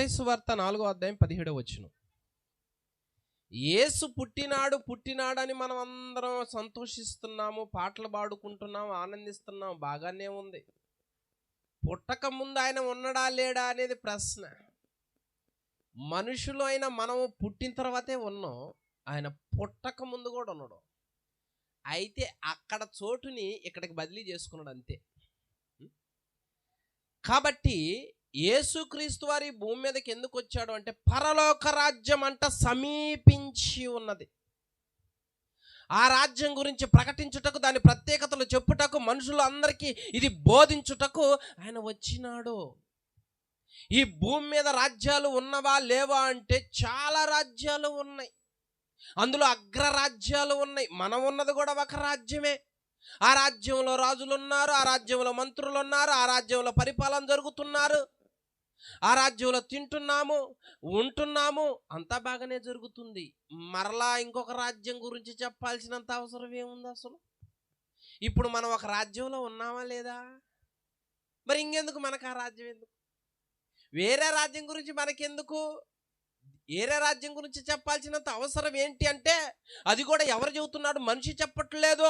మత్తయి సువార్త 4:17. యేసు పుట్టినాడని మనం అందరం సంతోషిస్తున్నాము, పాటలు పాడుకుంటున్నాము, ఆనందిస్తున్నాము, బాగానే ఉంది. పుట్టక ముందు ఆయన ఉన్నాడా లేడా అనేది ప్రశ్న. మనుషులు అయినా మనము పుట్టిన తర్వాతే ఉన్నాం, ఆయన పుట్టక ముందు కూడా ఉన్నాడు. అయితే అక్కడ చోటుని ఇక్కడికి బదిలీ చేసుకున్నాడు అంతే. కాబట్టి యేసుక్రీస్తు వారి భూమి మీదకి ఎందుకు వచ్చాడు అంటే పరలోక రాజ్యం అంట సమీపించి ఉన్నది. ఆ రాజ్యం గురించి ప్రకటించుటకు, దాని ప్రత్యేకతలు చెప్పుటకు, మనుషులందరికీ ఇది బోధించుటకు ఆయన వచ్చినాడు. ఈ భూమి మీద రాజ్యాలు ఉన్నవా లేవా అంటే చాలా రాజ్యాలు ఉన్నాయి. అందులో అగ్రరాజ్యాలు ఉన్నాయి. మనం ఉన్నది కూడా ఒక రాజ్యమే. ఆ రాజ్యంలో రాజులు ఉన్నారు, ఆ రాజ్యంలో మంత్రులు ఉన్నారు, ఆ రాజ్యంలో పరిపాలన జరుగుతున్నారు, ఆ రాజ్యంలో తింటున్నాము, ఉంటున్నాము, అంతా బాగానే జరుగుతుంది. మరలా ఇంకొక రాజ్యం గురించి చెప్పాల్సినంత అవసరం ఏముంది అసలు? ఇప్పుడు మనం ఒక రాజ్యంలో ఉన్నామా లేదా? మరి ఇంకెందుకు మనకు ఆ రాజ్యం ఎందుకు? వేరే రాజ్యం గురించి మనకెందుకు? వేరే రాజ్యం గురించి చెప్పాల్సినంత అవసరం ఏంటి అంటే అది కూడా ఎవరు చెబుతున్నాడు? మనిషి చెప్పట్లేదు,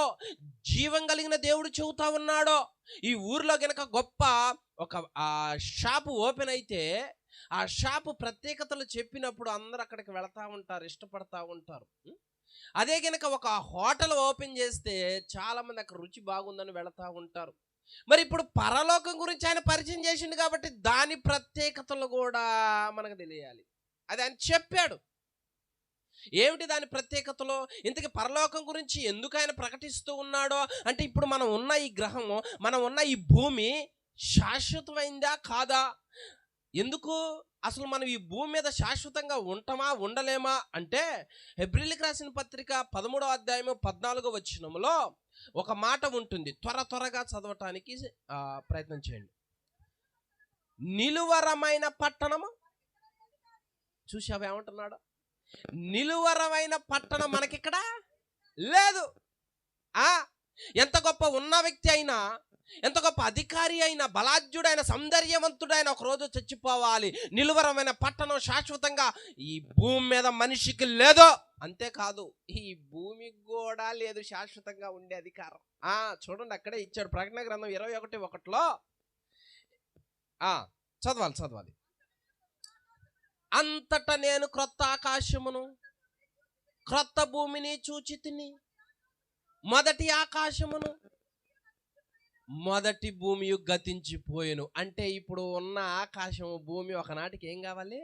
జీవం కలిగిన దేవుడు చెబుతా ఉన్నాడు. ఈ ఊర్లో గనక గొప్ప ఒక షాపు ఓపెన్ అయితే ఆ షాపు ప్రత్యేకతలు చెప్పినప్పుడు అందరూ అక్కడికి వెళతా ఉంటారు, ఇష్టపడతా ఉంటారు. అదే గనక ఒక హోటల్ ఓపెన్ చేస్తే చాలా మంది అక్కడ రుచి బాగుందని వెళతా ఉంటారు. మరి ఇప్పుడు పరలోకం గురించి ఆయన పరిచయం చేసిండు కాబట్టి దాని ప్రత్యేకతలు కూడా మనకు తెలియాలి. అది ఆయన చెప్పాడు. ఏమిటి దాని ప్రత్యేకతలో? ఇంతకీ పరలోకం గురించి ఎందుకు ఆయన ప్రకటిస్తూ ఉన్నాడో అంటే ఇప్పుడు మనం ఉన్న ఈ గ్రహము, మనం ఉన్న ఈ భూమి శాశ్వతమైందా కాదా? ఎందుకు అసలు మనం ఈ భూమి మీద శాశ్వతంగా ఉంటామా ఉండలేమా అంటే హెబ్రీయులకు రాసిన పత్రిక 13:14 ఒక మాట ఉంటుంది. త్వరగా చదవటానికి ప్రయత్నం చేయండి. నిలువరమైన పట్టణము చూసావా ఏమంటున్నాడు? నిలువరమైన పట్టణం మనకిక్కడ లేదు. ఎంత గొప్ప ఉన్న వ్యక్తి అయినా, ఎంత గొప్ప అధికారి అయినా, బలాఢ్యుడైన, సౌందర్యవంతుడైన ఒకరోజు చచ్చిపోవాలి. నిలువరమైన పట్టణం శాశ్వతంగా ఈ భూమి మీద మనిషికి లేదు. అంతేకాదు ఈ భూమికి కూడా లేదు శాశ్వతంగా ఉండే అధికారం. చూడండి అక్కడే ఇచ్చాడు ప్రకటన గ్రంథం 21:1. చదవాలి. అంతటా నేను క్రొత్త ఆకాశమును క్రొత్త భూమిని చూచితిని. మొదటి ఆకాశమును మొదటి భూమి గతించిపోయెను. అంటే ఇప్పుడు ఉన్న ఆకాశము భూమి ఒకనాటికి ఏం కావాలి?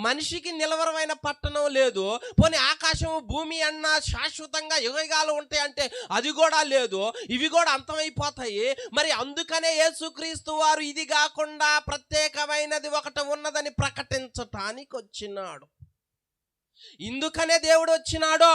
మనిషికి నిలవరమైన పట్టణం లేదు. పోనీ ఆకాశము భూమి అన్నా శాశ్వతంగా యుగాలు ఉంటాయి అంటే అది కూడా లేదు. ఇవి కూడా అంతమైపోతాయి. మరి అందుకనే యేసుక్రీస్తు వారు ఇది కాకుండా ప్రత్యేకమైనది ఒకటి ఉన్నదని ప్రకటించటానికి వచ్చినాడు. ఇందుకనే దేవుడు వచ్చినాడు.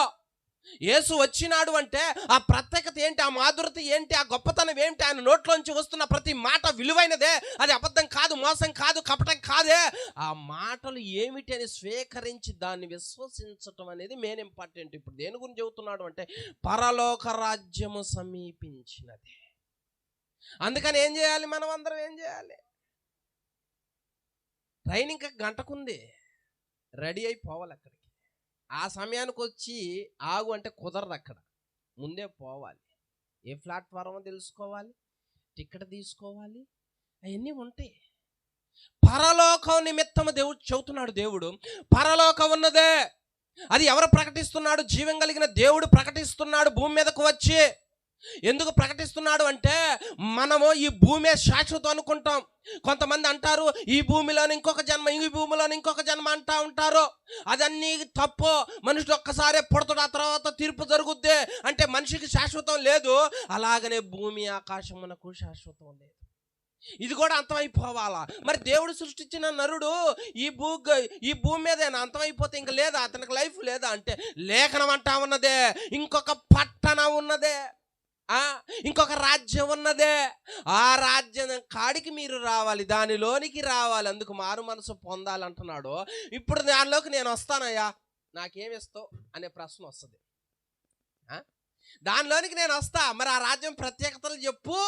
యేసు వచ్చినాడు అంటే ఆ ప్రత్యేకత ఏంటి, ఆ మాధురత ఏంటి, ఆ గొప్పతనం ఏంటి? ఆయన నోట్లోంచి వస్తున్న ప్రతి మాట విలువైనదే. అది అబద్ధం కాదు, మోసం కాదు, కపటం కాదే. ఆ మాటలు ఏమిటి అని స్వీకరించి దాన్ని విశ్వసించటం అనేది మెయిన్ ఇంపార్టెంట్. ఇప్పుడు దేని గురించి చెబుతున్నాడు అంటే పరలోక రాజ్యము సమీపించినది. అందుకని ఏం చేయాలి? మనం అందరం ఏం చేయాలి? ట్రైన్ ఇంకా గంటకుంది, రెడీ అయిపోవాలి అక్కడికి. ఆ సమయానికి వచ్చి ఆగు అంటే కుదరదు. అక్కడ ముందే పోవాలి. ఏ ప్లాట్ఫారమో తెలుసుకోవాలి, టికెట్ తీసుకోవాలి, అవన్నీ ఉంటాయి. పరలోకం నిమిత్తము దేవుడు చెబుతున్నాడు. దేవుడు పరలోకం ఉన్నదే. అది ఎవరు ప్రకటిస్తున్నాడు? జీవం కలిగిన దేవుడు ప్రకటిస్తున్నాడు భూమి మీదకు వచ్చి. ఎందుకు ప్రకటిస్తున్నాడు అంటే మనము ఈ భూమే శాశ్వతం అనుకుంటాం. కొంతమంది అంటారు ఈ భూమిలోని ఇంకొక జన్మ, ఈ భూమిలోని ఇంకొక జన్మ అంటా ఉంటారు. అదన్నీ తప్పు. మనుషుడు ఒక్కసారే పుడతాడు, ఆ తర్వాత తీర్పు జరుగుద్ది. అంటే మనిషికి శాశ్వతం లేదు. అలాగనే భూమి ఆకాశమునకు శాశ్వతం లేదు. ఇది కూడా అంతమైపోవాలా? మరి దేవుడు సృష్టించిన నరుడు ఈ భూమి మీద అంతమైపోతే ఇంక లేదా, అతనికి లైఫ్ లేదా అంటే లేఖనం అంటా ఉన్నదే ఇంకొక పట్టణం ఉన్నదే, ఇంకొక రాజ్యం ఉన్నదే. ఆ రాజ్యం కాడికి మీరు రావాలి, దానిలోనికి రావాలి. అందుకు మారు మనసు పొందాలంటున్నాడు. ఇప్పుడు దానిలోకి నేను వస్తానయ్యా, నాకేమిస్తావు అనే ప్రశ్న వస్తుంది. దానిలోనికి నేను వస్తా, మరి ఆ రాజ్యం ప్రత్యేకతలు చెప్పు.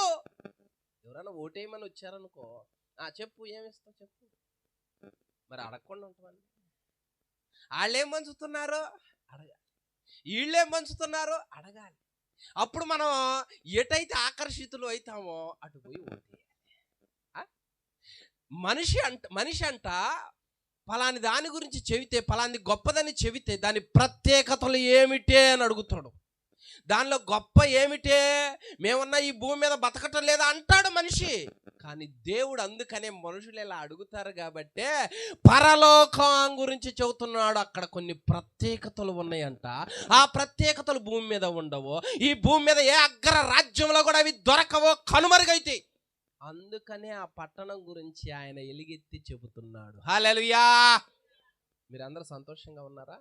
ఎవరైనా ఓటేయమని వచ్చారనుకో, చెప్పు ఏమిస్తావు చెప్పు. మరి అడగకుండా ఉంటామని. వాళ్ళేం పంచుతున్నారో అడగాలి, వీళ్ళేం పంచుతున్నారో అడగాలి. అప్పుడు మనం ఎటైతే ఆకర్షితులు అవుతామో అటు పోయి ఓటేయాలి. మనిషి అంట ఫలాని దాని గురించి చెబితే, ఫలాని గొప్పదని చెబితే దాని ప్రత్యేకతలు ఏమిటే అని అడుగుతాడు. దానిలో గొప్ప ఏమిటే, మేమన్నా ఈ భూమి మీద బతకటం లేదా అంటాడు మనిషి. కానీ దేవుడు అందుకనే మనుషులు ఇలా అడుగుతారు కాబట్టే పరలోకం గురించి చెబుతున్నాడు. అక్కడ కొన్ని ప్రత్యేకతలు ఉన్నాయంట. ఆ ప్రత్యేకతలు భూమి మీద ఉండవు. ఈ భూమి మీద ఏ అగ్ర రాజ్యంలో కూడా అవి దొరకవో, కనుమరుగైతే. అందుకనే ఆ పట్టణం గురించి ఆయన ఎలుగెత్తి చెబుతున్నాడు. హల్లెలూయా! మీరందరూ సంతోషంగా ఉన్నారా?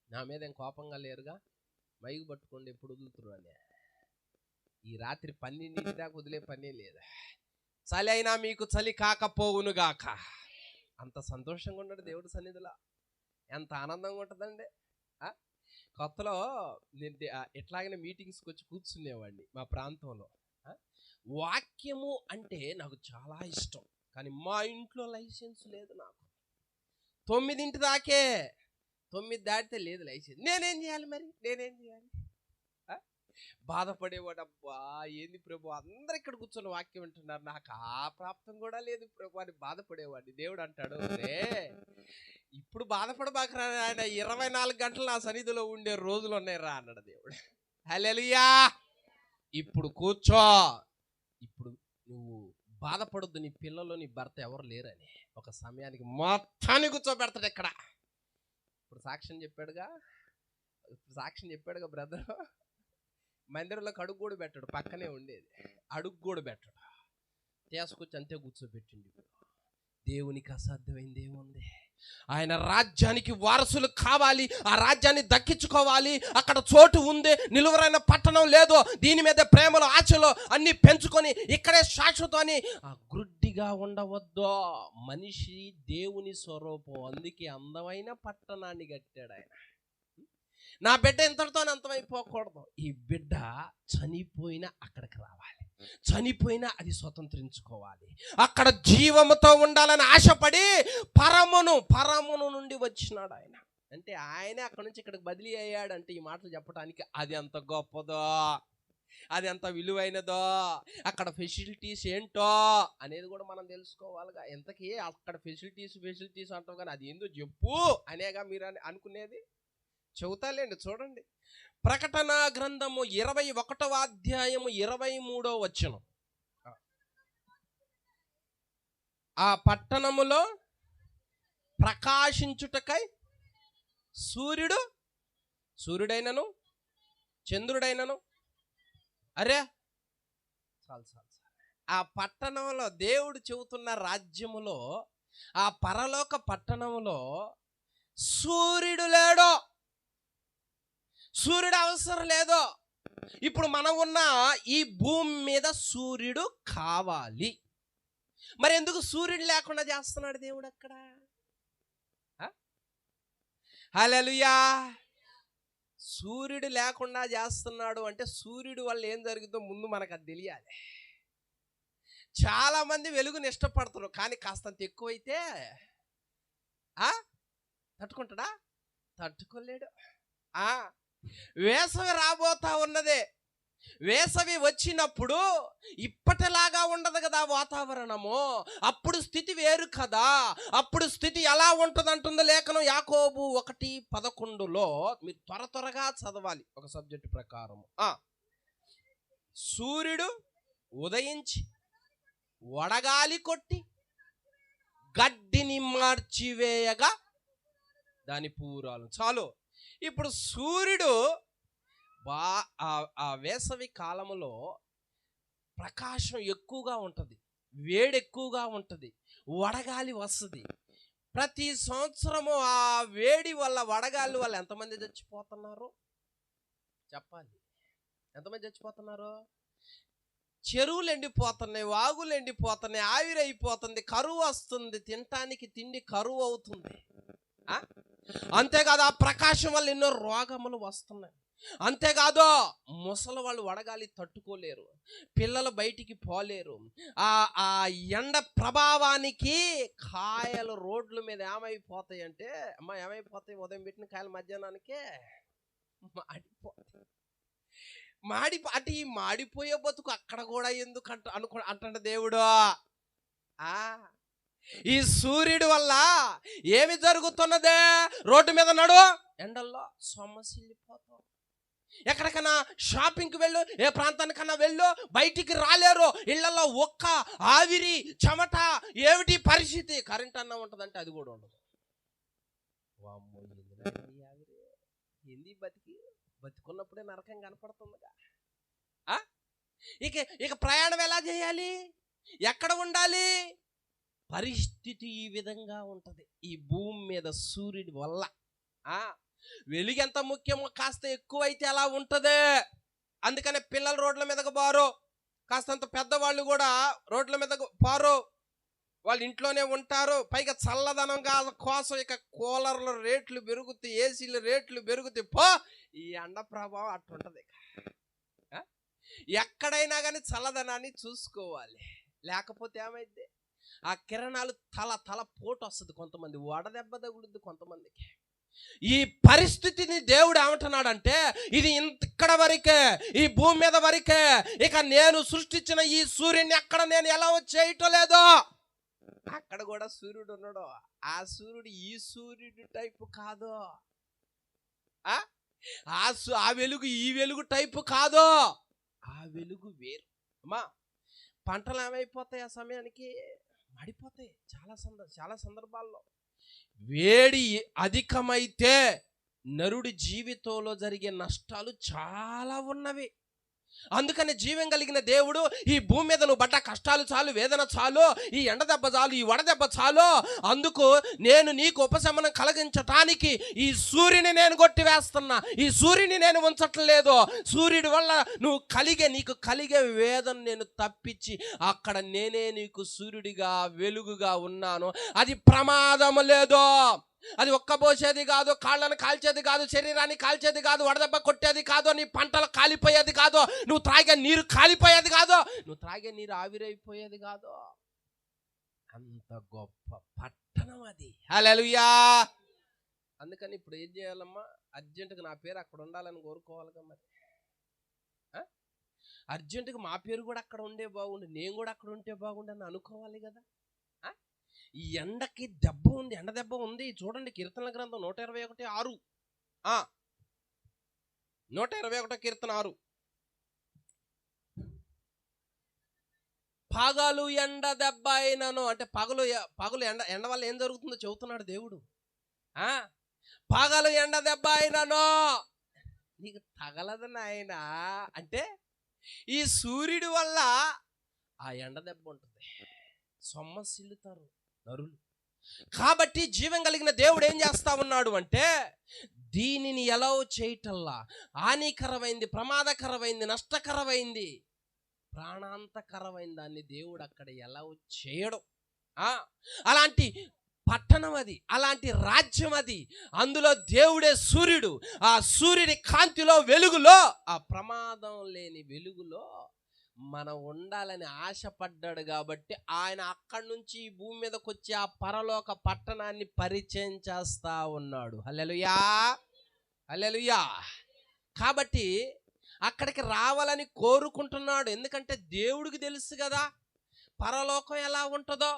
నా మీద ఏం కోపంగా లేరుగా? మైకు పట్టుకోండి, ఎప్పుడు వదులుతున్నాను. ఈ రాత్రి 12 దాకా వదిలే పనే లేదా. చలి అయినా మీకు చలి కాకపోవునుగాక. అంత సంతోషంగా ఉన్నాడు దేవుడి సన్నిధిలో. ఎంత ఆనందంగా ఉంటుందండి. కొత్తలో నేను ఎట్లాగైనా మీటింగ్స్కి వచ్చి కూర్చునేవాడిని మా ప్రాంతంలో. వాక్యము అంటే నాకు చాలా ఇష్టం. కానీ మా ఇంట్లో లైసెన్స్ లేదు నాకు. 9 దాకే, 9 దాటితే లేదు లైసెన్స్. నేనేం చేయాలి మరి? బాధపడేవాడు. అబ్బా ఏంది ప్రభు, అందరు ఇక్కడ కూర్చొని వాక్యం వింటున్నారు, నాకు ఆ ప్రాప్తం కూడా లేదు ప్రభు అని బాధపడేవాడిని. దేవుడు అంటాడు, ఇప్పుడు బాధపడబాకరా ఆయన, 24 గంటలు నా సన్నిధిలో ఉండే రోజులు ఉన్నాయిరా అన్నాడు దేవుడు. హల్లెలూయా! ఇప్పుడు కూర్చో, ఇప్పుడు నువ్వు బాధపడొద్దు, నీ పిల్లలు నీ భర్త ఎవరు లేరని. ఒక సమయానికి మొత్తాన్ని కూర్చోబెడతాడు ఇక్కడ. ఇప్పుడు సాక్ష్యం చెప్పాడుగా బ్రదర్. మందిరంలోకి అడుగు కూడా పెట్టాడు, పక్కనే ఉండేది. అడుగు కూడా పెట్టాడు, తీసుకొచ్చి అంతే కూర్చోబెట్టింది. దేవునికి అసాధ్యమైంది ఏముంది? ఆయన రాజ్యానికి వారసులు కావాలి, ఆ రాజ్యాన్ని దక్కించుకోవాలి. అక్కడ చోటు ఉంది, నిలువరైన పట్టణం లేదు. దీని మీద ప్రేమలో ఆశలో అన్ని పెంచుకొని ఇక్కడే శాశ్వతం అని గుడ్డిగా ఉండవద్దు. మనిషి దేవుని స్వరూపం, అందుకే అందమైన పట్టణాన్ని కట్టాడు ఆయన. నా బిడ్డ ఇంతటితో అంతమైపోకూడదు. ఈ బిడ్డ చనిపోయినా అక్కడికి రావాలి, చనిపోయినా అది స్వతంత్రించుకోవాలి. అక్కడ జీవముతో ఉండాలని ఆశపడి పరమును నుండి వచ్చినాడు ఆయన. అంటే ఆయనే అక్కడ నుంచి ఇక్కడికి బదిలీ అయ్యాడంటే ఈ మాటలు చెప్పడానికి అది ఎంత గొప్పదో, అది ఎంత విలువైనదో, అక్కడ ఫెసిలిటీస్ ఏంటో అనేది కూడా మనం తెలుసుకోవాలిగా. ఎంతకీ అక్కడ ఫెసిలిటీస్ అంటాం, కానీ అది ఏందో చెప్పు అనేగా మీరు అనుకునేది. చెబుతాలేండి, చూడండి. ప్రకటన గ్రంథము 21వ అధ్యాయము 23వ వచనం. ఆ పట్టణములో ప్రకాశించుటకై సూర్యుడైనను చంద్రుడైనను చాలు. ఆ పట్టణంలో దేవుడు చెబుతున్న రాజ్యములో, ఆ పరలోక పట్టణములో సూర్యుడు లేడో, సూర్యుడు అవసరం లేదో. ఇప్పుడు మనం ఉన్న ఈ భూమి మీద సూర్యుడు కావాలి. మరి ఎందుకు సూర్యుడు లేకుండా చేస్తున్నాడు దేవుడు అక్కడ? హల్లెలూయా! సూర్యుడు లేకుండా చేస్తున్నాడు అంటే సూర్యుడు వల్ల ఏం జరుగుతుందో ముందు మనకు అది తెలియాలి. చాలా మంది వెలుగుని ఇష్టపడతారు, కానీ కాస్తంత ఎక్కువైతే తట్టుకుంటాడా? తట్టుకోలేడు. వేసవి రాబోతా ఉన్నదే. వేసవి వచ్చినప్పుడు ఇప్పటిలాగా ఉండదు కదా వాతావరణము. అప్పుడు స్థితి వేరు కదా. అప్పుడు స్థితి ఎలా ఉంటుంది అంటుందో లేఖనం యాకోబు 1:11లో. మీరు త్వరగా చదవాలి ఒక సబ్జెక్టు ప్రకారము. సూర్యుడు ఉదయించి వడగాలి కొట్టి గడ్డిని మార్చివేయగా దాని పూరాలు. చాలు. ఇప్పుడు సూర్యుడు ఆ వేసవి కాలంలో ప్రకాశం ఎక్కువగా ఉంటుంది, వేడి ఎక్కువగా ఉంటుంది, వడగాలి వస్తుంది. ప్రతి సంవత్సరము ఆ వేడి వల్ల, వడగాలి వల్ల ఎంతమంది చచ్చిపోతున్నారు చెప్పాలి? ఎంతమంది చచ్చిపోతున్నారు? చెరువులు ఎండిపోతున్నాయి, వాగులు ఎండిపోతున్నాయి, ఆవిరైపోతుంది, కరువు వస్తుంది, తినటానికి తిండి కరువు అవుతుంది. అంతేకాదు ఆ ప్రకాశం వల్ల ఎన్నో రోగములు వస్తున్నాయి. అంతేకాదు ముసలి వాళ్ళు వడగాలి తట్టుకోలేరు, పిల్లలు బయటికి పోలేరు. ఆ ఎండ ప్రభావానికి కాయలు రోడ్ల మీద ఏమైపోతాయి అంటే, అమ్మ ఏమైపోతాయి, ఉదయం పెట్టిన కాయలు మధ్యాహ్నానికే మాడిపోతాయి. అంటే ఈ మాడిపోయే బతుకు అక్కడ కూడా ఎందుకు అంటాడు దేవుడు. ఈ సూర్యుడి వల్ల ఏమి జరుగుతున్నదే, రోడ్డు మీద నడు ఎండల్లో సొమ్మసిల్లిపోతాం. ఎక్కడికైనా షాపింగ్కి వెళ్ళు, ఏ ప్రాంతానికన్నా వెళ్ళు, బయటికి రాలేరు. ఇళ్లలో ఒక్క ఆవిరి చెమట, ఏమిటి పరిస్థితి. కరెంట్ అన్న ఉంటుందంటే అది కూడా ఉండదు. వామ్మో ఆవిరి ఏంది, బతికున్నప్పుడే నరకం కనపడుతుందిగా. ఇక ప్రయాణం ఎలా చేయాలి, ఎక్కడ ఉండాలి, పరిస్థితి ఈ విధంగా ఉంటది ఈ భూమి మీద సూర్యుడి వల్ల. వెలుగు ఎంత ముఖ్యమో కాస్త ఎక్కువైతే ఎలా ఉంటది. అందుకనే పిల్లలు రోడ్ల మీదకు బారు, కాస్తంత పెద్దవాళ్ళు కూడా రోడ్ల మీదకు బారు, వాళ్ళు ఇంట్లోనే ఉంటారు. పైగా చల్లదనంగా కోసం ఇక కూలర్ల రేట్లు పెరుగుతాయి, ఏసీల రేట్లు పెరుగుతాయి. ఈ ఎండ ప్రభావం అట్లుంటది. ఎక్కడైనా కానీ చల్లదనాన్ని చూసుకోవాలి, లేకపోతే ఏమైంది, ఆ కిరణాలు తల పోటు వస్తుంది, కొంతమంది వడదెబ్బ తగులుద్ది కొంతమందికి. ఈ పరిస్థితిని దేవుడు ఏమంటున్నాడంటే, ఇది ఇక్కడ వరకే, ఈ భూమి మీద వరకే. ఇక నేను సృష్టించిన ఈ సూర్యుడిని అక్కడ నేను ఎలా చేయటం లేదు. అక్కడ కూడా సూర్యుడు ఉన్నాడు. ఆ సూర్యుడు ఈ సూర్యుడు టైపు కాదు. ఆ వెలుగు ఈ వెలుగు టైపు కాదు. ఆ వెలుగు వేరు. అమ్మా, పంటలు ఏమైపోతాయి, ఆ సమయానికి మాడిపోతాయి. చాలా సందర్భాల్లో వేడి అధికమైతే నరుడి జీవితంలో జరిగే నష్టాలు చాలా ఉన్నవి. అందుకని జీవం కలిగిన దేవుడు ఈ భూమి మీద నువ్వు పడ్డ కష్టాలు చాలు, వేదన చాలు, ఈ ఎండ దెబ్బ చాలు, ఈ వడదెబ్బ చాలు. అందుకు నేను నీకు ఉపశమనం కలిగించటానికి ఈ సూర్యుని నేను కొట్టివేస్తున్నా, ఈ సూర్యుని నేను ఉంచట్లేదు. సూర్యుడి వల్ల నీకు కలిగే వేదన నేను తప్పించి అక్కడ నేనే నీకు సూర్యుడిగా వెలుగుగా ఉన్నాను. అది ప్రమాదం లేదు, అది ఒక్కబోసేది కాదు, కాళ్ళను కాల్చేది కాదు, శరీరాన్ని కాల్చేది కాదు, వడదెబ్బ కొట్టేది కాదు, నీ పంటలు కాలిపోయేది కాదు, నువ్వు త్రాగే నీరు కాలిపోయేది కాదు, నువ్వు త్రాగే నీరు ఆవిరైపోయేది కాదు. అంత గొప్ప పట్టణం అది. హల్లెలూయా. అందుకని ఇప్పుడు ఏం చేయాలమ్మా, అర్జెంటుగా నా పేరు అక్కడ ఉండాలని కోరుకోవాలిగా. మరి అర్జెంటుగా మా పేరు కూడా అక్కడ ఉండే బాగుండు, నేను కూడా అక్కడ ఉంటే బాగుండు అని అనుకోవాలి కదా. ఈ ఎండకి దెబ్బ ఉంది, ఎండ దెబ్బ ఉంది. చూడండి కీర్తనల గ్రంథం 121:6. 121 కీర్తన 6. పగలు ఎండ దెబ్బ అయినను అంటే పగలు ఎండ వల్ల ఏం జరుగుతుందో చెబుతున్నాడు దేవుడు. పగలు ఎండ దెబ్బ అయినను నీకు తగలదు నాయనా అంటే, ఈ సూర్యుడి వల్ల ఆ ఎండ దెబ్బ ఉంటుంది, సొమ్మసిల్లుతారు నరులు. కాబట్టి జీవం కలిగిన దేవుడు ఏం చేస్తా ఉన్నాడు అంటే, దీనిని ఎలా చేయటల్లా హానికరమైంది, ప్రమాదకరమైంది, నష్టకరమైంది, ప్రాణాంతకరమైన దాన్ని దేవుడు అక్కడ ఎలా చేయడం. అలాంటి పట్టణం అది, అలాంటి రాజ్యం అది. అందులో దేవుడే సూర్యుడు. ఆ సూర్యుడి కాంతిలో, వెలుగులో, ఆ ప్రమాదం లేని వెలుగులో మనం ఉండాలని ఆశపడ్డాడు. కాబట్టి ఆయన అక్కడి నుంచి ఈ భూమి మీదకి వచ్చి ఆ పరలోక పట్టణాన్ని పరిచయం చేస్తా ఉన్నాడు. హల్లెలూయా, హల్లెలూయా. కాబట్టి అక్కడికి రావాలని కోరుకుంటున్నాడు. ఎందుకంటే దేవుడికి తెలుసు కదా పరలోకం ఎలా ఉంటుందో,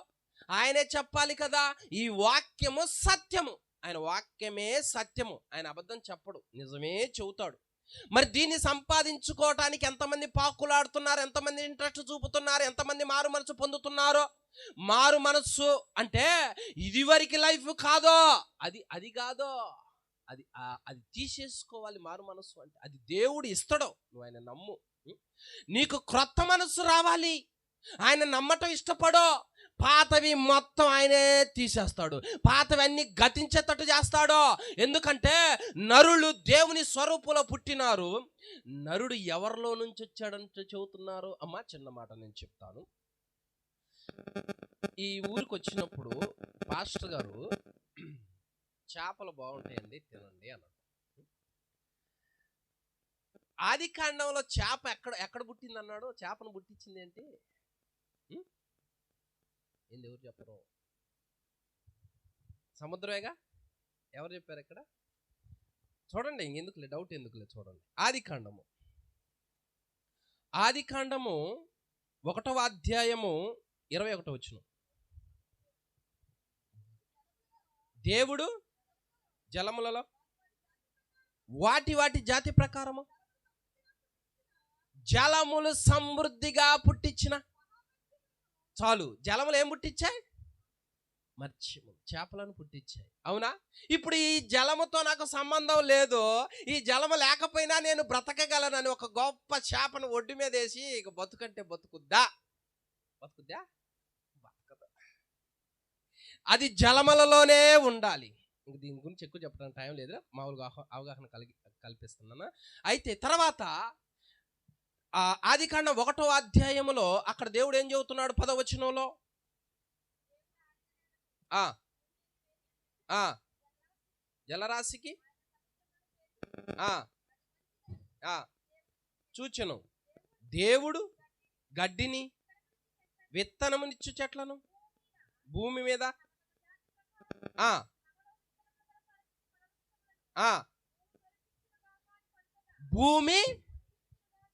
ఆయనే చెప్పాలి కదా. ఈ వాక్యము సత్యము, ఆయన వాక్యమే సత్యము, ఆయన అబద్ధం చెప్పడు, నిజమే చెబుతాడు. మరి దీన్ని సంపాదించుకోవటానికి ఎంతమంది పాకులాడుతున్నారు, ఎంతమంది ఇంట్రెస్ట్ చూపుతున్నారు, ఎంతమంది మారు మనసు పొందుతున్నారు. మారు మనస్సు అంటే ఇదివరకు లైఫ్ కాదో, అది కాదో, అది తీసేసుకోవాలి. మారు మనస్సు అంటే అది దేవుడు ఇస్తాడు, నువ్వు ఆయన నమ్ము. నీకు క్రొత్త మనస్సు రావాలి, ఆయన నమ్మటం ఇష్టపడో. పాతవి మొత్తం ఆయనే తీసేస్తాడు, పాతవన్నీ గతించేటట్టు చేస్తాడు. ఎందుకంటే నరులు దేవుని స్వరూపంలో పుట్టినారు. నరుడు ఎవరిలో నుంచి వచ్చాడంటే చెబుతున్నారు. అమ్మా, చిన్న మాట నేను చెప్తాను. ఈ ఊరికి వచ్చినప్పుడు పాస్టర్ గారు చేపలు బాగుంటాయండి తినండి అన్నాడు. ఆది కాండంలో చేప ఎక్కడ ఎక్కడ పుట్టింది అన్నాడు? చేపను పుట్టించింది ఏంటి? ఏంది? ఎవరు చెప్పరు? సముద్రమేగా. ఎవరు చెప్పారు ఇక్కడ? చూడండి, ఇంకెందుకులే డౌట్, ఎందుకులే చూడండి. ఆది కాండము 1వ అధ్యాయము 21వ వచనం. దేవుడు జలములలో వాటి జాతి ప్రకారము జలములు సమృద్ధిగా పుట్టించిన. చాలు, జలములు ఏం పుట్టించాయి? మత్స్యములు, చేపలను పుట్టించాయి. అవునా? ఇప్పుడు ఈ జలముతో నాకు సంబంధం లేదు, ఈ జలము లేకపోయినా నేను బ్రతకగలనని ఒక గొప్ప చేపను ఒడ్డు మీద వేసి ఇక బతుకంటే బతుకుద్దా? బతుకుద్దా? బతకదు. అది జలములలోనే ఉండాలి. ఇంక దీని గురించి ఎక్కువ చెప్పడానికి టైం లేదు, మామూలుగా అవగాహన కల్పిస్తున్నాను. అయితే తర్వాత ఆదికాండం 1వ అధ్యాయములో అక్కడ దేవుడు ఏం చెబుతున్నాడు? 10వ వచనంలో జలరాశికి చూచెను దేవుడు గడ్డిని విత్తనమునిచ్చు చెట్లను భూమి మీద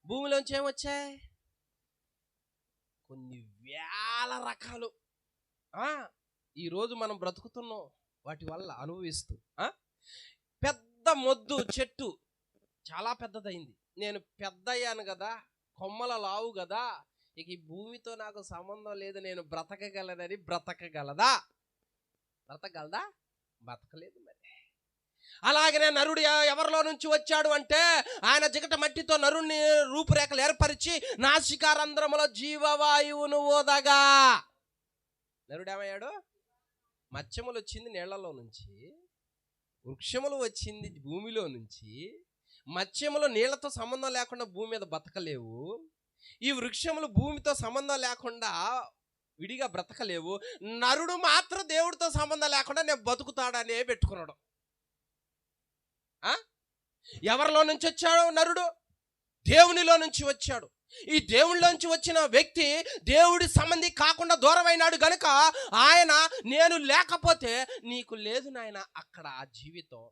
భూమిలోంచి ఏమొచ్చాయి? కొన్ని వేల రకాలు. ఈరోజు మనం బ్రతుకుతున్నాం వాటి వల్ల అనుభవిస్తూ. పెద్ద మొద్దు చెట్టు చాలా పెద్దదైంది. నేను పెద్ద అయ్యాను కదా, కొమ్మల లావు కదా, ఇక ఈ భూమితో నాకు సంబంధం లేదు, నేను బ్రతకగలనని బ్రతకగలదా? బ్రతకగలదా? బ్రతకలేదు. మరి అలాగనే నరుడు ఎవరిలో నుంచి వచ్చాడు అంటే ఆయన జిగట మట్టితో నరుణ్ణి రూపురేఖలు ఏర్పరిచి నాసికారంధ్రములో జీవవాయువును ఓదగా. నరుడు ఏమయ్యాడు? మత్స్యములు వచ్చింది నీళ్లలో నుంచి, వృక్షములు వచ్చింది భూమిలో నుంచి. మత్స్యములు నీళ్లతో సంబంధం లేకుండా భూమి మీద బతకలేవు, ఈ వృక్షములు భూమితో సంబంధం లేకుండా విడిగా బ్రతకలేవు. నరుడు మాత్రం దేవుడితో సంబంధం లేకుండా నేను బతుకుతాడనే పెట్టుకున్నాడు. ఎవరిలో నుంచి వచ్చాడు నరుడు? దేవునిలో నుంచి వచ్చాడు. ఈ దేవునిలోంచి వచ్చిన వ్యక్తి దేవుడి సంబంధి కాకుండా దూరమైనాడు గనుక ఆయన నేను లేకపోతే నీకు లేదు నాయన అక్కడ ఆ జీవితం.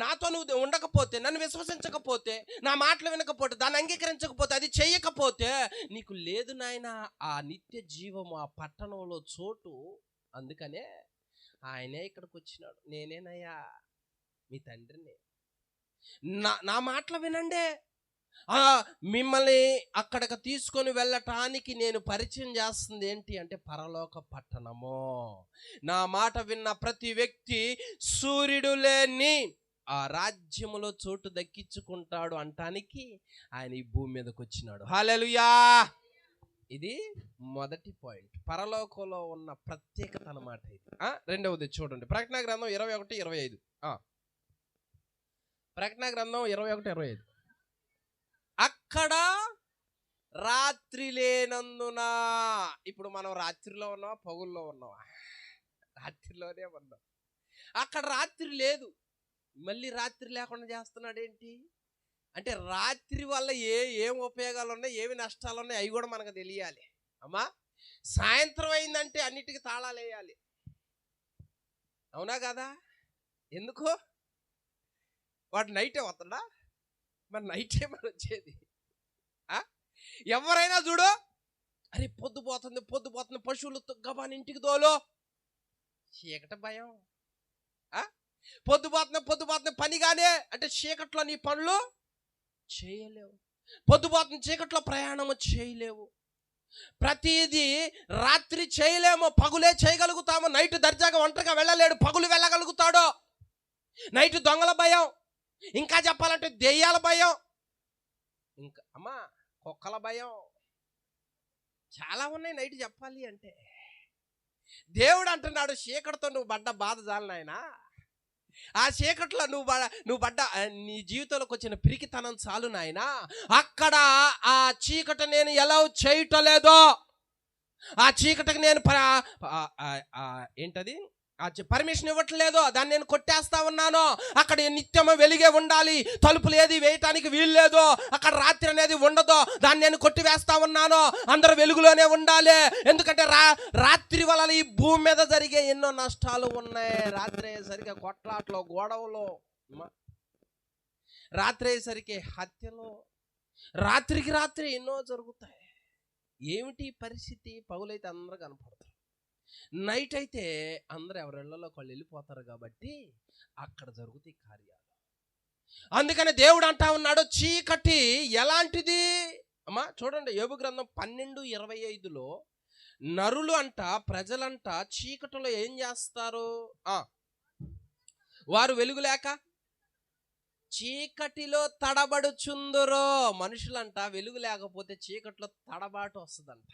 నాతో నువ్వు ఉండకపోతే, నన్ను విశ్వసించకపోతే, నా మాటలు వినకపోతే, దాన్ని అంగీకరించకపోతే, అది చెయ్యకపోతే నీకు లేదు నాయన ఆ నిత్య జీవము, ఆ పట్టణంలో చోటు. అందుకనే ఆయనే ఇక్కడికి వచ్చినాడు. నేనేనయ్యా మీ తండ్రిని, నా మాటలు వినండి, మిమ్మల్ని అక్కడికి తీసుకొని వెళ్ళటానికి నేను పరిచయం చేస్తుంది ఏంటి అంటే పరలోక పట్టణము. నా మాట విన్న ప్రతి వ్యక్తి సూర్యుడు లేని ఆ రాజ్యములో చోటు దక్కించుకుంటాడు అంటానికి ఆయన ఈ భూమి మీదకి వచ్చినాడు. హల్లెలూయా. ఇది మొదటి పాయింట్, పరలోకంలో ఉన్న ప్రత్యేకత అన్నమాట ఇది. రెండవది చూడండి, ప్రకటన గ్రంథం 21:25. ప్రకటన గ్రంథం 21:25. అక్కడ రాత్రి లేనందున. ఇప్పుడు మనం రాత్రిలో ఉన్నావా పగుల్లో ఉన్నావా? రాత్రిలోనే ఉన్నాం. అక్కడ రాత్రి లేదు, మళ్ళీ రాత్రి లేకుండా చేస్తున్నాడు ఏంటి అంటే రాత్రి వల్ల ఏం ఉపయోగాలు ఉన్నాయి, ఏమి నష్టాలు ఉన్నాయి అవి కూడా మనకు తెలియాలి. అమ్మా, సాయంత్రం అయిందంటే అన్నిటికీ తాళాలు వేయాలి. అవునా కదా? ఎందుకు? వాడు నైటే వస్తాడా? మరి నైటే మరి వచ్చేది. ఎవరైనా చూడు, అరే పొద్దుపోతుంది పశువులు గబాని ఇంటికి తోలు. చీకటి భయం. పొద్దుపోతుంది పనిగానే అంటే చీకట్లో నీ పనులు చేయలేవు, పొద్దుపోతుంది చీకట్లో ప్రయాణము చేయలేవు. ప్రతిదీ రాత్రి చేయలేము, పగులే చేయగలుగుతాము. నైట్ దర్జాగా ఒంటరిగా వెళ్ళలేడు, పగులు వెళ్ళగలుగుతాడు. నైట్ దొంగల భయం, ఇంకా చెప్పాలంటే దెయ్యాల భయం, ఇంకా అమ్మా కుక్కల భయం, చాలా ఉన్నాయి నైట్ చెప్పాలి అంటే. దేవుడు అంటున్నాడు చీకటితో నువ్వు పడ్డ బాధ చాలు నాయనా, ఆ చీకట్లో నువ్వు పడ్డ నీ జీవితంలోకి వచ్చిన పిరికితనం చాలు నాయనా. అక్కడ ఆ చీకటి నేను ఎలా చేయటలేదో, ఆ చీకటికి నేను ఏంటది పర్మిషన్ ఇవ్వట్లేదు, దాన్ని నేను కొట్టేస్తా ఉన్నాను. అక్కడ నిత్యం వెలిగే ఉండాలి, తలుపులు ఏది వేయటానికి వీలు లేదు, అక్కడ రాత్రి అనేది ఉండదు, దాన్ని నేను కొట్టివేస్తా ఉన్నాను. అందరూ వెలుగులోనే ఉండాలి. ఎందుకంటే రాత్రి వల్ల ఈ భూమి మీద జరిగే ఎన్నో నష్టాలు ఉన్నాయి. రాత్రి అయ్యేసరికి కొట్లాట్లు, గొడవలు, రాత్రి అయ్యేసరికి హత్యలు, రాత్రికి రాత్రి ఎన్నో జరుగుతాయి. ఏమిటి పరిస్థితి? పగులైతే అందరూ కనపడతారు, నైట్ అయితే అందరూ ఎవరిళ్లలోకి వాళ్ళు వెళ్ళిపోతారు కాబట్టి అక్కడ జరుగుతాయి కార్యాలు. అందుకని దేవుడు అంటా ఉన్నాడు, చీకటి ఎలాంటిది అమ్మా. చూడండి, యోబు గ్రంథం 12:25లో నరులు అంట, ప్రజలంట చీకటిలో ఏం చేస్తారు? వారు వెలుగు లేక చీకటిలో తడబడుచుందురో. మనుషులంట వెలుగు లేకపోతే చీకటిలో తడబాటు వస్తుందంట.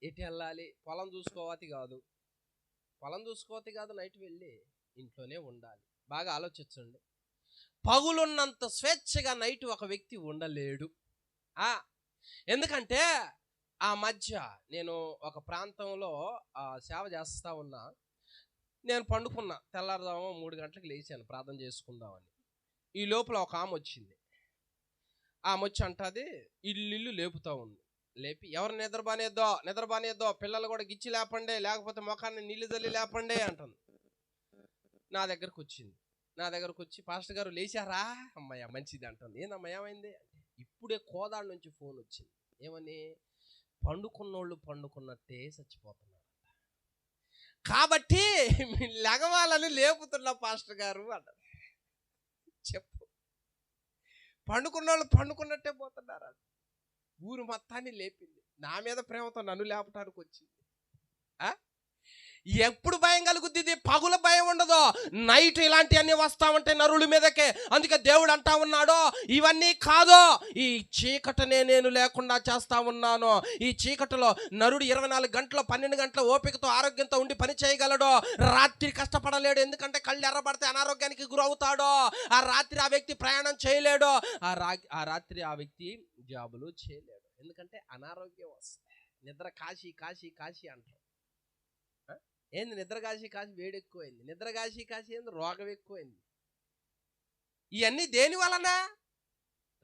ఎటు వెళ్ళాలి? పొలం చూసుకోవాలి కాదు, నైట్ వెళ్ళి ఇంట్లోనే ఉండాలి. బాగా ఆలోచించండి, పగులున్నంత స్వేచ్ఛగా నైట్ ఒక వ్యక్తి ఉండలేడు. ఎందుకంటే ఆ మధ్య నేను ఒక ప్రాంతంలో సేవ చేస్తా ఉన్నా. నేను పండుకున్నా, తెల్లారుదామో 3 గంటలకు లేచాను ప్రార్థన చేసుకుందామని. ఈ లోపల ఒక ఆమె వచ్చింది. ఆమె వచ్చి అంటది, ఇల్లు లేపుతా ఉంది. లేపి, ఎవరు నిద్రబానేద్దో, పిల్లలు కూడా గిచ్చి లేపండి, లేకపోతే మొఖాన్ని నీళ్లు జల్లి లేపండి అంటుంది. నా దగ్గరకు వచ్చి, పాస్టర్ గారు లేచారా? అమ్మాయ మంచిది అంటుంది. ఏందమ్మా ఏమైంది? ఇప్పుడే కోదాడ నుంచి ఫోన్ వచ్చింది. ఏమని? పండుకున్నోళ్ళు పండుకున్నట్టే చచ్చిపోతున్నారు, కాబట్టి లెగవాలని లేపుతున్నా పాస్టర్ గారు అంట. చెప్పు, పండుకున్నోళ్ళు పండుకున్నట్టే పోతున్నారు. ఊరు మొత్తాన్ని లేపింది. నా మీద ప్రేమతో నన్ను లేపటానికి వచ్చింది. ఎప్పుడు భయం కలుగుద్ది? పగుల భయం ఉండదు, నైట్ ఇలాంటివన్నీ వస్తా ఉంటాయి నరుల మీదకే. అందుకే దేవుడు అంటా ఉన్నాడు, ఇవన్నీ కాదు, ఈ చీకటనే నేను లేకుండా చేస్తా ఉన్నాను. ఈ చీకటిలో నరుడు 24 గంటలు 12 గంటల ఓపికతో ఆరోగ్యంతో ఉండి పని చేయగలడు. రాత్రి కష్టపడలేడు, ఎందుకంటే కళ్ళు ఎర్రబడితే అనారోగ్యానికి గురవుతాడు. ఆ రాత్రి ఆ వ్యక్తి ప్రయాణం చేయలేడు. ఆ రాత్రి ఆ వ్యక్తి జాబులు చేయలేడు, ఎందుకంటే అనారోగ్యం వస్తుంది. నిద్ర కాశీ అంటారు. ఏంది? నిద్ర కాశీ వేడి ఎక్కువైంది, నిద్ర కాశీ ఏంది? రోగం ఎక్కువైంది. ఇవన్నీ దేని వలన?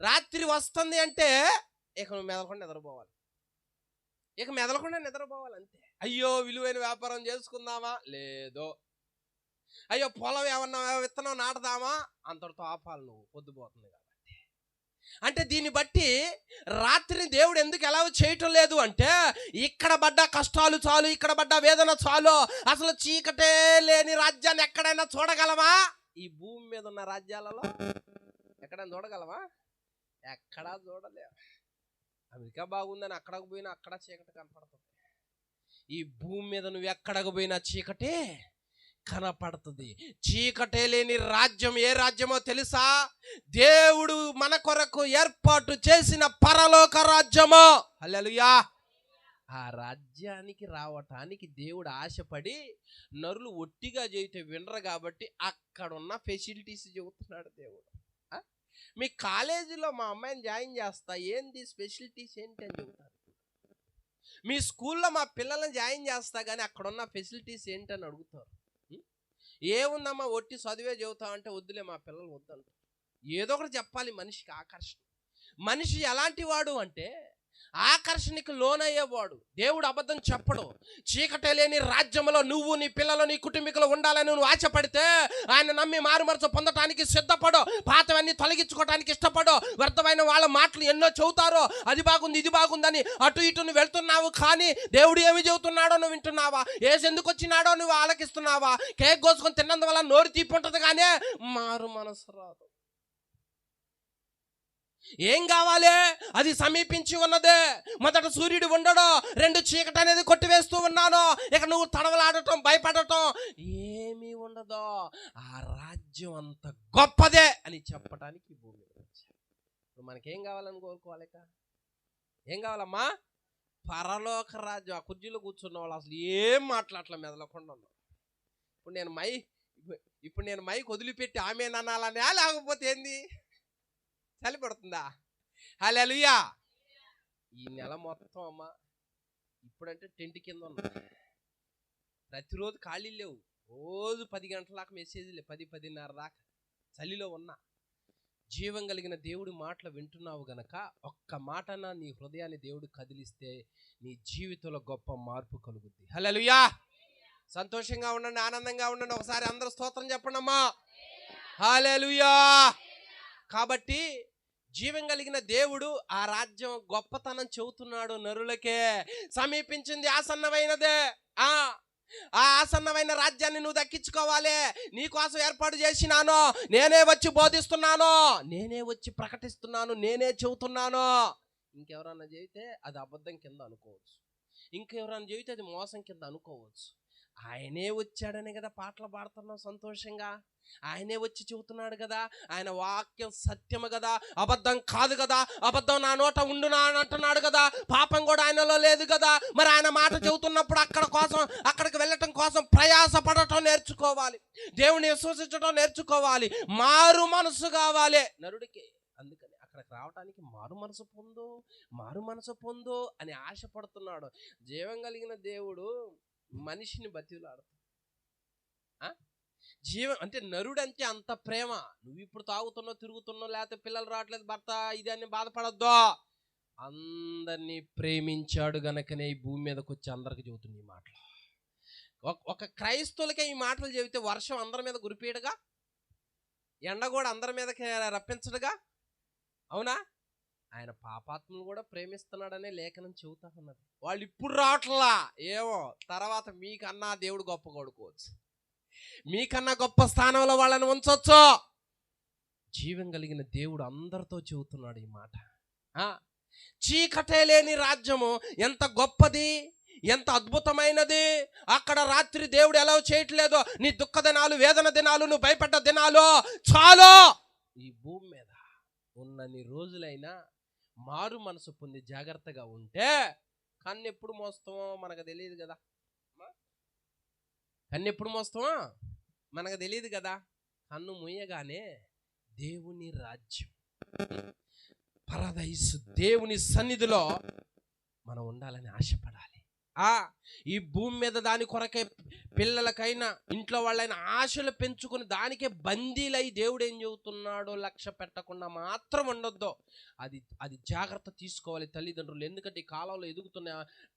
రాత్రి వస్తుంది అంటే ఇక నువ్వు మెదలకుండా నిద్రపోవాలి, అంతే. అయ్యో విలువైన వ్యాపారం చేసుకుందామా? లేదో. అయ్యో పొలం ఏమన్నా విత్తనం నాటుదామా? అంతటితో ఆపాలి, నువ్వు పొద్దుపోతుంది కాబట్టి. అంటే దీన్ని బట్టి రాత్రిని దేవుడు ఎందుకు ఎలా చేయటం లేదు అంటే, ఇక్కడ పడ్డ కష్టాలు చాలు, ఇక్కడ పడ్డ వేదన చాలు. అసలు చీకటే లేని రాజ్యాన్ని ఎక్కడైనా చూడగలమా? ఈ భూమి మీద ఉన్న రాజ్యాలలో ఎక్కడైనా చూడగలమా? ఎక్కడా చూడలేము. అమెరికా బాగుందని అక్కడికి పోయినా అక్కడ చీకటి కనపడుతుంది. ఈ భూమి మీద నువ్వు ఎక్కడికి పోయినా చీకటే కనపడుతుంది. చీకటే లేని రాజ్యం ఏ రాజ్యమో తెలుసా? దేవుడు మన కొరకు ఏర్పాటు చేసిన పరలోక రాజ్యము. హల్లెలూయా. ఆ రాజ్యానికి రావటానికి దేవుడు ఆశపడి నరులు ఒట్టిగా చేయితే వినరు కాబట్టి అక్కడున్న ఫెసిలిటీస్ చెబుతున్నాడు దేవుడు. మీ కాలేజీలో మా అమ్మాయిని జాయిన్ చేస్తా, ఏంది స్పెషలిటీస్ ఏంటి అని చెబుతారు. మీ స్కూల్లో మా పిల్లల్ని జాయిన్ చేస్తా కానీ అక్కడున్న ఫెసిలిటీస్ ఏంటని అడుగుతారు. ఏముందమ్మా ఒట్టి చదివే చెబుతా అంటే వద్దులే మా పిల్లలు వద్దంట. ఏదో ఒకటి చెప్పాలి మనిషికి ఆకర్షణ. మనిషి ఎలాంటి వాడు అంటే ఆకర్షణకి లోనయ్యేవాడు. దేవుడు అబద్ధం చెప్పడు. చీకటే లేని రాజ్యంలో నువ్వు, నీ పిల్లలు, నీ కుటుంబీకులు ఉండాలని నువ్వు ఆశపడితే ఆయన నమ్మి మారుమనసు పొందటానికి సిద్ధపడు. పాతవన్నీ తొలగించుకోవటానికి ఇష్టపడు. వ్యర్థమైన వాళ్ళ మాటలు ఎన్నో చెబుతారో, అది బాగుంది ఇది బాగుందని అటు ఇటు నువ్వు వెళ్తున్నావు, కానీ దేవుడు ఏమి చెబుతున్నాడో నువ్వు వింటున్నావా? ఏసు ఎందుకు వచ్చినాడో నువ్వు ఆలకిస్తున్నావా? కేక్ కోసుకొని తిన్నందువల్ల నోరు తీపి ఉంటుంది కానీ మారు మనసు రాదు. ఏం కావాలి? అది సమీపించి ఉన్నదే. మొదట సూర్యుడు ఉండడు, 2 చీకటి అనేది కొట్టివేస్తూ ఉన్నాను. ఇక నువ్వు తడవలాడటం, భయపడటం ఏమీ ఉండదు. ఆ రాజ్యం అంత గొప్పదే అని చెప్పడానికి భూమి మీద వచ్చాడు. ఇప్పుడు మనకేం కావాలని కోరుకోవాలి? ఏం కావాలమ్మా? పరలోక రాజ్యం. ఆ కుర్చీలో కూర్చున్న వాళ్ళు అసలు ఏం మాట్లాడలే, మెదలకుండా ఉన్నారు. ఇప్పుడు నేను మైక్ వదిలిపెట్టి ఆమె అనాలనే, లేకపోతే ఏంది? చలి పడుతుందా? హల్లెలూయా. ఈ నెల మొత్తం అమ్మ ఇప్పుడంటే టెంట్ కింద ఉన్నా, ప్రతిరోజు ఖాళీ లేవు. రోజు 10 గంటల దాకా మెసేజ్లే, 10-10:30 దాకా చలిలో ఉన్నా. జీవం కలిగిన దేవుడి మాటలు వింటున్నావు గనక ఒక్క మాటన నీ హృదయాన్ని దేవుడు కదిలిస్తే నీ జీవితంలో గొప్ప మార్పు కలుగుద్ది. హల్లెలూయా. సంతోషంగా ఉండండి, ఆనందంగా ఉండండి. ఒకసారి అందరూ స్తోత్రం చెప్పండి అమ్మా. హల్లెలూయా. కాబట్టి జీవం కలిగిన దేవుడు ఆ రాజ్యం గొప్పతనం చెబుతున్నాడు. నరులకే సమీపించింది, ఆసన్నమైనదే. ఆ ఆసన్నమైన రాజ్యాన్ని నువ్వు దక్కించుకోవాలి. నీకోసం ఏర్పాటు చేసినాను, నేనే వచ్చి బోధిస్తున్నాను, నేనే వచ్చి ప్రకటిస్తున్నాను, నేనే చెబుతున్నాను. ఇంకెవరన్నా చెబితే అది అబద్ధం కింద అనుకోవచ్చు, ఇంకెవరన్నా చెబితే అది మోసం కింద అనుకోవచ్చు. ఆయనే వచ్చాడనే కదా పాటలు పాడుతున్నాం సంతోషంగా. ఆయనే వచ్చి చెబుతున్నాడు కదా, ఆయన వాక్యం సత్యము కదా, అబద్ధం కాదు కదా, అబద్ధం నా నోట ఉండునా అని అంటున్నాడు కదా, పాపం కూడా ఆయనలో లేదు కదా. మరి ఆయన మాట చెబుతున్నప్పుడు అక్కడికి వెళ్ళటం కోసం ప్రయాసపడటం నేర్చుకోవాలి, దేవుని విశ్వసించడం నేర్చుకోవాలి, మారు మనసు కావాలి నరుడికి. అందుకని అక్కడికి రావడానికి మారు మనసు పొందు అని ఆశపడుతున్నాడు. జీవం కలిగిన దేవుడు మనిషిని బతిలాడుతాడు. జీవం అంటే నరుడు అంటే అంత ప్రేమ. నువ్వు ఇప్పుడు తాగుతున్నావు, తిరుగుతున్నావు, లేకపోతే పిల్లలు రావట్లేదు, భర్త ఇది అని బాధపడద్దు. అందరినీ ప్రేమించాడు గనకనే ఈ భూమి మీదకి వచ్చి అందరికి చెబుతుంది ఈ మాటలు. ఒక క్రైస్తవులకే ఈ మాటలు చెబితే వర్షం అందరి మీద గురిపీయడుగా, ఎండ కూడా అందరి మీదకి రప్పించడుగా. అవునా? ఆయన పాపాత్మను కూడా ప్రేమిస్తున్నాడనే లేఖనం చెబుతా ఉన్నది. వాళ్ళు ఇప్పుడు రావట్లా, ఏమో తర్వాత మీకన్నా దేవుడు గొప్ప కొడుకోవచ్చు, మీకన్నా గొప్ప స్థానంలో వాళ్ళని ఉంచొచ్చు. జీవం కలిగిన దేవుడు అందరితో చెబుతున్నాడు ఈ మాట. చీకటే లేని రాజ్యము ఎంత గొప్పది, ఎంత అద్భుతమైనది. అక్కడ రాత్రి దేవుడు ఎలా చేయట్లేదు. నీ దుఃఖ దినాలు, వేదన దినాలు, నువ్వు భయపడ్డ దినాలు చాలు. ఈ భూమి మీద ఉన్నన్ని రోజులైనా మారు మనసు పొంది జాగ్రత్తగా ఉంటే కన్ను ఎప్పుడు మోస్తామో మనకు తెలియదు కదా. కన్ను ఎప్పుడు మోస్తామో మనకు తెలియదు కదా. కన్ను మూయగానే దేవుని రాజ్యం, పరదైసు, దేవుని సన్నిధిలో మనం ఉండాలని ఆశపడాలి. ఈ భూమి మీద దాని కొరకే పిల్లలకైనా ఇంట్లో వాళ్ళైనా ఆశలు పెంచుకుని దానికే బందీలై దేవుడు ఏం చెబుతున్నాడో లక్ష్య పెట్టకుండా మాత్రం ఉండొద్దు. అది జాగ్రత్త తీసుకోవాలి తల్లిదండ్రులు. ఎందుకంటే ఈ కాలంలో ఎదుగుతున్న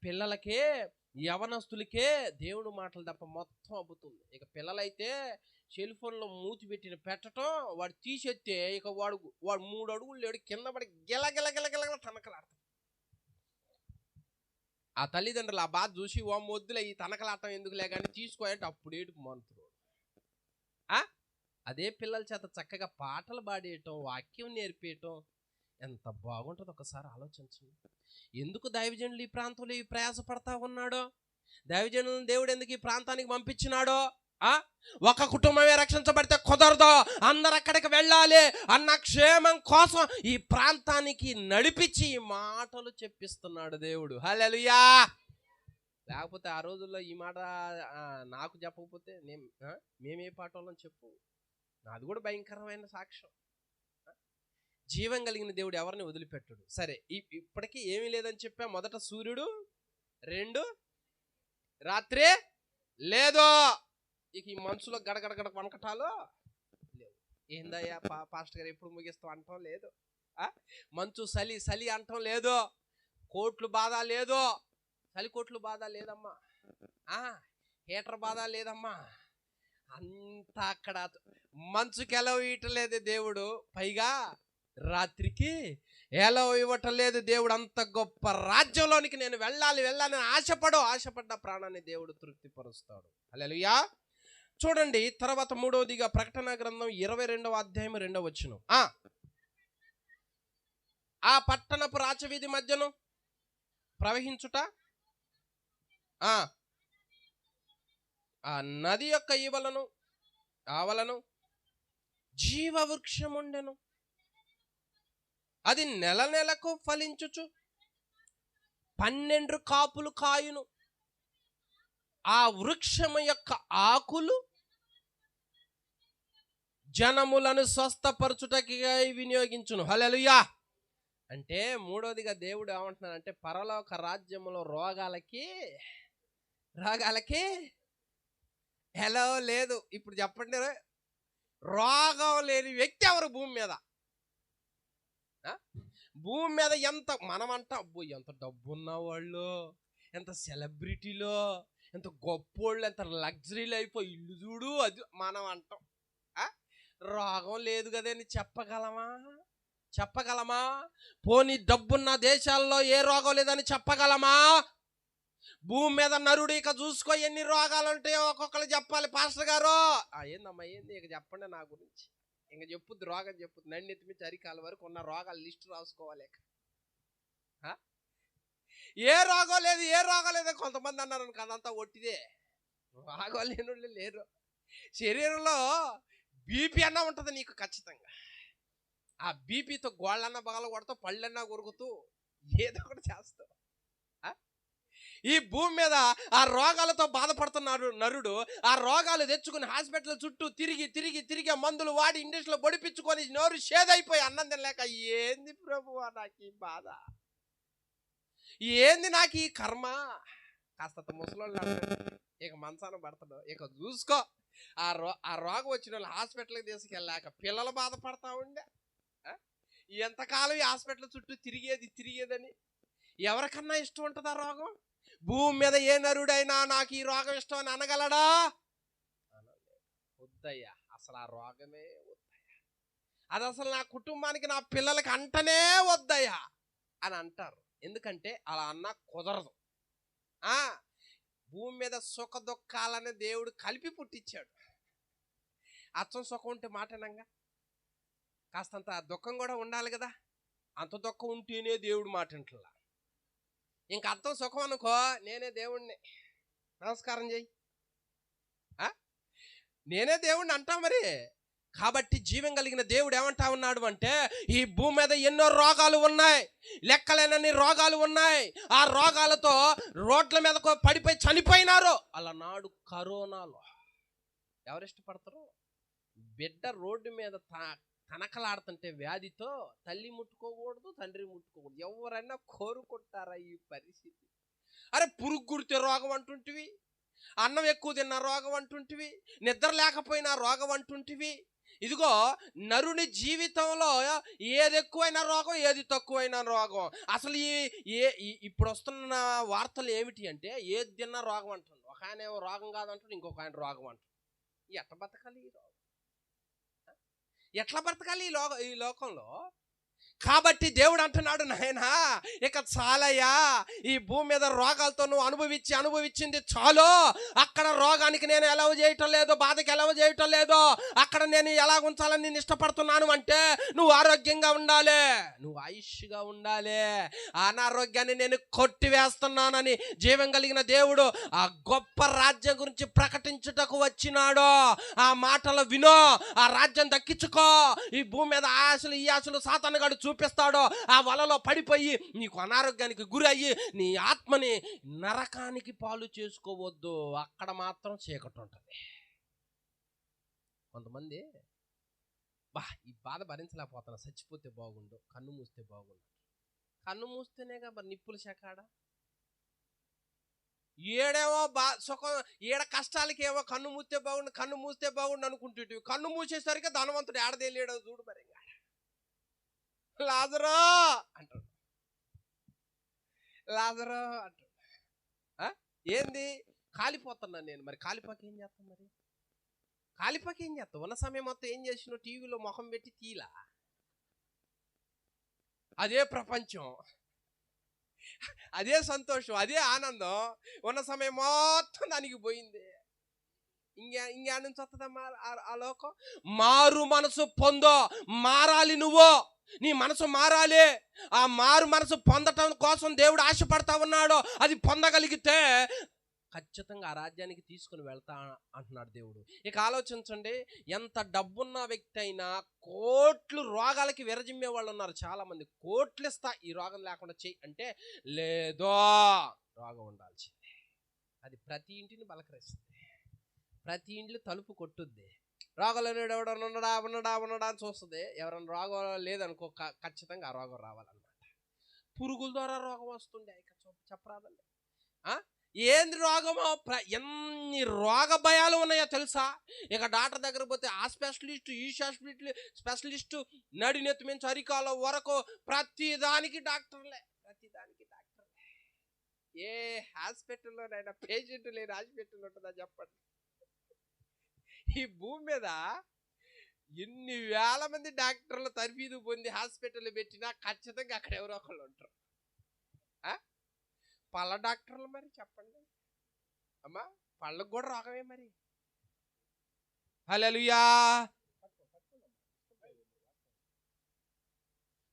పిల్లలకే, యవనస్తులకే దేవుడు మాటలు తప్ప మొత్తం అబ్బుతుంది. ఇక పిల్లలైతే సెల్ ఫోన్లో మూతి పెట్టడం, వాడు తీసేస్తే ఇక వాడు 3 అడుగులు లేడు, కింద పడి గిలగిలగిలగిల తనకలాడతాడు. ఆ తల్లిదండ్రులు ఆ బాధ చూసి ఓ మొద్దులే ఈ తనకలాటం ఎందుకులే కానీ తీసుకోవాలంటే అప్పుడు ఏడుపు మంత్రుడు. అదే పిల్లల చేత చక్కగా పాటలు పాడేయటం, వాక్యం నేర్పేయటం ఎంత బాగుంటుందో ఒకసారి ఆలోచించండి. ఎందుకు దైవజనులు ఈ ప్రాంతంలో ఈ ప్రయాసపడతా ఉన్నాడో, దైవజనులను దేవుడు ఎందుకు ఈ ప్రాంతానికి పంపించినాడో, ఒక కుటుంబమే రక్షించబడితే కుదరదు, అందరు అక్కడికి వెళ్ళాలి అన్న క్షేమం కోసం ఈ ప్రాంతానికి నడిపించి ఈ మాటలు చెప్పిస్తున్నాడు దేవుడు. హల్లెలూయా. లేకపోతే ఆ రోజుల్లో ఈ మాట నాకు చెప్పకపోతే మేమే పాటోళ్ళని చెప్పు, నాది కూడా భయంకరమైన సాక్ష్యం. జీవం కలిగిన దేవుడు ఎవరిని వదిలిపెట్టడు. సరే, ఇప్పటికీ ఏమీ లేదని చెప్పా. మొదట సూర్యుడు, 2 రాత్రి లేదు. ఇక ఈ మనసులో గడగడగడ వనకటాలు లేవు. ఏందయ్యా పాస్టర్ గారు ఎప్పుడు ముగిస్తాం అంటాం లేదు. మంచు చలి అంటాం లేదు. కోట్లు బాధ లేదు, చలి కోట్లు బాధ లేదమ్మా. హీటర్ బాధ లేదమ్మా. అంతా అక్కడ మంచుకి ఎలా ఇవ్వటలేదు దేవుడు, పైగా రాత్రికి ఎలా ఇవ్వటం లేదు దేవుడు. అంత గొప్ప రాజ్యంలోనికి నేను వెళ్ళాలని ఆశపడ్డ ప్రాణాన్ని దేవుడు తృప్తిపరుస్తాడు. హల్లెలూయా. చూడండి తర్వాత మూడవదిగా ప్రకటన గ్రంథం 22వ అధ్యాయం 2వ వచనం. ఆ పట్టణపు రాచవీధి మధ్యను ప్రవహించుట, ఆ నది యొక్క ఆవలను జీవవృక్షం ఉండెను. అది నెలకు ఫలించుచు 12 కాపులు కాయును. ఆ వృక్షము యొక్క ఆకులు జనములను స్వస్థపరచుటకై వినియోగించును. హల్లెలూయా. అంటే మూడోదిగా దేవుడు ఏమంటున్నాడంటే పరలోక రాజ్యములో రోగాలకి హలో లేదు. ఇప్పుడు చెప్పండి, రోగం లేని వ్యక్తి ఎవరు భూమి మీద? భూమి మీద ఎంత మనం అంటాం, అబ్బో ఎంత డబ్బున్న వాళ్ళు, ఎంత సెలబ్రిటీలో, ఎంత గొప్పోళ్ళు, ఎంత లగ్జరీ లైఫ్, ఇల్లు చూడు, అది మనం అంటాం. రోగం లేదు కదని చెప్పగలమా? పోనీ డబ్బున్న దేశాల్లో ఏ రోగం లేదని చెప్పగలమా? భూమి మీద నరుడు ఇక చూసుకో ఎన్ని రోగాలు ఉంటాయో ఒక్కొక్కరు చెప్పాలి. పాస్టర్ గారు ఏందమ్మా ఏంది ఇక చెప్పండి నా గురించి, ఇంక చెప్పుద్ది రోగం చెప్పుద్ది. నన్నెత్తి నుంచి అరికాల వరకు ఉన్న రోగాలు లిస్టు రాసుకోవాలి. ఏ రోగం లేదు కొంతమంది అన్నారు అనుకో, అదంతా ఒట్టిదే. రోగం లేని లేరు. శరీరంలో బీపీ అన్నా ఉంటుంది నీకు ఖచ్చితంగా. ఆ బీపీతో గోళ్ళన్నా బగల కొడతావు, పళ్ళన్నా కొరుకుతూ ఏదో ఒకటి చేస్తావు. ఈ భూమి మీద ఆ రోగాలతో బాధపడుతున్నాడు నరుడు. ఆ రోగాలు తెచ్చుకుని హాస్పిటల్ చుట్టూ తిరిగి మందులు వాడి ఇండస్ట్రీలో పొడిపించుకొని నోరు షేదైపోయి అన్నం తినలేక, ఏంది ప్రభువా నాకు ఈ బాధ, ఏంది నాకు ఈ కర్మ. కాస్త ముసలోళ్ళు ఇక మంచాన పడతాడు, ఇక చూసుకో. ఆ రోగం వచ్చిన వాళ్ళు హాస్పిటల్కి తీసుకెళ్ళాక పిల్లలు బాధపడతా ఉండే. ఎంతకాలం ఈ హాస్పిటల్ చుట్టూ తిరిగేదని ఎవరికన్నా ఇష్టం ఉంటుంది ఆ రోగం? భూమి మీద ఏ నరుడైనా నాకు ఈ రోగం ఇష్టం అని అనగలడా? వద్దయ్యా, అసలు ఆ రోగమే వద్దయ్యా, అది అసలు నా కుటుంబానికి నా పిల్లలకి అంటనే వద్దయ్యా అని అంటారు. ఎందుకంటే అలా అన్నా కుదరదు. భూమి మీద సుఖ దుఃఖాలని దేవుడు కలిపి పుట్టించాడు. అచ్చం సుఖం ఉంటే మాటనంగా కాస్తంత దుఃఖం కూడా ఉండాలి కదా. అంత దుఃఖం ఉంటేనే దేవుడు మాట వింటలా. ఇంక అర్థం సుఖం అనుకో, నేనే దేవుణ్ణి, నమస్కారం చెయ్యి, నేనే దేవుణ్ణి అంటాం మరి. కాబట్టి జీవం కలిగిన దేవుడు ఏమంటా ఉన్నాడు అంటే, ఈ భూమి మీద ఎన్నో రోగాలు ఉన్నాయి, లెక్కలేనన్ని రోగాలు ఉన్నాయి. ఆ రోగాలతో రోడ్ల మీద పడిపోయి చనిపోయినారు. అలా నాడు కరోనాలో ఎవరు ఇష్టపడతారు? బిడ్డ రోడ్డు మీద తనకలాడుతుంటే వ్యాధితో తల్లి ముట్టుకోకూడదు, తండ్రి ముట్టుకోకూడదు. ఎవరైనా కోరుకుంటారా ఈ పరిస్థితి? అరే పురుగు గురితే రోగం అంటుంటివి, అన్నం ఎక్కువ తిన్న రోగం అంటుంటివి, నిద్ర లేకపోయినా రోగం అంటుంటివి. ఇదిగో నరుని జీవితంలో ఏది ఎక్కువైన రోగం, ఏది తక్కువైన రోగం. అసలు ఇప్పుడు వస్తున్న వార్తలు ఏమిటి అంటే, ఏది తిన్న రోగం అంటుంది. ఒక ఆయన ఏమో రోగం కాదంటాడు, ఇంకొక ఆయన రోగం అంటాడు. ఎట్లా బతకాలి ఈ రోగం? ఎట్లా బ్రతకాలి ఈ లోకంలో? కాబట్టి దేవుడు అంటున్నాడు, నాయనా ఇక చాలయ్యా, ఈ భూమి మీద రోగాలతో నువ్వు అనుభవించింది చాలు. అక్కడ రోగానికి నేను ఎలవ చేయటం లేదు, బాధకి ఎలవ చేయటం లేదు. అక్కడ నేను ఎలా ఉంచాలని నేను ఇష్టపడుతున్నాను అంటే, నువ్వు ఆరోగ్యంగా ఉండాలి, నువ్వు ఆయుష్గా ఉండాలి. అనారోగ్యాన్ని నేను కొట్టివేస్తున్నానని జీవం కలిగిన దేవుడు ఆ గొప్ప రాజ్యం గురించి ప్రకటించుటకు వచ్చినాడు. ఆ మాటలు వినో, ఆ రాజ్యం దక్కించుకో. ఈ భూమి మీద ఆశలు ఈ ఆశలు సాతానుగాడు చూపిస్తాడో, ఆ వలలో పడిపోయి నీకు అనారోగ్యానికి గురి అయ్యి నీ ఆత్మని నరకానికి పాలు చేసుకోవద్దు. అక్కడ మాత్రం చీకటి ఉంటుంది. కొంతమంది ఈ బాధ భరించలేకపోతున్నా, చచ్చిపోతే బాగుండు, కన్ను మూస్తే బాగుండు. కన్ను మూస్తేనే మరి నిప్పులు చెకాడ ఏడేమో సుఖం, ఏడ కష్టాలకేమో కన్ను మూస్తే బాగుండు అనుకుంటుంటివి. కన్ను మూసేసరికి ధనవంతుడు ఏడదేలేడో చూడు. మరి లాజరో అంటాడు, ఏంది కాలిపోతున్నా నేను. మరి కాలిపోక ఏం చేస్తాం? ఉన్న సమయం మొత్తం ఏం చేసినావు? టీవీలో ముఖం పెట్టి తీలా, అదే ప్రపంచం, అదే సంతోషం, అదే ఆనందం. ఉన్న సమయం మొత్తం దానికి పోయింది. ఇంకే నుంచి వస్తుందమ్మా ఆ లోకం? మారు మనసు పొందో, మారాలి. నువ్వు నీ మనసు మారాలి. ఆ మారు మనసు పొందటం కోసం దేవుడు ఆశపడతా ఉన్నాడు. అది పొందగలిగితే ఖచ్చితంగా ఆ రాజ్యానికి తీసుకుని వెళ్తా అంటున్నాడు దేవుడు. ఇక ఆలోచించండి, ఎంత డబ్బున్న వ్యక్తి అయినా కోట్లు రోగాలకి విరజిమ్మే వాళ్ళు ఉన్నారు చాలా మంది. కోట్లు ఇస్తా ఈ రోగం లేకుండా చెయ్యి అంటే, లేదో రోగం ఉండాల్సిందే. అది ప్రతి ఇంటిని బలకరిస్తుంది, ప్రతి ఇంట్లో తలుపు కొట్టుద్ది. రోగాలు ఎవడన్నా ఉన్నాడా అని చూస్తుంది. ఎవరైనా రోగం లేదనుకో, ఖచ్చితంగా ఆ రోగం రావాలన్నమాట. పురుగుల ద్వారా రోగం వస్తుండే, ఇక చెప్పరాదండి. ఏంది రోగమో, ఎన్ని రోగ భయాలు ఉన్నాయో తెలుసా? ఇక డాక్టర్ దగ్గర పోతే ఆ స్పెషలిస్ట్, ఈ స్పెషలిస్టు, నడి నెత్తి నుంచి అరికాల వరకు ప్రతిదానికి డాక్టర్లే. ఏ హాస్పిటల్లోనైనా పేషెంట్ లేని హాస్పిటల్ ఉంటుందా చెప్పండి? ఈ భూమి మీద ఎన్ని వేల మంది డాక్టర్లు తర్ఫీదు పొంది హాస్పిటల్ పెట్టినా ఖచ్చితంగా అక్కడ ఎవరో ఒకళ్ళు ఉంటారు. పళ్ళ డాక్టర్లు మరి చెప్పండి అమ్మా, పళ్ళకు కూడా రోగమే మరి. హల్లెలూయా.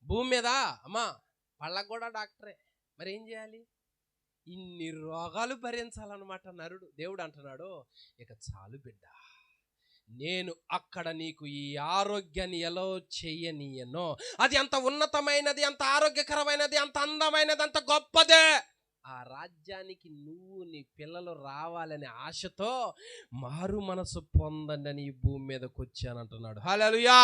భూమి మీద అమ్మా పళ్ళకు కూడా డాక్టరే. మరి ఏం చేయాలి? ఇన్ని రోగాలు భరించాలన్నమాట నరుడు. దేవుడు అంటున్నాడు, ఇక చాలు బిడ్డ, నేను అక్కడ నీకు ఈ ఆరోగ్యాన్ని ఎలా చెయ్యనీయనో, అది అంత ఉన్నతమైనది, అంత ఆరోగ్యకరమైనది, అంత అందమైనది, అంత గొప్పదే. ఆ రాజ్యానికి నువ్వు నీ పిల్లలు రావాలనే ఆశతో మారు మనసు పొందండి అని ఈ భూమి మీదకి వచ్చానంటున్నాడు. హల్లెలూయా.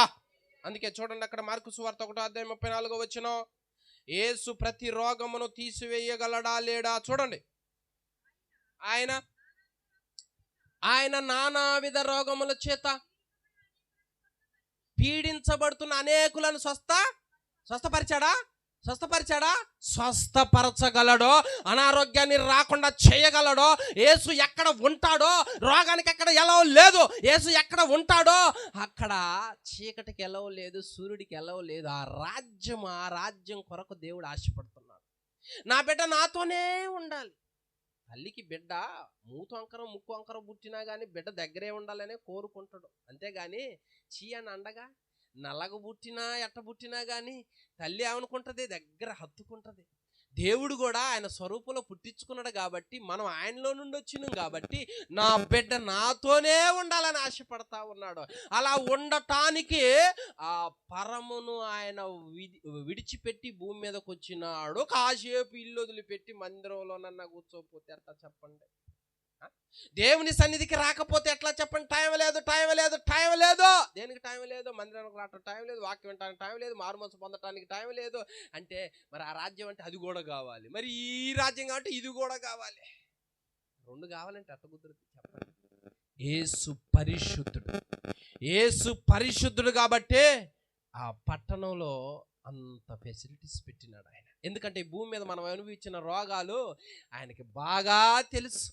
అందుకే చూడండి, అక్కడ మార్కు సువార్త 1:34 యేసు ప్రతి రోగమును తీసివేయగలడా లేడా? చూడండి, ఆయన నానావిధ రోగముల చేత పీడించబడుతున్న అనేకులను స్వస్థపరచగలడో, అనారోగ్యాన్ని రాకుండా చేయగలడో. యేసు ఎక్కడ ఉంటాడో రోగానికి ఎక్కడ ఎలవ లేదు. యేసు ఎక్కడ ఉంటాడో అక్కడ చీకటికి ఎలవ లేదు, సూర్యుడికి ఎలవ లేదు. ఆ రాజ్యం కొరకు దేవుడు ఆశపడుతున్నాడు. నా బిడ్డ నాతోనే ఉండాలి. తల్లికి బిడ్డ మూతు అంకరం ముక్కు అంకరం పుట్టినా కానీ బిడ్డ దగ్గరే ఉండాలనే కోరుకుంటాడు. అంతేగాని అని అండగా నల్లగ పుట్టినా ఎట్ట పుట్టినా కానీ తల్లి ఏమనుకుంటుంది? దగ్గర హత్తుకుంటుంది. దేవుడు కూడా ఆయన స్వరూపంలో పుట్టించుకున్నాడు కాబట్టి, మనం ఆయనలో నుండి వచ్చినాం కాబట్టి నా బిడ్డ నాతోనే ఉండాలని ఆశపడతా ఉన్నాడు. అలా ఉండటానికి ఆ పరమును ఆయన విడిచిపెట్టి భూమి మీదకి వచ్చినాడు. కాసేపు ఇల్లు వదిలిపెట్టి మందిరంలోనన్నా కూర్చోకపోతే ఎట్లా చెప్పండి? దేవుని సన్నిధికి రాకపోతే ఎట్లా చెప్పండి? టైం లేదు. దేనికి టైం లేదు? మందిరానికి రావడానికి టైం లేదు, వాక్యం వినడానికి టైం లేదు, మారుమనసు పొందడానికి టైం లేదు. అంటే మరి ఆ రాజ్యం అంటే అది కూడా కావాలి, మరి ఈ రాజ్యం కాబట్టి ఇది కూడా కావాలి. రెండు కావాలంటే అట్ట కుదురుతుంది చెప్పండి? యేసు పరిశుద్ధుడు కాబట్టి ఆ పట్టణంలో అంత ఫెసిలిటీస్ పెట్టినాడు ఆయన. ఎందుకంటే ఈ భూమి మీద మనం అనుభవించిన రోగాలు ఆయనకి బాగా తెలుసు.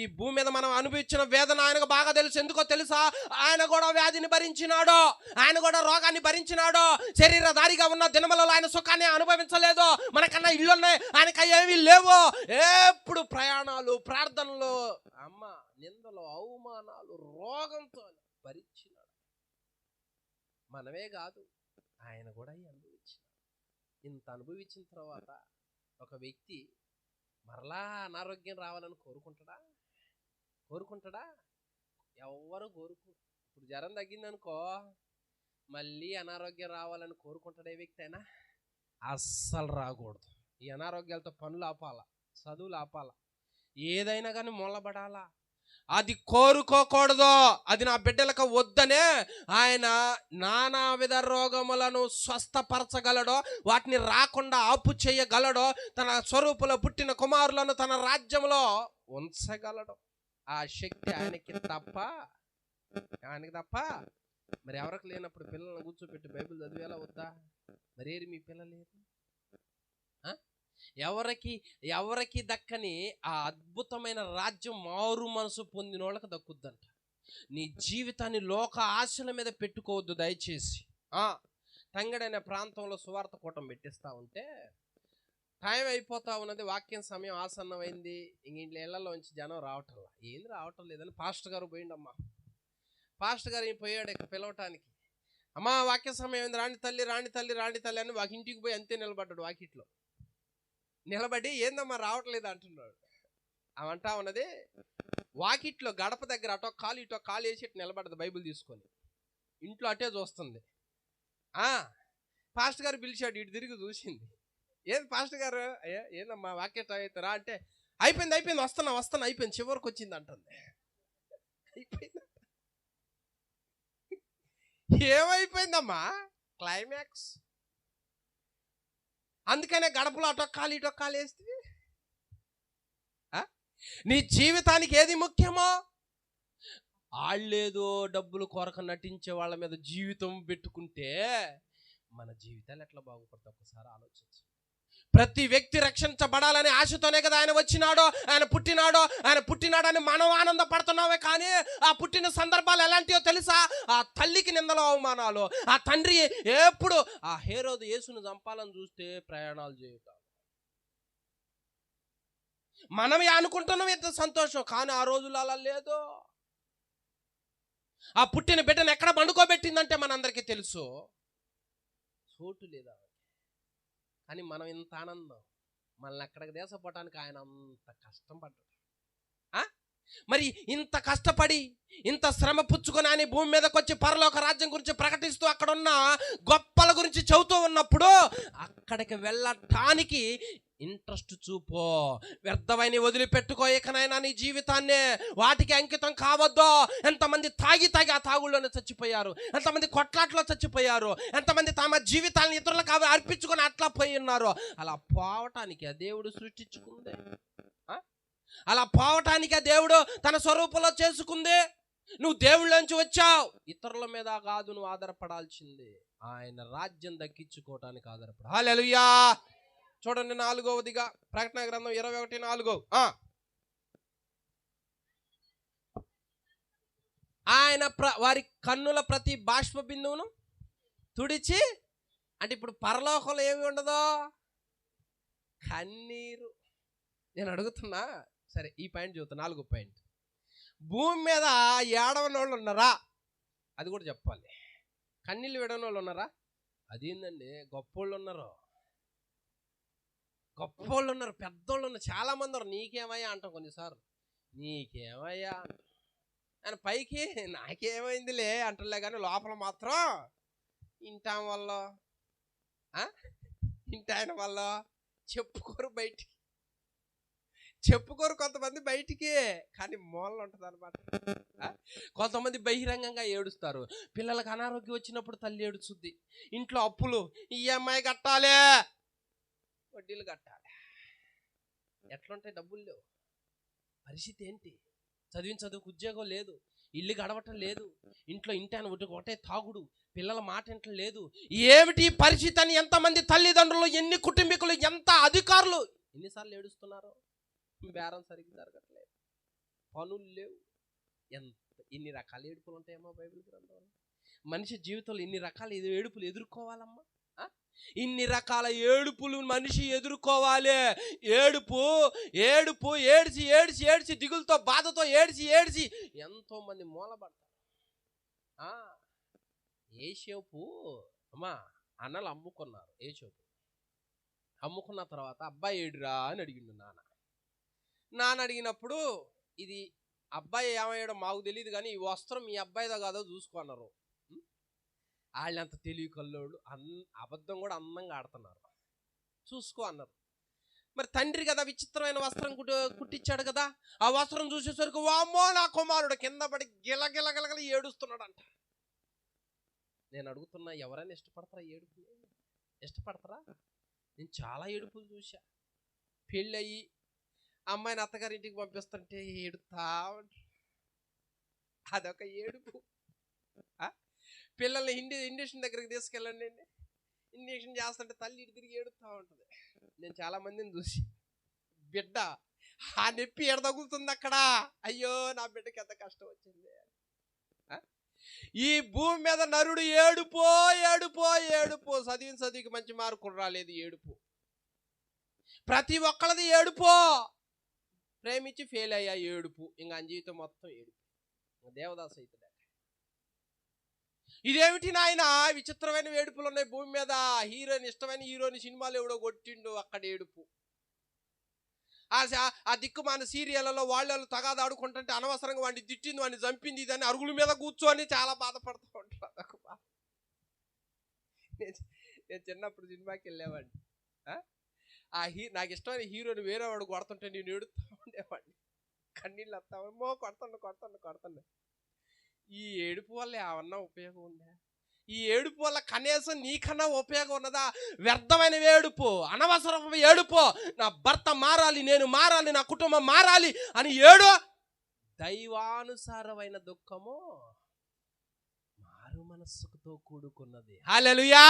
ఈ భూమి మీద మనం అనుభవించిన వేదన ఆయనకు బాగా తెలుసు. ఎందుకో తెలుసా? ఆయన కూడా వ్యాధిని భరించినాడు, ఆయన కూడా రోగాన్ని భరించినాడు. శరీరధారిగా ఉన్న దినములలో ఆయన సుఖాన్ని అనుభవించలేదు. మనకన్నా ఇళ్ళున్నాయి, ఆయనకి ఏమీ లేవు. ఎప్పుడు ప్రయాణాలు, ప్రార్థనలు, నిందలు, అవమానాలు, రోగంతో భరించినాడు. మనమే కాదు, ఆయన కూడా అనుభవించినాడు. ఇంత అనుభవించిన తర్వాత ఒక వ్యక్తి మరలా అనారోగ్యం రావాలని కోరుకుంటాడా? ఎవరు కోరుకోరు. ఇప్పుడు జ్వరం తగ్గిందనుకో మళ్ళీ అనారోగ్యం రావాలని కోరుకుంటాడు ఏ వ్యక్తి అయినా? అస్సలు రాకూడదు. ఈ అనారోగ్యాలతో పనులు ఆపాలా, చదువులు ఆపాలా, ఏదైనా కానీ మొలబడాలా. అది కోరుకోకూడదు. అది నా బిడ్డలకు వద్దనే ఆయన నానావిధ రోగములను స్వస్థపరచగలడో, వాటిని రాకుండా ఆపు చేయగలడో, తన స్వరూపంలో పుట్టిన కుమారులను తన రాజ్యంలో ఉంచగలడు. ఆ శక్తి ఆయనకి తప్ప మరి ఎవరికి లేనప్పుడు పిల్లలను కూర్చోపెట్టి బైబిల్ చదివేలా వద్దా? మరేరి మీ పిల్లలు ఎవరికి దక్కని ఆ అద్భుతమైన రాజ్యం మారు మనసు పొందిన వాళ్ళకి దక్కుద్దంట. నీ జీవితాన్ని లోక ఆశల మీద పెట్టుకోవద్దు దయచేసి. తంగడైన ప్రాంతంలో సువార్త కూటం పెట్టిస్తా ఉంటే టైం అయిపోతా ఉన్నది, వాక్యం సమయం ఆసన్నమైంది. ఇంక ఇళ్లలోంచి జనం రావటంలా. ఏంది రావటం లేదని పాస్టర్ గారు పోయిండమ్మా. పాస్టర్ గారు పోయాడు ఇక పిలవటానికి. అమ్మా వాక్య సమయం అయింది, రాణి తల్లి అని వాకి ఇంటికి పోయి అంతే నిలబడ్డాడు. వాకిట్లో నిలబడి ఏందమ్మా రావట్లేదు అంటున్నాడు. అవంటా ఉన్నది వాకిట్లో గడప దగ్గర అటో కాలు ఇటో కాలు వేసి నిలబడ్డది బైబిల్ తీసుకొని. ఇంట్లో అటే చూస్తుంది. పాస్టర్ గారు పిలిచాడు, ఇటు తిరిగి చూసింది. ఏది పాస్టర్ గారు? ఏందమ్మా వాక్యం అవుతారా అంటే అయిపోయింది వస్తాను అయిపోయింది, చివరికి వచ్చింది అంటుంది. ఏమైపోయిందమ్మా? క్లైమాక్స్. అందుకనే గడపలో అటో కాలు ఇటో కాలు వేస్తే నీ జీవితానికి ఏది ముఖ్యమో, వాళ్ళేదో డబ్బులు కొరక నటించే వాళ్ళ మీద జీవితం పెట్టుకుంటే మన జీవితాలు ఎట్లా బాగుపడతాయి ఒకసారి ఆలోచించు. ప్రతి వ్యక్తి రక్షించబడాలని ఆశతోనే కదా ఆయన వచ్చినాడో, ఆయన పుట్టినాడని మనం ఆనందపడుతున్నామే. కానీ ఆ పుట్టిన సందర్భాలు ఎలాంటివో తెలుసా? ఆ తల్లికి నిందలు, అవమానాలు. ఆ తండ్రి ఎప్పుడు ఆ హేరోదు యేసును చంపాలని చూస్తే ప్రయాణాలు చేయటం. మనమే అనుకుంటున్నాం ఎంత సంతోషం, కానీ ఆ రోజులు అలా లేదు. ఆ పుట్టిన బిడ్డను ఎక్కడ పండుకోబెట్టిందంటే మనందరికీ తెలుసు, చోటు లేదా. కానీ మనం ఇంత ఆనందం, మనల్ని ఎక్కడికి దేశపోవటానికి ఆయన అంత కష్టం పడ్డాడు. మరి ఇంత కష్టపడి ఇంత శ్రమ పుచ్చుకొని ఆయన భూమి మీదకి వచ్చి పరలోక రాజ్యం గురించి ప్రకటిస్తూ అక్కడున్న గొప్పల గురించి చెబుతూ ఉన్నప్పుడు అక్కడికి వెళ్ళటానికి ఇంట్రెస్ట్ చూపో. వ్యర్థమైన వదిలిపెట్టుకో ఇకనైనా నీ జీవితాన్ని. వాటికి అంకితం కావద్దు. ఎంతమంది తాగి ఆ తాగుల్లోనే చచ్చిపోయారు, ఎంతమంది కొట్లాట్లో చచ్చిపోయారు, ఎంతమంది తమ జీవితాలను ఇతరులకు అర్పించుకొని అట్లా పోయి ఉన్నారు. అలా పోవటానికి ఆ దేవుడు సృష్టించుకుందే, అలా పోవటానికి ఆ దేవుడు తన స్వరూపంలో చేసుకుందే. నువ్వు దేవుళ్ళలోంచి వచ్చావు, ఇతరుల మీద కాదు నువ్వు ఆధారపడాల్సిందే, ఆయన రాజ్యం దక్కించుకోవటానికి ఆధారపడ. హల్లెలూయా. చూడండి 4వదిగా ప్రకటన గ్రంథం 21:4. ఆయన వారి కన్నుల ప్రతి బాష్ప బిందువును తుడిచి, అంటే ఇప్పుడు పరలోకంలో ఏమి ఉండదో, కన్నీరు. నేను అడుగుతున్నా, సరే ఈ పాయింట్ చూద్దాం. 4వ పాయింట్, భూమి మీద ఏడవని వాళ్ళు ఉన్నారా? అది కూడా చెప్పాలి. కన్నీళ్ళు విడవని వాళ్ళు ఉన్నారా? అదేందండి, గొప్పోళ్ళు ఉన్నారు, పెద్దోళ్ళు ఉన్నారు, చాలా మంది ఉన్నారు. నీకేమయ్యా అంటాం కొన్నిసార్లు, నీకేమయ్యా అని. పైకి నాకేమైందిలే అంటలే, కానీ లోపల మాత్రం ఇంటాం వల్ల ఇంటాయన వల్ల చెప్పుకోరు కొంతమంది బయటికి, కానీ మూలన ఉంటుంది అనమాట. కొంతమంది బహిరంగంగా ఏడుస్తారు. పిల్లలకు అనారోగ్యం వచ్చినప్పుడు తల్లి ఏడుచుద్ది. ఇంట్లో అప్పులు, ఈఎంఐ కట్టాలి, వడ్డీలు కట్టాలి. ఎట్లుంటాయి? డబ్బులు లేవు, పరిస్థితి ఏంటి? చదువుకు ఉద్యోగం లేదు, ఇల్లు గడవటం లేదు, ఇంట్లో ఇంటాను ఒకటే తాగుడు, పిల్లల మాట ఇంట్లో లేదు. ఏమిటి పరిస్థితి అని ఎంతమంది తల్లిదండ్రులు, ఎన్ని కుటుంబీకులు, ఎంత అధికారులు ఎన్నిసార్లు ఏడుస్తున్నారు? బేరం సరిగ్గా జరగట్లేదు, పనులు లేవు. ఇన్ని రకాల ఏడుపులు ఉంటాయమ్మా బైబిల్ గ్రంథంలో. మనిషి జీవితంలో ఇన్ని రకాల ఏడుపులు ఎదుర్కోవాలమ్మా. ఇన్ని రకాల ఏడుపులు మనిషి ఎదుర్కోవాలి. ఏడుపు ఏడ్చి దిగులతో బాధతో ఏడ్చి ఎంతో మంది మూలపడతారు. ఏసేపు అమ్మా అన్నలు అమ్ముకున్నారు. ఏసేపు అమ్ముకున్న తర్వాత అబ్బాయి ఏడురా అని అడిగిండు నాన్న అడిగినప్పుడు, ఇది అబ్బాయి ఏమయ్యాడో మాకు తెలియదు, కానీ ఈ వస్త్రం మీ అబ్బాయిదో కాదో చూసుకున్నారు. వాళ్ళంత తెలివి కల్లోళ్ళు, అబద్ధం కూడా అందంగా ఆడుతున్నారు, చూసుకో అన్నారు. మరి తండ్రి కదా విచిత్రమైన వస్త్రం కుట్టించాడు కదా, ఆ వస్త్రం చూసేసరికి వామ్మో నా కుమారుడు కింద పడి గిలగిలగిలగల ఏడుస్తున్నాడంట. నేను అడుగుతున్నా, ఎవరైనా ఇష్టపడతారా? ఇష్టపడతారా? నేను చాలా ఏడుపులు చూసా. పెళ్ళయి అమ్మాయిని అత్తగారింటికి పంపిస్తుంటే ఏడుతా, అదొక ఏడుపు. పిల్లల్ని ఇంజక్షన్ దగ్గరికి తీసుకెళ్ళండి, ఇంజక్షన్ చేస్తుంటే తల్లి ఇటు తిరిగి ఏడుతూ ఉంటుంది. నేను చాలా మందిని చూసి, బిడ్డ ఆ నొప్పి ఎడ తగులుతుంది అక్కడ, అయ్యో నా బిడ్డకి ఎంత కష్టం వచ్చింది. ఈ భూమి మీద నరుడు ఏడుపో చదివికి మంచి మార్కులు రాలేదు, ఏడుపు. ప్రతి ఒక్కళ్ళది ఏడుపో. ప్రేమించి ఫెయిల్ అయ్యా, ఏడుపు. ఇంకా జీవితం మొత్తం ఏడుపు. దేవదాసు అవుతాడు. ఇదేమిటి నాయన, విచిత్రమైన ఏడుపులు ఉన్నాయి భూమి మీద. ఇష్టమైన హీరోని సినిమాలు ఎవడో కొట్టిండు, అక్కడ ఏడుపు. ఆ దిక్కుమాన సీరియళ్లలో వాళ్ళు తగాదాడుకుంటుంటే అనవసరంగా వాడిని తిట్టింది, వాడిని చంపింది, ఇదని అరుగుల మీద కూర్చొని చాలా బాధపడుతూ ఉంటారు. అదొక బాధ. నేను చిన్నప్పుడు సినిమాకి వెళ్ళేవాడిని. నాకు ఇష్టమైన హీరోని వేరే వాడు కొడుతుంటే నేను ఏడుతూ ఉండేవాడిని, కన్నీళ్ళు వస్తామో కొడుతుండే. ఈ ఏడుపు వల్ల ఏమన్నా ఉపయోగం ఉందా? ఈ ఏడుపు వల్ల కనీసం నీకన్నా ఉపయోగం ఉన్నదా? వ్యర్థమైన ఏడుపు, అనవసరమైన ఏడుపు. నా భర్త మారాలి, నేను మారాలి, నా కుటుంబం మారాలి అని ఏడు. దైవానుసారమైన దుఃఖము మారు మనస్సుతో కూడుకున్నది. హల్లెలూయా.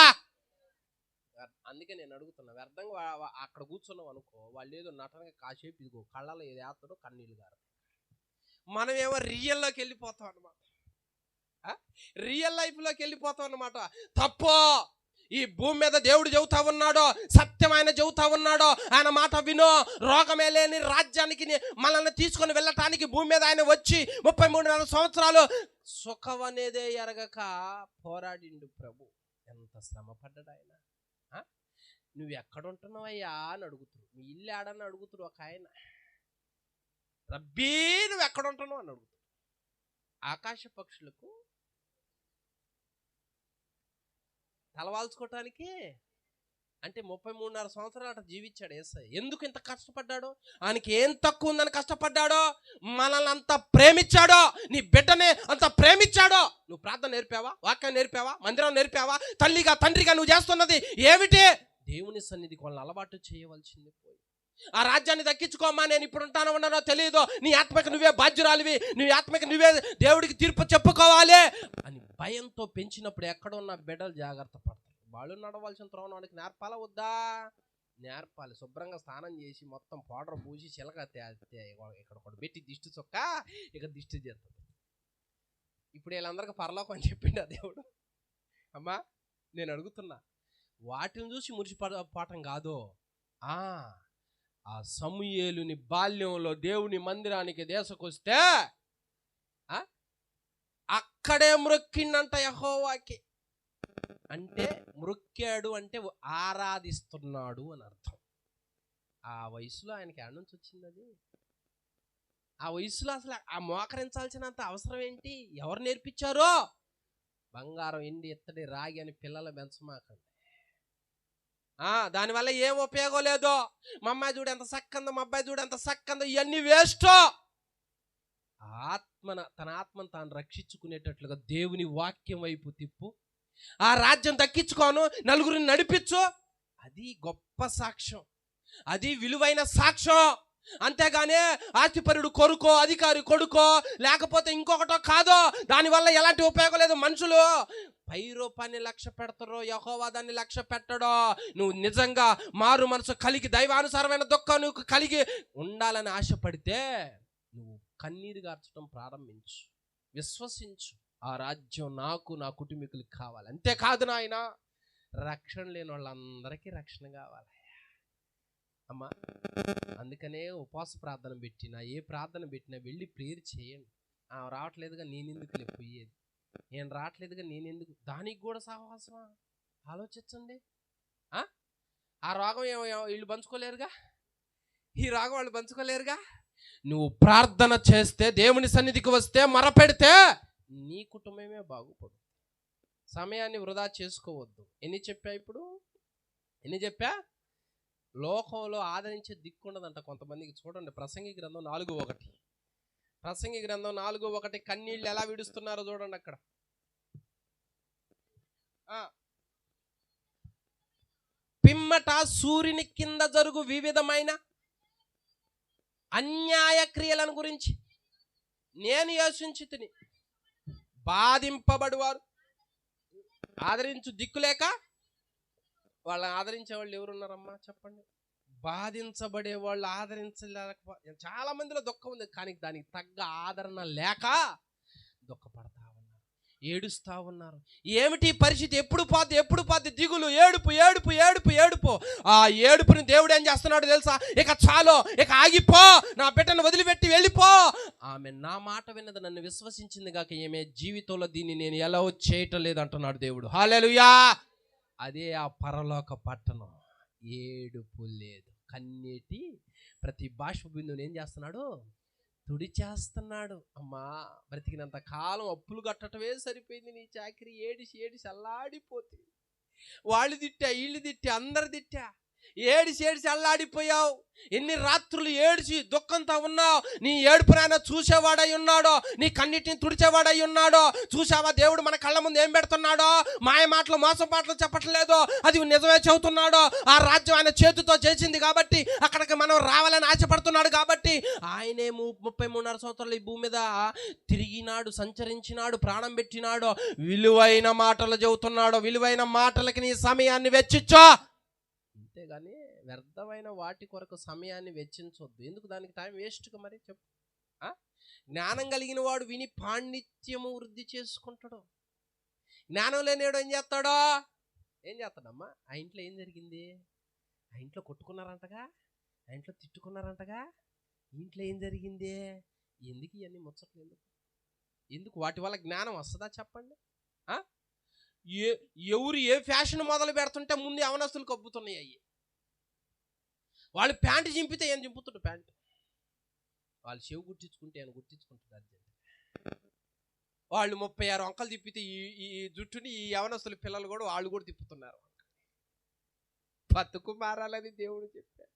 అందుకే నేను అడుగుతున్నా, వ్యర్థంగా అక్కడ కూర్చున్నాం అనుకో, వాళ్ళు ఏదో నటనగా కాసేపు ఇదిగో కళ్ళలో ఏది వేస్తాడో కన్నీళ్ళు గారు. మనమేమో రియల్లోకి వెళ్ళిపోతాం అన్నమాట, రియల్ లైఫ్లోకి వెళ్ళిపోతాం అన్నమాట. తప్పో, ఈ భూమి మీద దేవుడు చెబుతా ఉన్నాడో, సత్యమైన చెబుతా ఉన్నాడో, ఆయన మాట వినో. రోగమే లేని రాజ్యానికి మనల్ని తీసుకొని వెళ్ళటానికి భూమి మీద ఆయన వచ్చి 33 సంవత్సరాలు సుఖం అనేదే ఎరగక పోరాడిండు ప్రభు. ఎంత శ్రమ పడ్డాడు ఆయన. నువ్వు ఎక్కడుంటున్నావయ్యా అని అడుగుతురు, మీ ఇల్లు ఆడని అడుగుతురు. ఒక ఆయన, రబ్బీ నువ్వు ఎక్కడుంటున్నావు అని అడుగుతురు. ఆకాశ పక్షులకు తలవాల్చుకోవటానికి అంటే 33.5 సంవత్సరాలు అట్లా జీవించాడు యేసయ్య. ఎందుకు ఇంత కష్టపడ్డాడో? ఆయనకి ఏం తక్కువ ఉందని కష్టపడ్డాడో? మనల్ని అంత ప్రేమించాడో, నీ బిడ్డనే అంత ప్రేమించాడో. నువ్వు ప్రార్థన నేర్పావా? వాక్యం నేర్పావా? మందిరం నేర్పావా? తల్లిగా తండ్రిగా నువ్వు చేస్తున్నది ఏమిటి? దేవుని సన్నిధికి వాళ్ళని అలవాటు చేయవలసింది పోయి, ఆ రాజ్యాన్ని దక్కించుకోమ్మా, నేను ఇప్పుడు ఉంటానో ఉన్నానో తెలియదు, నీ ఆత్మకి నువ్వే బాధ్యురాలివి, నీ ఆత్మకి నువ్వే దేవుడికి తీర్పు చెప్పుకోవాలి అని భయంతో పెంచినప్పుడు ఎక్కడ ఉన్న బిడ్డలు జాగ్రత్త పడతారు. వాళ్ళు నడవలసిన త్రోవను వాడికి నేర్పాలా వద్దా? నేర్పాలి. శుభ్రంగా స్నానం చేసి మొత్తం పౌడర్ పూసి చిలక ఇక్కడ ఒకటి పెట్టి దిష్టి చొక్క ఇక దిష్టి చేస్తుంది. ఇప్పుడు వీళ్ళందరికీ పరలోకం అని చెప్పిండు ఆ దేవుడు. అమ్మా నేను అడుగుతున్నా, వాటిని చూసి మురిసిపోవటం కాదు. ఆ సమూయేలుని బాల్యంలో దేవుని మందిరానికి దేశకొస్తే అక్కడే మ్రొక్కిండంట యెహోవాకి. అంటే మ్రొక్కాడు అంటే ఆరాధిస్తున్నాడు అని అర్థం. ఆ వయసులో ఆయనకి ఎక్కడి నుంచి వచ్చింది అది? ఆ వయసులో అసలు ఆ మోకరించాల్సినంత అవసరం ఏంటి? ఎవరు నేర్పించారో? బంగారం, ఎండి, ఇత్తడి, రాగి అని పిల్లలు పెంచమాకండి. దానివల్ల ఏం ఉపయోగం లేదు. మా అమ్మాయి చూడు ఎంత సక్కందో, మా అబ్బాయి చూడు ఎంత సక్కందో, ఇవన్నీ వేస్ట్. తన ఆత్మను తాను రక్షించుకునేటట్లుగా దేవుని వాక్యం వైపు తిప్పు. ఆ రాజ్యం దక్కించుకోను, నలుగురిని నడిపించు. అది గొప్ప సాక్ష్యం, అది విలువైన సాక్ష్యం. అంతేగాని ఆస్తిపరుడు కొడుకో, అధికారి కొడుకో, లేకపోతే ఇంకొకటో కాదో, దానివల్ల ఎలాంటి ఉపయోగం లేదు. మనుషులు 10 రూపాయలని లక్ష్య పెడతారో, యెహోవా దాన్ని లక్ష్య పెట్టడో. నువ్వు నిజంగా మారు మనసు కలిగి దైవానుసారమైన దుఃఖం నువ్వు కలిగి ఉండాలని ఆశపడితే నువ్వు కన్నీరు గార్చడం ప్రారంభించు. విశ్వసించు, ఆ రాజ్యం నాకు, నా కుటుంబీకులకు కావాలి. అంతేకాదు నాయన, రక్షణ లేని వాళ్ళందరికీ రక్షణ కావాలి అమ్మా. అందుకనే ఉపవాస ప్రార్థన పెట్టినా, ఏ ప్రార్థన పెట్టినా వెళ్ళి ప్రేయర్ చేయండి. రావట్లేదుగా నేనెందుకు పోయేది, నేను రావట్లేదుగా నేనెందుకు, దానికి కూడా సహవాసమా? ఆలోచించండి. ఆ రోగం వీళ్ళు పంచుకోలేరుగా, ఈ రోగం వాళ్ళు పంచుకోలేరుగా. నువ్వు ప్రార్థన చేస్తే, దేవుని సన్నిధికి వస్తే, మొరపెడితే నీ కుటుంబమే బాగుపడు. సమయాన్ని వృధా చేసుకోవద్దు. ఎన్ని చెప్పా? లోకంలో ఆదరించే దిక్కుండదంట కొంతమందికి. చూడండి ప్రసంగి గ్రంథం 4:1. ప్రసంగి గ్రంథం 4:1 కన్నీళ్ళు ఎలా విడుస్తున్నారో చూడండి అక్కడ. పిమ్మట సూర్యుని కింద జరుగు వివిధమైన అన్యాయ క్రియలను గురించి నేను యోచించితిని. బాధింపబడువారు ఆదరించు దిక్కులేక, వాళ్ళని ఆదరించే వాళ్ళు ఎవరున్నారమ్మా చెప్పండి? బాధించబడే వాళ్ళు ఆదరించలేక చాలా మందిలో దుఃఖం ఉంది, కానీ దానికి తగ్గ ఆదరణ లేక దుఃఖపడతా ఉన్నారు, ఏడుస్తూ ఉన్నారు. ఏమిటి పరిస్థితి? ఎప్పుడు పోద్ది దిగులు, ఏడుపు. ఆ ఏడుపుని దేవుడు ఏం చేస్తున్నాడు తెలుసా? ఇక చాలు, ఇక ఆగిపో, నా బిడ్డను వదిలిపెట్టి వెళ్ళిపో. ఆమె నా మాట విన్నది, నన్ను విశ్వసించింది కాక ఈమె జీవితంలో దీన్ని నేను ఎలా చేయటం లేదంటున్నాడు దేవుడు. హల్లెలూయా. అదే ఆ పరలోక పట్టణం. ఏడుపు లేదు, కన్నీటి ప్రతి బాష్ప బిందువుని ఏం చేస్తున్నాడు? తుడిచేస్తున్నాడు. అమ్మా, బ్రతికినంత కాలం అప్పులు కట్టటమే సరిపోయింది. నీ చాకిరి ఏడిసి అల్లాడిపోతుంది. వాళ్ళు తిట్టా, వీళ్ళు తిట్టా, అందరు తిట్టా. ఏడిసి ఏడిసి అల్లాడిపోయావు. ఎన్ని రాత్రులు ఏడిచి దుఃఖంతో ఉన్నావు. నీ ఏడుపు నాయన చూసేవాడై ఉన్నాడో, నీ కన్నిటిని తుడిచేవాడై ఉన్నాడో. చూసావా దేవుడు మన కళ్ళ ముందు ఏం పెడుతున్నాడో? మాయ మాటలు, మోసం మాటలు చెప్పట్లేదు, అది నిజమే చెబుతున్నాడో. ఆ రాజ్యం ఆయన చేతితో చేసింది కాబట్టి అక్కడికి మనం రావాలని ఆశపడుతున్నాడు కాబట్టి ఆయనే 33.5 సంవత్సరాలు ఈ భూమి మీద తిరిగినాడు, సంచరించినాడు, ప్రాణం పెట్టినాడు. విలువైన మాటలు చెబుతున్నాడు. విలువైన మాటలకి నీ సమయాన్ని వెచ్చించో, అంతేగాని వ్యర్థమైన వాటి కొరకు సమయాన్ని వెచ్చించొద్దు. ఎందుకు దానికి టైం వేస్ట్గా మరి చెప్పు. జ్ఞానం కలిగిన వాడు విని పాండిత్యము వృద్ధి చేసుకుంటాడు. జ్ఞానం లేనివాడు ఏం చేస్తాడమ్మా? ఆ ఇంట్లో ఏం జరిగింది? ఆ ఇంట్లో కొట్టుకున్నారంటగా, ఆ ఇంట్లో తిట్టుకున్నారంటగా, ఇంట్లో ఏం జరిగింది? ఎందుకు ఇవన్నీ ముచ్చట్లు? ఎందుకు వాటి వల్ల జ్ఞానం వస్తుందా చెప్పండి? ఎవరు ఏ ఫ్యాషన్ మొదలు పెడుతుంటే ముందు అవనస్తులు కబ్బుతున్నాయి. అయ్యి వాళ్ళు ప్యాంటు చింపితే ఏం చింపుతుండు ప్యాంటు, వాళ్ళు చెవు గుట్టించుకుంటే ఆయన గుట్టించుకుంటారు. అర్జెంట్ వాళ్ళు 36 అంకలు తిప్పితే ఈ జుట్టుని ఈ యవనస్తుల పిల్లలు కూడా వాళ్ళు కూడా తిప్పుతున్నారు. బతుకు మారాలని దేవుడు చెప్పాడు.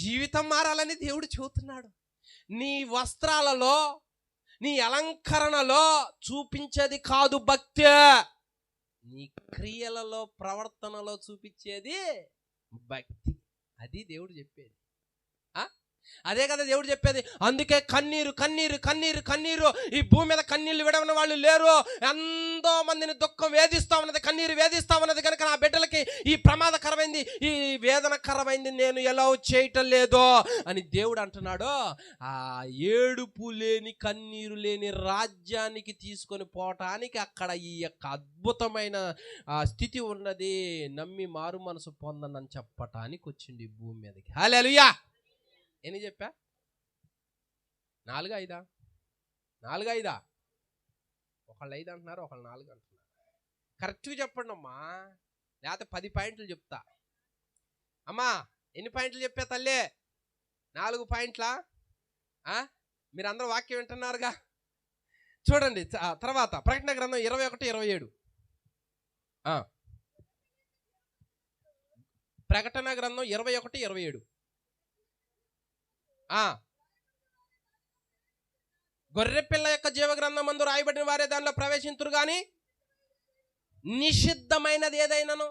జీవితం మారాలని దేవుడు చెబుతున్నాడు. నీ వస్త్రాలలో, నీ అలంకరణలో చూపించేది కాదు భక్తి, నీ క్రియలలో, ప్రవర్తనలో చూపించేది భక్తి. అది దేవుడు చెప్పేది. అదే కదా దేవుడు చెప్పేది. అందుకే కన్నీరు కన్నీరు కన్నీరు కన్నీరు. ఈ భూమి మీద కన్నీళ్ళు విడవని వాళ్ళు లేరు. ఎంతో మందిని దుఃఖం వేధిస్తా ఉన్నది, కన్నీరు వేధిస్తా ఉన్నది. కనుక నా బిడ్డలకి ఈ ప్రమాదకరమైంది, ఈ వేదనకరమైంది నేను ఎలా చేయటం లేదో అని దేవుడు అంటున్నాడు. ఆ ఏడుపు లేని, కన్నీరు లేని రాజ్యానికి తీసుకొని పోవటానికి అక్కడ ఈ యొక్క అద్భుతమైన స్థితి ఉన్నది. నమ్మి మారు మనసు పొందనని చెప్పటానికి వచ్చింది ఈ భూమి మీదకి. హల్లెలూయా. ఎన్ని చెప్పా? 4, 5? 4, 5? ఒకళ్ళు 5 అంటున్నారు, ఒకళ్ళు 4 అంటున్నారు. కరెక్ట్గా చెప్పండి అమ్మా, లేకపోతే 10 పాయింట్లు చెప్తా. అమ్మా ఎన్ని పాయింట్లు చెప్పా తల్లి? 4 పాయింట్లా? మీరు అందరూ వాక్యం వింటున్నారుగా, చూడండి. తర్వాత ప్రకటన గ్రంథం 21:27. ప్రకటన గ్రంథం 21:27. గొర్రెపిల్ల యొక్క జీవగ్రంథం మందు రాయబడిన వారే దానిలో ప్రవేశింతురు గాని నిషిద్ధమైనది ఏదైనాను,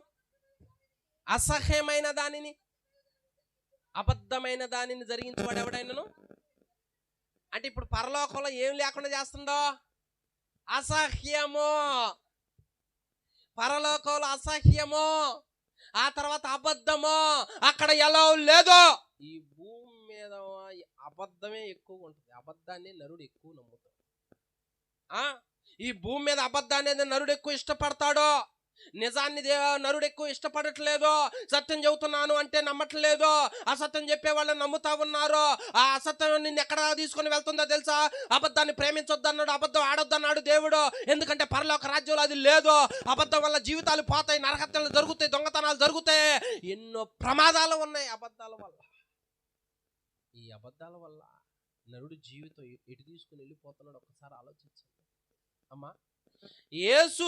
అసహ్యమైన దానిని, అబద్ధమైన దానిని జరిగించేవాడు ఎవడైనాను. అంటే ఇప్పుడు పరలోకంలో ఏం లేకుండా చేస్తుందో? అసహ్యము. పరలోకంలో అసహ్యము, ఆ తర్వాత అబద్ధము. అక్కడ ఎలా లేదో. ఈ భూమి మీద అబద్ధమే ఎక్కువ ఉంటుంది. అబద్ధాన్ని నరుడు ఎక్కువ నమ్ముతాడు. ఈ భూమి మీద అబద్ధాన్ని నరుడు ఎక్కువ ఇష్టపడతాడు. నిజాన్ని నరుడు ఎక్కువ ఇష్టపడట్లేదు. సత్యం చెబుతున్నాను అంటే నమ్మట్లేదు. అసత్యం చెప్పే వాళ్ళని నమ్ముతా ఉన్నారు. ఆ అసత్యం నిన్ను ఎక్కడ తీసుకొని వెళ్తుందో తెలుసా? అబద్ధాన్ని ప్రేమించొద్దన్నాడు, అబద్ధం ఆడొద్దన్నాడు దేవుడు. ఎందుకంటే పరలోక రాజ్యంలో అది లేదు. అబద్ధం వల్ల జీవితాలు పోతాయి, నరహత్యలు జరుగుతాయి, దొంగతనాలు జరుగుతాయి, ఎన్నో ప్రమాదాలు ఉన్నాయి అబద్ధాల వల్ల. ఈ అబద్ధాల వల్ల నరుడు జీవితం ఎటు తీసుకుని వెళ్ళిపోతున్నాడు ఒక్కసారి ఆలోచించండి అమ్మా. యేసు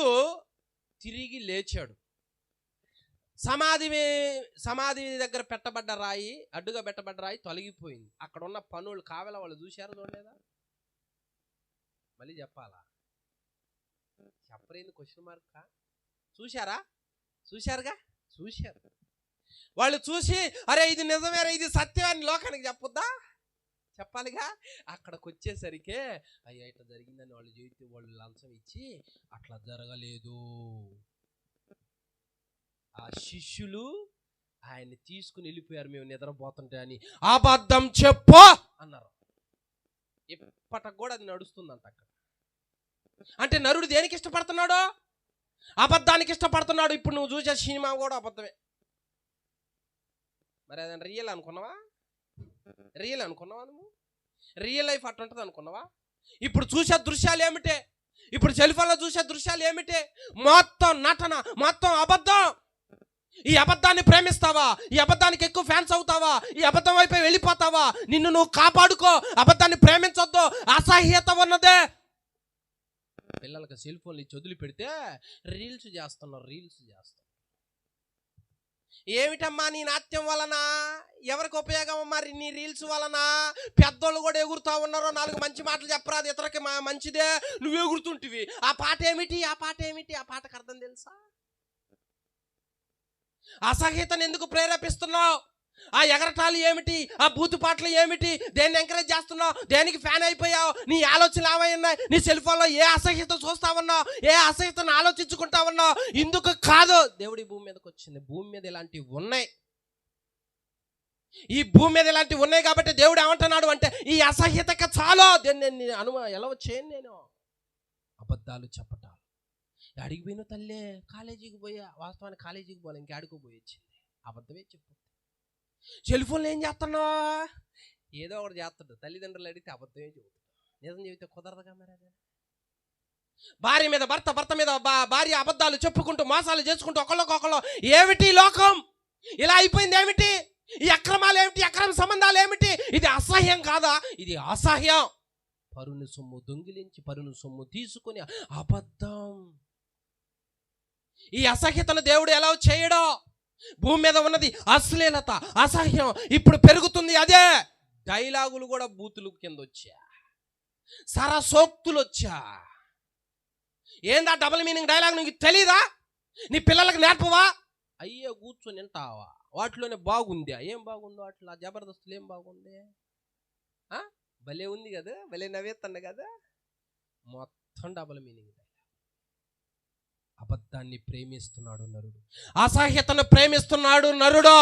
తిరిగి లేచాడు. సమాధి దగ్గర పెట్టబడ్డ రాయి, అడ్డుగా పెట్టబడ్డ రాయి తొలగిపోయింది. అక్కడ ఉన్న పనులు కావల వాళ్ళు చూశారు, చూడలేదా? మళ్ళీ చెప్పాలా? చెప్పరేంది? Question mark. చూశారుగా? చూశారు. వాళ్ళు చూసి అరే ఇది నిజమేరా, ఇది సత్యమని లోకానికి చెప్పొద్దా? చెప్పాలిగా. అక్కడికి వచ్చేసరికి అయ్యా ఇట్లా జరిగిందని వాళ్ళు చెబితే వాళ్ళు లంచం ఇచ్చి అట్లా జరగలేదు. ఆ శిష్యులు ఆయన్ని తీసుకుని వెళ్ళిపోయారు, మేము నిద్రపోతుంటే అని. అబద్ధం చెప్పు అన్నారు. ఇప్పటికి కూడా అది నడుస్తుందంట అక్కడ. అంటే నరుడు దేనికి ఇష్టపడుతున్నాడు? అబద్ధానికి ఇష్టపడుతున్నాడు. ఇప్పుడు నువ్వు చూసే సినిమా కూడా అబద్ధమే. మరి అదే రియల్ అనుకున్నావా? నువ్వు రియల్ లైఫ్ అట్లా ఉంటుంది అనుకున్నావా? ఇప్పుడు చూసే దృశ్యాలు ఏమిటే? ఇప్పుడు సెల్ఫోన్లో చూసే దృశ్యాలు ఏమిటే? మొత్తం నటన, మొత్తం అబద్ధం. ఈ అబద్ధాన్ని ప్రేమిస్తావా? ఈ అబద్ధానికి ఎక్కువ ఫ్యాన్స్ అవుతావా? ఈ అబద్ధం వైపు వెళ్ళిపోతావా? నిన్ను నువ్వు కాపాడుకో. అబద్ధాన్ని ప్రేమించొద్దు, అసహ్యత ఉన్నదే. పిల్లలకి సెల్ ఫోన్లు ఇచ్చి వదిలి పెడితే రీల్స్ చేస్తున్నారు. ఏమిటమ్మా నీ నాట్యం వలన ఎవరికి ఉపయోగం? మరి నీ రీల్స్ వలన పెద్దోళ్ళు కూడా ఎగురుతా ఉన్నారు. 4 మంచి మాటలు చెప్పరాదు ఇతరులకి మంచిదే, నువ్వు ఎగురుతుంటివి. ఆ పాట ఏమిటి? ఆ పాటకు అర్థం తెలుసా? అసహ్యతను ఎందుకు ప్రేరేపిస్తున్నావు? ఆ ఎగరటాలు ఏమిటి? ఆ బూతు పాటలు ఏమిటి? దేన్ని ఎంకరేజ్ చేస్తున్నావు? దేనికి ఫ్యాన్ అయిపోయావు? నీ ఆలోచనలు ఏమయ్యాయి? నీ సెల్ ఫోన్లో ఏ అసహ్యత చూస్తా ఉన్నావు? ఏ అసహ్యతను ఆలోచించుకుంటా ఉన్నావు? ఇందుకు కాదు దేవుడి భూమి మీదకి వచ్చింది. భూమి మీద ఇలాంటివి ఉన్నాయి. ఈ భూమి మీద ఇలాంటివి ఉన్నాయి కాబట్టి దేవుడు ఏమంటున్నాడు అంటే, ఈ అసహ్యతకి చాలు. నేను ఎలా చేయను, నేను అబద్ధాలు చెప్పటాలు. అడిగి పోయిన తల్లే కాలేజీకి పోయా, వాస్తవానికి కాలేజీకి పోలే, ఇంకాడికి పోయి వచ్చింది. అబద్ధమే చెప్పు. సెల్ ఫోన్లో ఏం చేస్తున్నావు? ఏదో ఒకటి చేస్తాడు. తల్లిదండ్రులు అడిగితే అబద్ధమే చెబుతాడు. నిజం చెబితే కుదరదుగా మరి. అదే భార్య మీద భర్త, భర్త మీద భార్య అబద్ధాలు చెప్పుకుంటూ మోసాలు చేసుకుంటూ ఒకళ్ళకొకళ్ళు. ఏమిటి లోకం ఇలా అయిపోయింది? ఏమిటి ఈ అక్రమాలు? ఏమిటి అక్రమ సంబంధాలు? ఏమిటి ఇది? అసహ్యం కాదా? ఇది అసహ్యం. పరుని సొమ్ము దొంగిలించి పరుని సొమ్ము తీసుకుని అబద్ధం. ఈ అసహ్యతను దేవుడు ఎలా చేయడో? భూమి మీద ఉన్నది అశ్లీలత, అసహ్యం ఇప్పుడు పెరుగుతుంది. అదే డైలాగులు కూడా బూతులు కింద వచ్చా, సరసోక్తులు వచ్చా. ఏందా డబుల్ మీనింగ్ డైలాగ్? నీకు తెలీదా? నీ పిల్లలకు నేర్పవా? అయ్యో కూర్చొని వింటావా? వాటిలోనే బాగుంది. ఏం బాగుందో అట్లా జబర్దస్తులు ఏం బాగుంది? భలే ఉంది కదా, భలే నవ్వేస్తాను కదా. మొత్తం డబుల్ మీనింగ్. అబద్ధాన్ని ప్రేమిస్తున్నాడు నరుడు, అసహ్యతను ప్రేమిస్తున్నాడు నరుడు.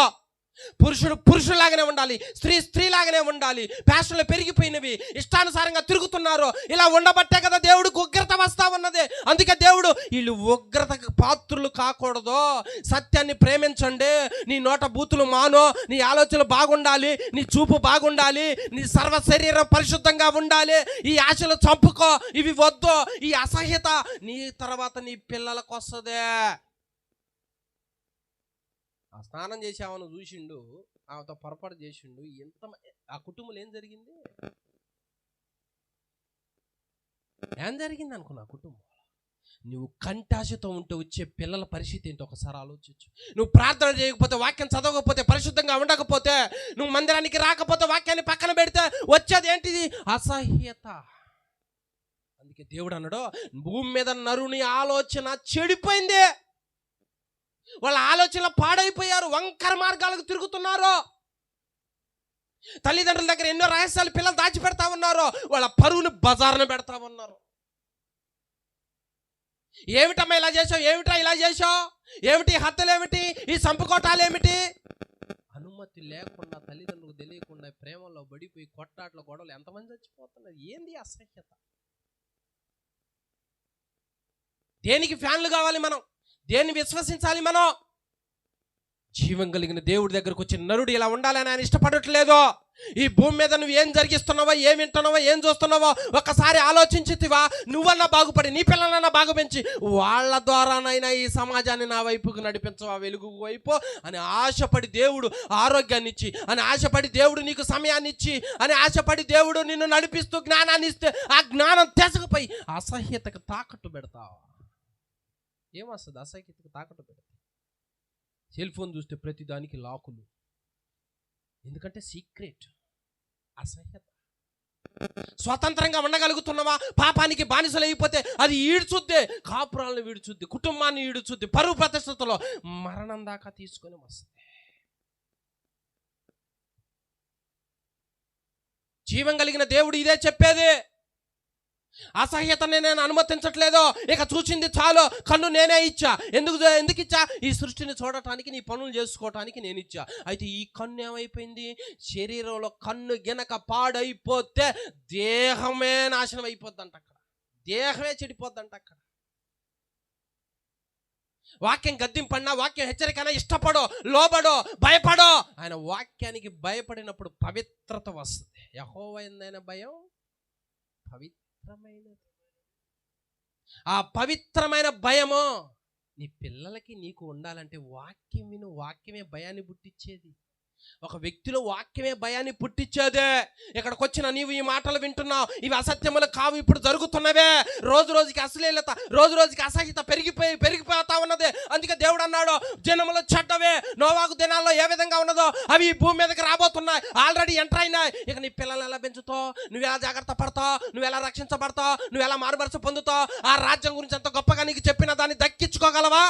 పురుషుడు పురుషులాగానే ఉండాలి, స్త్రీ స్త్రీలాగానే ఉండాలి. ఫ్యాషన్లు పెరిగిపోయినవి, ఇష్టానుసారంగా తిరుగుతున్నారు. ఇలా ఉండబట్టే కదా దేవుడికి ఉగ్రత వస్తా ఉన్నది. అందుకే దేవుడు వీళ్ళు ఉగ్రతకు పాత్రులు కాకూడదు, సత్యాన్ని ప్రేమించండి, నీ నోట బూతులు మానో, నీ ఆలోచనలు బాగుండాలి, నీ చూపు బాగుండాలి, నీ సర్వ శరీరం పరిశుద్ధంగా ఉండాలి, ఈ ఆశలు చంపుకో, ఇవి వద్దు. ఈ అసహ్యత నీ తర్వాత నీ పిల్లలకు వస్తుంది. ఆ స్నానం చేసామని చూసిండు, ఆమెతో పొరపాటు చేసిండు. ఎంత ఆ కుటుంబంలో ఏం జరిగింది? అనుకున్నా కుటుంబం. నువ్వు కంటాశతో ఉంటే వచ్చే పిల్లల పరిస్థితి ఏంటో ఒకసారి ఆలోచించు. నువ్వు ప్రార్థన చేయకపోతే, వాక్యం చదవకపోతే, పరిశుద్ధంగా ఉండకపోతే, నువ్వు మందిరానికి రాకపోతే, వాక్యాన్ని పక్కన పెడితే వచ్చేది ఏంటిది? అసహ్యత. అందుకే దేవుడు అన్నాడు, భూమి మీద నరుని ఆలోచన చెడిపోయింది. వాళ్ళ ఆలోచనలు పాడైపోయారు, వంకర మార్గాలకు తిరుగుతున్నారు. తల్లిదండ్రుల దగ్గర ఎన్నో రహస్యాలు పిల్లలు దాచిపెడతా ఉన్నారు, వాళ్ళ పరువుని బజారున పెడతా ఉన్నారు. ఏమిటమ్మా ఇలా చేసావు? ఏమిటా ఇలా చేసావు? ఏమిటి హత్యలు? ఏమిటి ఈ సంపుకోటాలు? ఏమిటి? అనుమతి లేకుండా, తల్లిదండ్రులకు తెలియకుండా ప్రేమలో పడిపోయి కొట్టాట్ల గొడవలు ఎంతమంది చచ్చిపోతున్నారు? ఏంది అసహ్యత? దేనికి ఫ్యాన్లు కావాలి మనం? దేన్ని విశ్వసించాలి మనం? జీవం కలిగిన దేవుడి దగ్గరకు వచ్చిన నరుడు ఇలా ఉండాలని ఆయన ఇష్టపడట్లేదు. ఈ భూమి మీద నువ్వు ఏం జరిగిస్తున్నావో, ఏం వింటున్నావో, ఏం చూస్తున్నావో ఒక్కసారి ఆలోచించితివా? నువ్వన్నా బాగుపడి, నీ పిల్లలన్నా బాగుపెంచి, వాళ్ళ ద్వారానైనా ఈ సమాజాన్ని నా వైపుకు నడిపించవా, వెలుగు వైపు అని ఆశపడి దేవుడు ఆరోగ్యాన్ని ఇచ్చి, అని ఆశపడి దేవుడు నీకు సమయాన్ని ఇచ్చి, అని ఆశపడి దేవుడు నిన్ను నడిపిస్తూ జ్ఞానాన్ని ఇస్తే, ఆ జ్ఞానం తెసకపోయి అసహ్యతకు తాకట్టు పెడతావా? ఏమొస్తుంది అసహ్యతకు తాకట్టు పెడతా? సెల్ ఫోన్ చూస్తే ప్రతిదానికి లాకులు. ఎందుకంటే సీక్రెట్. అసహ్యత. స్వతంత్రంగా ఉండగలుగుతున్నావా? పాపానికి బానిసలు అయిపోతే అది ఈడ్చుద్ది, కాపురాలను ఈడ్చుద్ది, కుటుంబాన్ని ఈడ్చుద్ది, పరువు ప్రతిష్టతలో మరణం దాకా తీసుకొని వస్తుంది. జీవం కలిగిన దేవుడు ఇదే చెప్పేది. అసహ్యతని నేను అనుమతించట్లేదు, ఇక చూసింది చాలు, కన్ను నేనే ఇచ్చా. ఎందుకు ఇచ్చా? ఈ సృష్టిని చూడటానికి, నీ పనులు చేసుకోవటానికి నేను ఇచ్చా. అయితే ఈ కన్ను ఏమైపోయింది? శరీరంలో కన్ను గినక పాడైపోతే దేహమే నాశనం అయిపోద్దంట, అక్కడ దేహమే చెడిపోద్దంట. అక్కడ వాక్యం గద్దింపడినా, వాక్యం హెచ్చరికైనా ఇష్టపడో, లోబడో, భయపడో. ఆయన వాక్యానికి భయపడినప్పుడు పవిత్రత వస్తుంది. యెహోవా యందైన భయం పవిత్రమైనది. ఆ పవిత్రమైన భయము నీ పిల్లలకి నీకు ఉండాలంటే వాక్యం విను. వాక్యమే భయాన్ని పుట్టించేది. ఒక వ్యక్తిలో వాక్యమే భయాన్ని పుట్టించేదే. ఇక్కడికి వచ్చిన నీవు ఈ మాటలు వింటున్నావు, ఇవి అసత్యములు కావు, ఇప్పుడు జరుగుతున్నవే. రోజు రోజుకి అశ్లీలత, రోజు రోజుకి అసహ్యత పెరిగిపోతా ఉన్నది. అందుకే దేవుడు అన్నాడు, జనములు చెడ్డవే, నోవాహు దినాల్లో ఏ విధంగా ఉన్నదో అవి ఈ భూమి మీదకి రాబోతున్నాయి, ఆల్రెడీ ఎంటర్ అయినాయి. ఇక నీ పిల్లల్ని ఎలా పెంచుతావు, నువ్వు ఎలా జాగ్రత్త పడతావు, నువ్వు ఎలా రక్షించబడతావు, నువ్వు ఎలా మారుమనసు పొందుతావు, ఆ రాజ్యం గురించి ఎంత గొప్పగా నీకు చెప్పినా దాన్ని దక్కించుకోగలవా?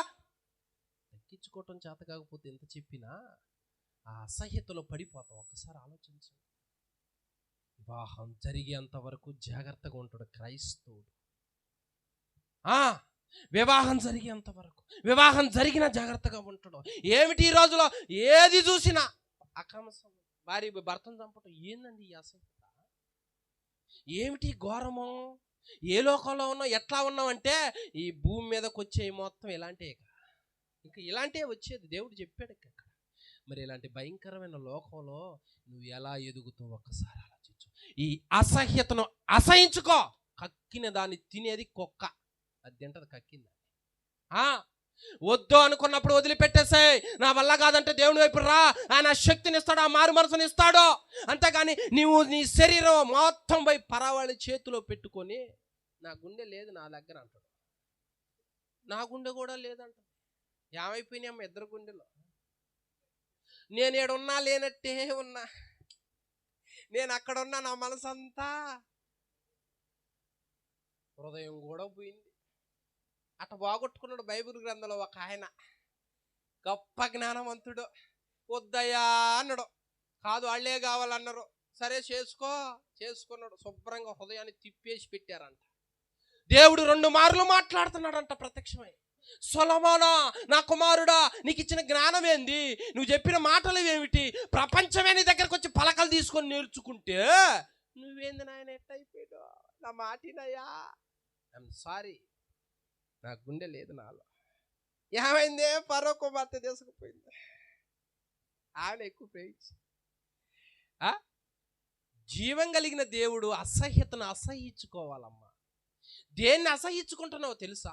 దక్కించుకోవటం చేత కాకపోతే ఎంత చెప్పినా ఆ అసహ్యతలో పడిపోతాం. ఒక్కసారి ఆలోచించు. వివాహం జరిగేంత వరకు జాగ్రత్తగా ఉంటాడు క్రైస్తవుడు. వివాహం జరిగేంత వరకు, వివాహం జరిగినా జాగ్రత్తగా ఉంటాడు. ఏమిటి ఈ రోజులో ఏది చూసినా అక్రమం, భార్య భర్తను చంపటం. ఏందండి ఈ అసహ్యత? ఏమిటి ఘోరము? ఏ లోకంలో ఉన్నావు, ఎట్లా ఉన్నావంటే ఈ భూమి మీదకి వచ్చే మొత్తం ఇలాంటివే. ఇంకా ఇలాంటివే వచ్చేది. దేవుడు చెప్పాడు ఇక్కడ. మరి ఇలాంటి భయంకరమైన లోకంలో నువ్వు ఎలా ఎదుగుతావు ఒక్కసారి ఆలోచించు. ఈ అసహ్యతను అసహించుకో. కక్కిన దాన్ని తినేది కుక్క, అది తింటది కక్కింది. వద్దు అనుకున్నప్పుడు వదిలిపెట్టేసాయి. నా వల్ల కాదంటే దేవుని వైపు రా, ఆయన శక్తిని ఇస్తాడు, ఆ మారు మనసుని ఇస్తాడు. అంతేగాని నీవు నీ శరీరం మొత్తం పోయి పరావాడి చేతిలో పెట్టుకొని నా గుండె లేదు నా దగ్గర అంటాడు. నా గుండె కూడా లేదంట. ఏమైపోయినాయమ్మ ఇద్దరు గుండెలో. నేను ఏడున్నా లేనట్టే ఉన్నా, నేను అక్కడ ఉన్నా, నా మనసు అంతా హృదయం కూడా పోయింది. అట్ట బాగొట్టుకున్నాడు బైబిల్ గ్రంథంలో ఒక ఆయన, గొప్ప జ్ఞానవంతుడు. వద్దయ్యా అన్నాడు. కాదు వాళ్ళే కావాలన్నారు. సరే చేసుకున్నాడు. శుభ్రంగా హృదయాన్ని తిప్పేసి పెట్టారంట. దేవుడు 2 మార్లు మాట్లాడుతున్నాడంట ప్రత్యక్షమై. సొలొమోనా, నా కుమారుడా, నీకు ఇచ్చిన జ్ఞానం ఏంది, నువ్వు చెప్పిన మాటలు ఏమిటి, ప్రపంచమే నీ దగ్గరకు వచ్చి పలకలు తీసుకొని నేర్చుకుంటే నువ్వేంది నాయన ఎట్టయిపోయాడు, నా మాటినయ్యా. ఐఎమ్ సారీ, నా గుండె లేదు నాలో. ఏమైందే, పరో కుమార్తె తీసుకుపోయింది. ఆయన ఎక్కువ ప్రేమించి. జీవం కలిగిన దేవుడు అసహ్యతను అసహించుకోవాలమ్మా. దేన్ని అసహించుకుంటున్నావో తెలుసా?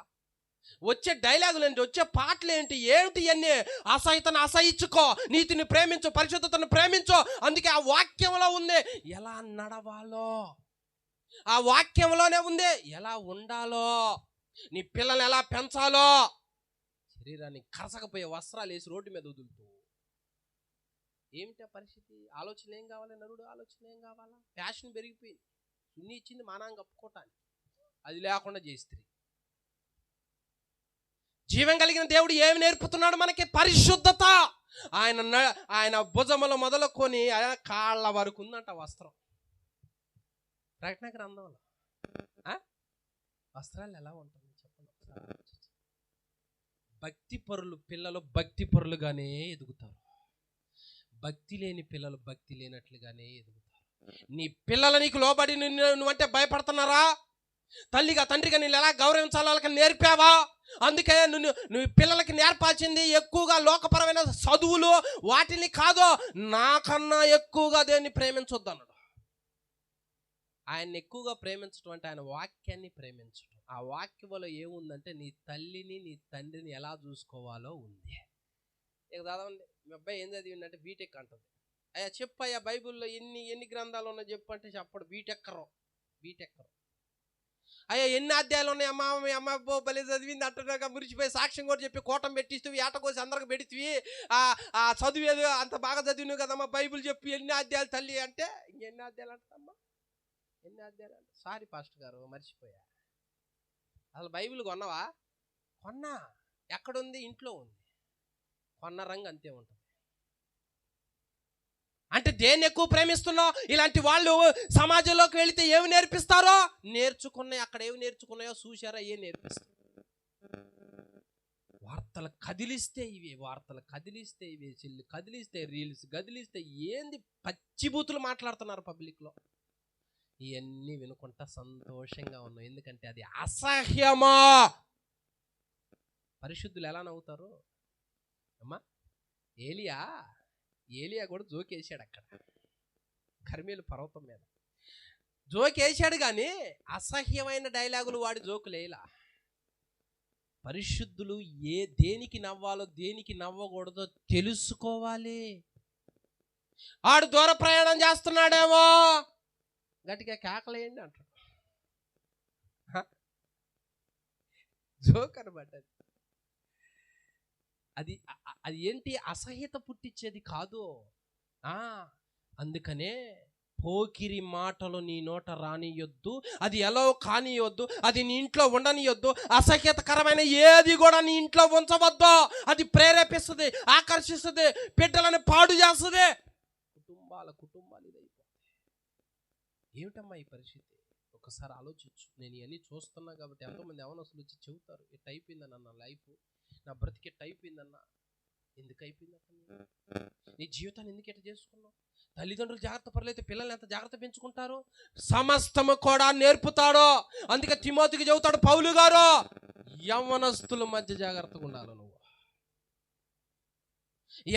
వచ్చే డైలాగులు ఏంటి, వచ్చే పాటలు ఏంటి, ఏమిటి అన్నీ? అసహ్యతను అసహించుకో, నీతిని ప్రేమించు, పరిశుద్ధతను ప్రేమించు. అందుకే ఆ వాక్యంలో ఉంది ఎలా నడవాలో, ఆ వాక్యంలోనే ఉంది ఎలా ఉండాలో, నీ పిల్లల్ని ఎలా పెంచాలో. శరీరాన్ని కరసకపోయే వస్త్రాలు వేసి రోడ్డు మీద వదులుతూ ఏమిటా పరిస్థితి? ఆలోచన ఏం కావాలి? నరుడు ఆలోచన ఏం కావాలా? ఫ్యాషన్ పెరిగిపోయింది. సున్ని ఇచ్చింది మానాంగ కప్పుకోవటానికి, అది లేకుండా చేస్తే. జీవం కలిగిన దేవుడు ఏమి నేర్పుతున్నాడు మనకి? పరిశుద్ధత. ఆయన భుజములు మొదలుకొని కాళ్ళ వరకు ఉందంట వస్త్రం. ప్రకటన గ్రంథంలో వస్త్రాలు ఎలా ఉంటుంది చెప్పండి. భక్తి పరులు పిల్లలు భక్తి పరులుగానే ఎదుగుతారు. భక్తి లేని పిల్లలు భక్తి లేనట్లుగానే ఎదుగుతారు. నీ పిల్లలు నీకు లోబడి నువ్వంటే భయపడుతున్నారా? తల్లిగా తండ్రిగా నేను ఎలా గౌరవించాలో వాళ్ళకి నేర్పావా? అందుకే నువ్వు పిల్లలకి నేర్పాల్సింది ఎక్కువగా లోకపరమైన చదువులు వాటిని కాదు, నాకన్నా ఎక్కువగా దేన్ని ప్రేమించొద్దు అన్నాడు. ఆయన్ని ఎక్కువగా ప్రేమించడం అంటే ఆయన వాక్యాన్ని ప్రేమించడం. ఆ వాక్యంలో ఏముందంటే నీ తల్లిని నీ తండ్రిని ఎలా చూసుకోవాలో ఉంది. ఇక చదవండి, మీ అబ్బాయి ఏం చదివిందంటే బీటెక్ అంటుంది. అయ్యా చెప్పయ్యా బైబిల్లో ఎన్ని గ్రంథాలు ఉన్నాయో చెప్పు అంటే చెప్పడు. బీటెక్కరు. అయ్యా ఎన్ని అధ్యాయాలు ఉన్నాయి అమ్మా, మీ అమ్మ బలి చదివింది అంటున్నాగా మురిచిపోయి సాక్ష్యం కూడా చెప్పి కోటం పెట్టిస్తూ ఏటకోసి అందరికి పెడితే ఆ చదివేది అంత బాగా చదివినావు కదమ్మా, బైబిల్ చెప్పి ఎన్ని అధ్యాయాలు తల్లి అంటే ఇంకెన్ని అధ్యాయాలు అంటమ్మా, ఎన్ని అధ్యాయాలు అంటే సారీ పాస్టర్ గారు మర్చిపోయా. అసలు బైబిల్ కొన్నావా? కొన్నా. ఎక్కడుంది? ఇంట్లో ఉంది. కొన్న రంగు అంతే ఉంటుంది. అంటే దేన్ని ఎక్కువ ప్రేమిస్తున్నావు? ఇలాంటి వాళ్ళు సమాజంలోకి వెళితే ఏమి నేర్పిస్తారో నేర్చుకున్నాయి. అక్కడ ఏమి నేర్చుకున్నాయో చూసారా? ఏ నేర్పిస్తారు? వార్తలు కదిలిస్తే ఇవే చెల్లి కదిలిస్తే రీల్స్ కదిలిస్తే ఏంది పచ్చిబూతులు మాట్లాడుతున్నారు పబ్లిక్లో. ఇవన్నీ వినుకుంటా సంతోషంగా ఉన్నాం. ఎందుకంటే అది అసహ్యమా. పరిశుద్ధులు ఎలా నవ్వుతారు అమ్మా? ఏలియా కూడా జోకేసాడు అక్కడ కర్మేలు పర్వతం మీద. జోకేసాడు కానీ అసహ్యమైన డైలాగులు వాడి జోకులేలా. పరిశుద్ధులు దేనికి నవ్వాలో దేనికి నవ్వకూడదో తెలుసుకోవాలి. ఆడు దూర ప్రయాణం చేస్తున్నాడేమో, గట్టిగా కేకలేయండి అంటాడు. జోక్ అనమాట అది. అది ఏంటి? అసహ్యత పుట్టించేది కాదు. అందుకనే పోకిరి మాటలు నీ నోట రానియొద్దు, అది ఎలా కానియొద్దు, అది నీ ఇంట్లో ఉండనియొద్దు. అసహ్యతకరమైన ఏది కూడా నీ ఇంట్లో ఉంచవద్దు. అది ప్రేరేపిస్తుంది, ఆకర్షిస్తుంది, బిడ్డలను పాడు చేస్తుంది. కుటుంబాలు ఇదైపోతాయి. ఏమిటమ్మా ఈ పరిస్థితి? ఒకసారి ఆలోచించు. నేను ఇవన్నీ చూస్తున్నా కాబట్టి ఎంతోమంది యవనస్తులు వచ్చి చెబుతారు, ఇట్ట అయిపోయిందన్న నా లైఫ్, నా బ్రతికి ఎట్ట అయిపోయిందన్న. ఎందుకు అయిపోయిందన్న? నీ జీవితాన్ని ఎందుకు ఎట్ట చేసుకున్నావు? తల్లిదండ్రులు జాగ్రత్త పడలేదు, పిల్లల్ని ఎంత జాగ్రత్త పెంచుకుంటారు? సమస్తము కూడా నేర్పుతాడు. అందుకే తిమోతికి చెబుతాడు పౌలు గారు, యవ్వనస్తుల మధ్య జాగ్రత్తగా ఉండాలి. నువ్వు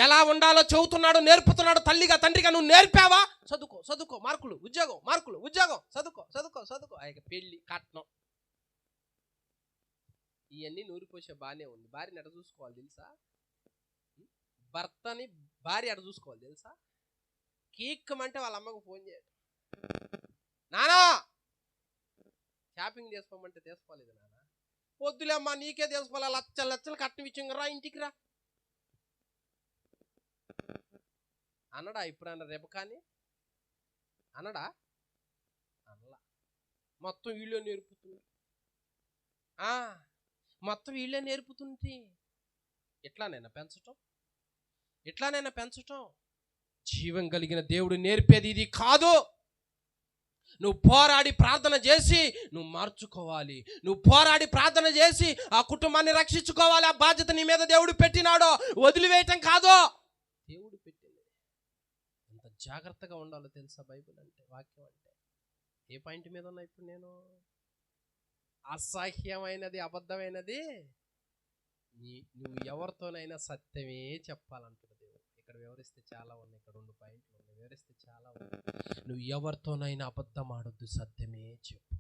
ఎలా ఉండాలో చెబుతున్నాడు, నేర్పుతున్నాడు. తల్లిగా తండ్రిగా నువ్వు నేర్పావా? చదువుకో, మార్కులు ఉద్యోగం, చదువుకో. పెళ్ళి, కట్నం, ఇవన్నీ నూరిపోసే బాగానే ఉంది. భార్యని ఎట చూసుకోవాలి తెలుసా? భర్తని భార్య ఎట చూసుకోవాలి తెలుసా? కీక్కమంటే వాళ్ళ అమ్మకు ఫోన్ చేయడు. నానా షాపింగ్ చేసుకోమంటే తీసుకోలేదు. నాన్న వద్దులేమ్మా, నీకే తీసుకోవాలి, లచ్చలు కట్నం ఇచ్చింగరా, ఇంటికి రా అన్నడా? ఇప్పుడు రేపు కానీ అన్నడా? అనలా. మొత్తం వీళ్ళే నేర్పుతుంది. ఎట్లానైనా పెంచటం. జీవం కలిగిన దేవుడు నేర్పేది ఇది కాదు. నువ్వు పోరాడి ప్రార్థన చేసి నువ్వు మార్చుకోవాలి. నువ్వు పోరాడి ప్రార్థన చేసి ఆ కుటుంబాన్ని రక్షించుకోవాలి. ఆ బాధ్యత నీ మీద దేవుడు పెట్టినాడో, వదిలివేయటం కాదు. దేవుడు పెట్టింది. ఎంత జాగ్రత్తగా ఉండాలో తెలుసా? బైబిల్ అంటే, వాక్యం అంటే. ఏ పాయింట్ మీద ఉన్నా ఇప్పుడు నేను? అసహ్యమైనది, అబద్ధమైనది నువ్వు ఎవరితోనైనా సత్యమే చెప్పాలంటాడు దేవుడు. ఇక్కడ వివరిస్తే చాలా ఉన్నాయి, ఇక్కడ 2 పాయింట్లు ఉన్నాయి, వివరిస్తే చాలా ఉన్నాయి. నువ్వు ఎవరితోనైనా అబద్ధం ఆడొద్దు, సత్యమే చెప్పు.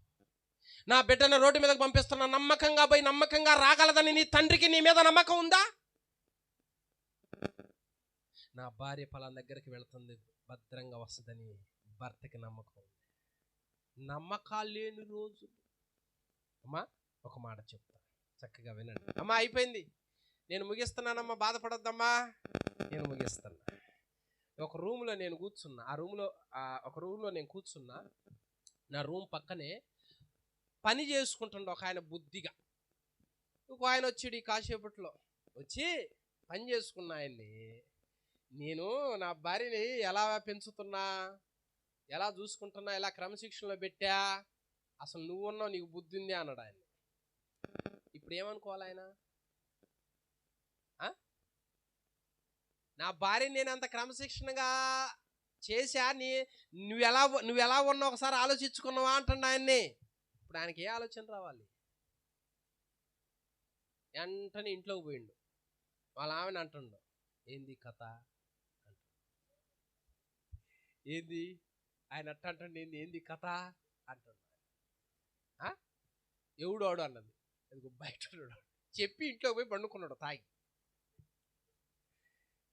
నా బిడ్డను రోడ్డు మీదకి పంపిస్తున్నా, నమ్మకంగా పోయి నమ్మకంగా రాగలదని నీ తండ్రికి నీ మీద నమ్మకం ఉందా? నా భార్య పలానా దగ్గరికి వెళుతుంది, భద్రంగా వస్తుందని భర్తకి నమ్మకం ఉంది. నమ్మకాలు లేని రోజు అమ్మా, ఒక మాట చెప్తా, చక్కగా వినండి. అమ్మా అయిపోయింది, నేను ముగిస్తున్నానమ్మా, బాధపడొద్దమ్మా, నేను ముగిస్తున్నా. ఒక రూమ్లో నేను కూర్చున్నా. ఒక రూమ్లో నేను కూర్చున్నా. నా రూమ్ పక్కనే పని చేసుకుంటుండే ఒక ఆయన బుద్ధిగా. ఒక ఆయన వచ్చాడు ఈ కాసేపట్లో, వచ్చి పని చేసుకున్న ఆయన్ని, నేను నా భార్యని ఎలా పెంచుతున్నా, ఎలా చూసుకుంటున్నా, ఎలా క్రమశిక్షణలో పెట్టా, అసలు నువ్వున్నావు, నీకు బుద్ధి ఉంది అన్నాడు ఆయన. ఇప్పుడు ఏమనుకోవాలి ఆయన? నా భార్యని నేను అంత క్రమశిక్షణగా చేశా, నువ్వు ఎలా ఉన్నావు ఒకసారి ఆలోచించుకున్నావా అంటుండ ఆయన్ని. ఇప్పుడు ఆయనకి ఏ ఆలోచన రావాలి? వెంటనే ఇంట్లోకి పోయిండు. వాళ్ళ ఆమెను అంటుండు, ఏంది కథ ఏంది? ఆయన అట్ట అంటుండే, ఏంది కథ అంటుండు. ఎవడోడు అన్నది, బయట చెప్పి ఇంట్లోకి పోయి పండుకున్నాడు తాగి.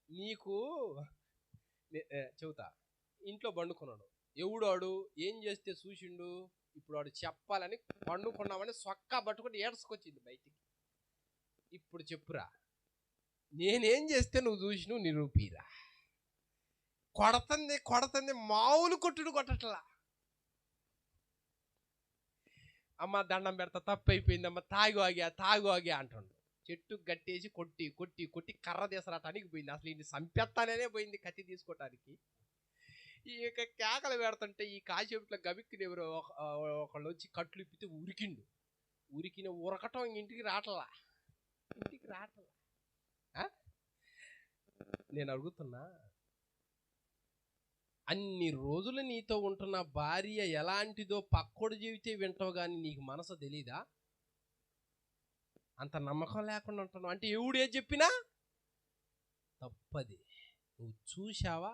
నీకు చెబుతా, ఇంట్లో పండుకున్నాడు. ఎవడాడు ఏం చేస్తే చూసిండు, ఇప్పుడు వాడు చెప్పాలని పండుకున్నామని సొక్కా పట్టుకుని ఏడ్చుకొచ్చింది బయటికి. ఇప్పుడు చెప్పురా, నేనేం చేస్తే నువ్వు చూసి నువ్వు నిరూపిరా. కొడతంది మామూలు కొట్టట్లా. అమ్మ దండం పెడతా, తప్పు అయిపోయింది అమ్మ, తాగు ఆగా అంటుండు. చెట్టు గట్టేసి కొట్టి కర్ర తీసరాటానికి పోయింది. అసలు ఇది సంపెత్తానే పోయింది కత్తి తీసుకోవటానికి. ఇక కేకలు పెడుతుంటే ఈ కాసేపుట్లో గబిక్కిని ఎవరో ఒకళ్ళు వచ్చి కట్లు ఇప్పితే ఉరికిన ఉరకటం ఇంటికి రావట్లా. నేను అడుగుతున్నా, అన్ని రోజులు నీతో ఉంటున్న భార్య ఎలాంటిదో పక్కోడు చెబితే వింటావు కానీ నీకు మనసు తెలీదా? అంత నమ్మకం లేకుండా ఉంటున్నావు అంటే ఎవడే చెప్పినా తప్పది. నువ్వు చూశావా?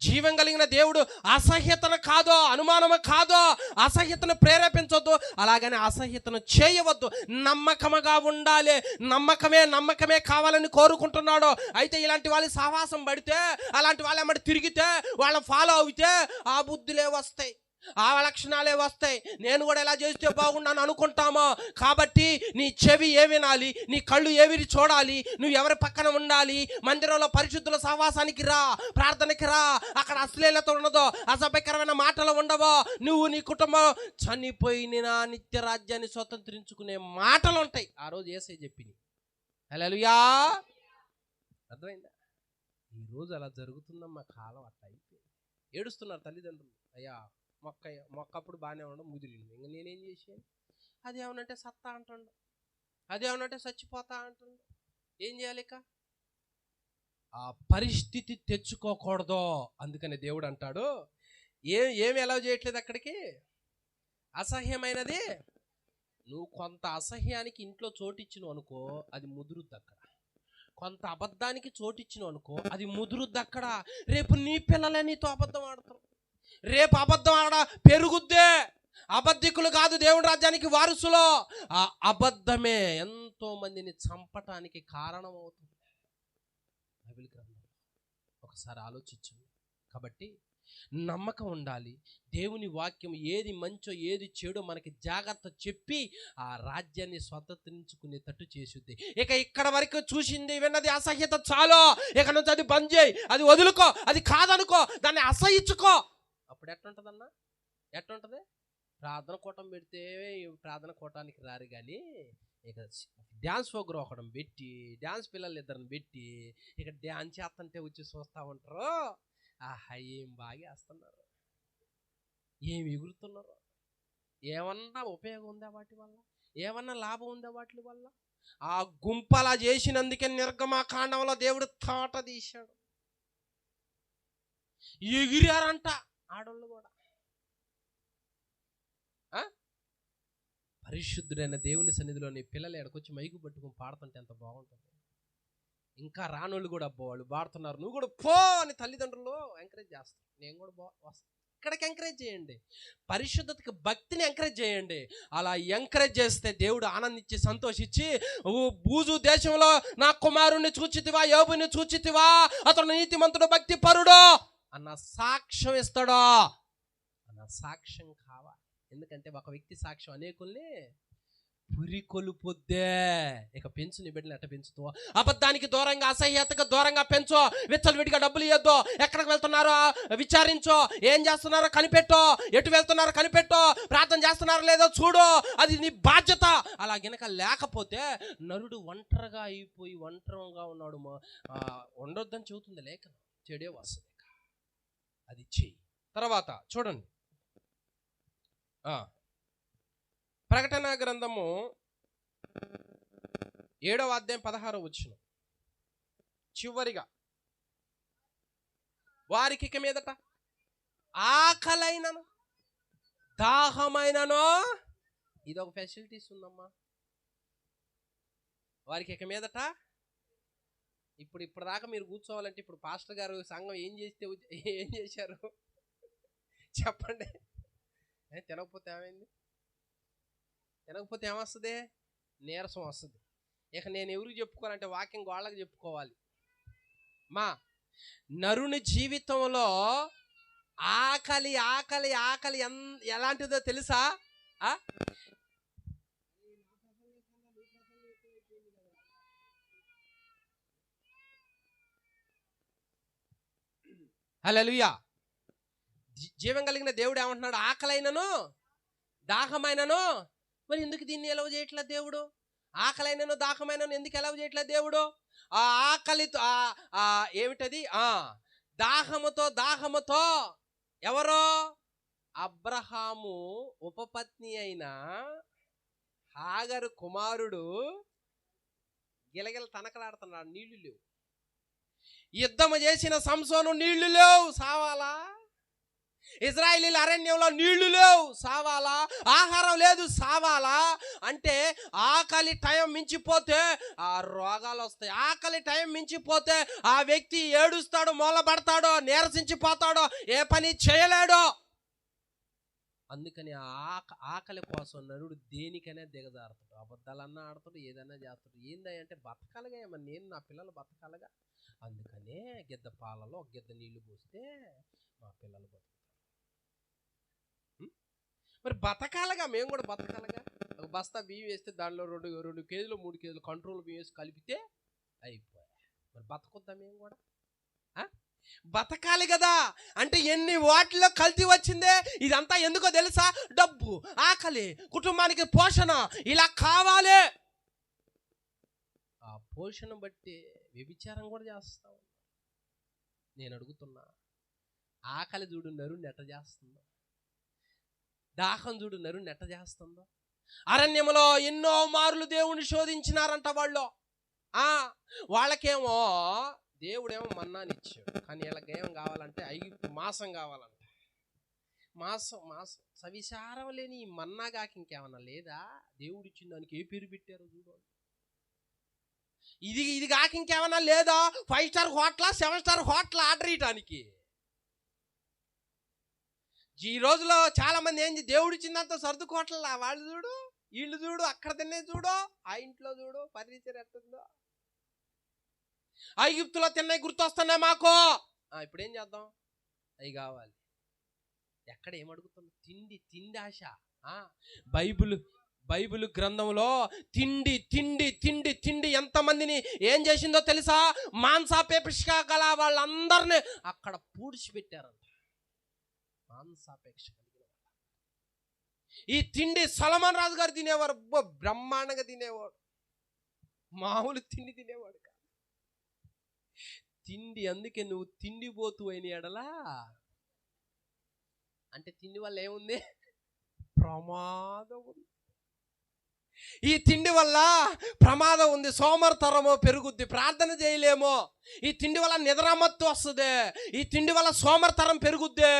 జీవం కలిగిన దేవుడు అసహ్యతను కాదో, అనుమానము కాదో, అసహ్యతను ప్రేరేపించొద్దు, అలాగని అసహ్యతను చేయవద్దు. నమ్మకముగా ఉండాలి. నమ్మకమే కావాలని కోరుకుంటున్నాడు. అయితే ఇలాంటి వాళ్ళ సహవాసం పడితే, అలాంటి వాళ్ళ ఎమ్మటి తిరిగితే, వాళ్ళని ఫాలో అవుతే ఆ బుద్ధులే వస్తాయి, ఆ లక్షణాలే వస్తాయి. నేను కూడా ఎలా చేస్తే బాగున్నాను అనుకుంటామో. కాబట్టి నీ చెవి ఏ వినాలి, నీ కళ్ళు ఏవి చూడాలి, నువ్వు ఎవరి పక్కన ఉండాలి. మందిరంలో పరిశుద్ధుల సహవాసానికి రా, ప్రార్థనకి రా. అక్కడ అశ్లీలత ఉండదో, అసభ్యకరమైన మాటలు ఉండవో. నువ్వు నీ కుటుంబం చనిపోయిన నిత్య రాజ్యాన్ని స్వతంత్రించుకునే మాటలు ఉంటాయి. ఆ రోజు యేసయ్య చెప్పింది. హల్లెలూయా. అర్థమైందా? ఈరోజు అలా జరుగుతుందమ్మా. కాలం అట్లా అయిపోయింది. ఏడుస్తున్నారు తల్లిదండ్రులు. అయ్యా మొక్కప్పుడు బాగానే ఉండడం ముదిరింది, ఇంకా నేనేం చేసాను. అదేమనంటే సత్తా అంటుండు, అదేమనంటే చచ్చిపోతా అంటుండు. ఏం చేయాలి? ఇక ఆ పరిస్థితి తెచ్చుకోకూడదు. అందుకని దేవుడు అంటాడు, ఏమి ఎలా చేయట్లేదు అక్కడికి. అసహ్యమైనది నువ్వు కొంత అసహ్యానికి ఇంట్లో చోటిచ్చినవు అనుకో, అది ముదురుద్ది అక్కడ. కొంత అబద్ధానికి చోటిచ్చినవు అనుకో, అది ముదురుద్ది అక్కడ. రేపు నీ పిల్లలే నీతో అబద్ధం ఆడతారు. రేపు అబద్ధం ఆడ పెరుగుద్దే. అబద్ధికులు కాదు దేవుని రాజ్యానికి వారసులో. ఆ అబద్ధమే ఎంతో మందిని చంపటానికి కారణం అవుతుంది. బైబిల్ గ్రంథం ఒకసారి ఆలోచించండి. కాబట్టి నమ్మకం ఉండాలి. దేవుని వాక్యం ఏది మంచో ఏది చెడో మనకి జాగ్రత్త చెప్పి ఆ రాజ్యాన్ని స్వతంత్రించుకునేటట్టు చేసిద్ది. ఇక ఇక్కడ వరకు చూసింది విన్నది అసహ్యత చాలు. ఇక నుంచి అది బంద్ చేయి, అది వదులుకో, అది కాదనుకో, దాన్ని అసహించుకో. అప్పుడు ఎట్లుంటుందన్నా? ఎట్లుంటుంది? ప్రార్థన కూటం పెడితే ప్రార్థన కూటానికి రారు, కానీ ఇక డ్యాన్స్ ప్రోగ్రాం ఒకడం పెట్టి, డ్యాన్స్ పిల్లలు ఇద్దరిని పెట్టి ఇక డ్యాన్స్ చేస్తుంటే వచ్చి చూస్తూ ఉంటారు. ఆహా, ఏం బాగా వేస్తున్నారు, ఏం ఎగురుతున్నారు, ఏమన్నా ఉపయోగం ఉందా వాటి వల్ల? ఏమన్నా లాభం ఉందా వాటి వల్ల? ఆ గుంపలా చేసినందుకే నిర్గమకాండంలో దేవుడు తోట తీశాడు. ఎగిరారంట ఆడోళ్ళు కూడా. పరిశుద్ధుడైన దేవుని సన్నిధిలో నీ పిల్లలు ఎడకొచ్చి మైకు పట్టుకుని పాడుతుంటే ఎంత బాగుంటుంది. ఇంకా రానోళ్ళు కూడా అబ్బో వాళ్ళు పాడుతున్నారు, నువ్వు కూడా పో అని తల్లిదండ్రులు ఎంకరేజ్ చేస్తారు. నేను కూడా ఇక్కడికి ఎంకరేజ్ చేయండి. పరిశుద్ధతకి భక్తిని ఎంకరేజ్ చేయండి. అలా ఎంకరేజ్ చేస్తే దేవుడు ఆనందించి సంతోషించి, బూజు దేశంలో నా కుమారుణ్ణి చూచితివా, యోబుని చూచితివా, అతను నీతిమంతుడు భక్తి పరుడు అన్న సాక్ష్యం ఇస్తాడో. అన్న సాక్ష్యం కావాలి. ఎందుకంటే ఒక వ్యక్తి సాక్ష్యం అనేకుల్ని పురికొలుపుద్దే. ఇక పెంచు, నీ బిడ్డలు ఎట్ట పెంచుతావు? అబద్ధానికి దూరంగా, అసహ్యతకు దూరంగా పెంచో. విచ్చలవిడిగా డబ్బులు ఇవ్వద్దు. ఎక్కడికి వెళ్తున్నారో విచారించో, ఏం చేస్తున్నారో కనిపెట్టో, ఎటు వెళ్తున్నారో కనిపెట్టో, ప్రార్థన చేస్తున్నారో లేదో చూడు. అది నీ బాధ్యత. అలా గనక లేకపోతే నరుడు ఒంటరిగా అయిపోయి ఒంటరిగా ఉన్నాడు ఉండొద్దని చెబుతుంది లేఖనం. చెడే వస్తుంది. అది చెయ్యి. తర్వాత చూడండి, ప్రకటన గ్రంథము 7వ అధ్యాయం 16వ వచనం చివరిగా, వారికి ఇక మీదట ఆకలైనను దాహమైనను, ఇదొక ఫెసిలిటీస్ ఉందమ్మా వారికి ఇక మీదట. ఇప్పుడు దాకా మీరు కూర్చోవాలంటే ఇప్పుడు పాస్టర్ గారు సంఘం ఏం చేశారు చెప్పండి. తినకపోతే ఏమైంది? తినకపోతే ఏమొస్తుంది? నీరసం వస్తుంది. ఇక నేను ఎవరికి చెప్పుకోవాలంటే వాక్యం గోళ్ళకి చెప్పుకోవాలి. మా నరుని జీవితంలో ఆకలి ఆకలి ఆకలి ఎలాంటిదో తెలుసా? హల్లెలూయా. జీవం కలిగిన దేవుడు ఏమంటున్నాడు? ఆకలైనను దాహమైనను. మరి ఎందుకు దీన్ని ఎలవ చేయట్లేదు దేవుడు? ఆకలైనను దాహమైనను ఎందుకు ఎలవ చేయట్లేదు దేవుడు? ఆ ఆకలితో ఏమిటది? దాహముతో ఎవరో అబ్రహాము ఉపపత్ని అయిన హాగరు కుమారుడు గిలగిల తనకలాడుతున్నాడు. నీళ్లు లేవు. యుద్ధము చేసిన సంసోను నీళ్లు లేవు, సావాలా. ఇజ్రాయేలీల అరణ్యంలో నీళ్లు లేవు, సావాలా. ఆహారం లేదు, సావాలా. అంటే ఆకలి టైం మించిపోతే ఆ రోగాలు వస్తాయి. ఆకలి టైం మించిపోతే ఆ వ్యక్తి ఏడుస్తాడు, మూలబడతాడో, నీరసించిపోతాడో, ఏ పని చేయలేడో. అందుకని ఆకలి కోసం నరుడు దేనికైనా దిగజారుతాడు. అబద్ధాలన్నా ఆడతాడు, ఏదైనా చేస్తాడు. ఏందంటే బతకాలిగా, మరి నేను నా పిల్లలు బతకాలిగా. అందుకనే గిద్ద పాలలో ఒక గిద్ద నీళ్లు పోస్తే మా పిల్లలు బతుకుతారు. మరి బతకాలగా, మేము కూడా బతకాలగా. ఒక బస్తా బియ్యం వేస్తే దానిలో 2 కేజీలు 3 కేజీలు కంట్రోల్ బియ్యం వేసి కలిపితే అయిపోయాయి. మరి బతకొద్దా మేము కూడా? బతకాలి కదా. అంటే ఎన్ని వాటిలో కల్తీ వచ్చిందే. ఇదంతా ఎందుకో తెలుసా? డబ్బు, ఆకలి, కుటుంబానికి పోషణ ఇలా కావాలి. ఆ పోషణ బట్టి వ్యభిచారం కూడా చేస్తాం. నేను అడుగుతున్నా, ఆకలి చూడు నరుణ్ణి ఎట్ట చేస్తుందో, దాహం చూడు నరుణ్ణి ఎట్ట చేస్తుందో. అరణ్యంలో ఎన్నో మార్లు దేవుణ్ణి శోధించినారంట వాళ్ళు. వాళ్ళకేమో దేవుడేమో మన్నానిచ్చాడు, కానీ వీళ్ళకేం కావాలంటే ఐగుప్తు మాసం కావాలంట. మాసం సవిచారం లేని ఈ మన్నాగాకి ఇంకేమన్నా లేదా? దేవుడు ఇచ్చిన దానికి ఏ పేరు పెట్టారో చూడండి. ఇది కాక ఇంకేమన్నా లేదా? 5 star hotel, 7 star hotel order ఇయటానికి. ఈ రోజులో చాలా మంది ఏంటి, దేవుడు ఇచ్చిందంతా సర్దుకోవట్లా. వాళ్ళు చూడు, వీళ్ళు చూడు, అక్కడ తినే చూడు, ఆ ఇంట్లో చూడు ఫర్నిచర్ ఎట్టుందో. ఐగుప్తులో తిన్నాయి గుర్తొస్తున్నాయి మాకు. ఇప్పుడు ఏం చేద్దాం? అవి కావాలి. ఎక్కడ ఏమడుగుతుంది? తిండి ఆశ. బైబిల్ గ్రంథంలో తిండి తిండి తిండి తిండి ఎంతమందిని ఏం చేసిందో తెలుసా? మాంసాపేక్ష గల వాళ్ళందరినీ అక్కడ పూడ్చిపెట్టారంట. మాంసాపేక్ష కలిగిన ఈ తిండి సొలొమోను రాజు గారు తినేవారు, బ్రహ్మాండంగా తినేవాడు. మామూలు తిండి తినేవాడు కాదు. తిండి, అందుకే నువ్వు తిండిపోతూ అయిన ఎడలా అంటే తిండి వల్ల ఏముంది? ప్రమాదం ఉంది. ఈ తిండి వల్ల ప్రమాదం ఉంది. సోమరితనము పెరుగుద్ది, ప్రార్థన చేయలేమో. ఈ తిండి వల్ల నిద్రమత్తు వస్తుంది. ఈ తిండి వల్ల సోమరితనం పెరుగుద్ది.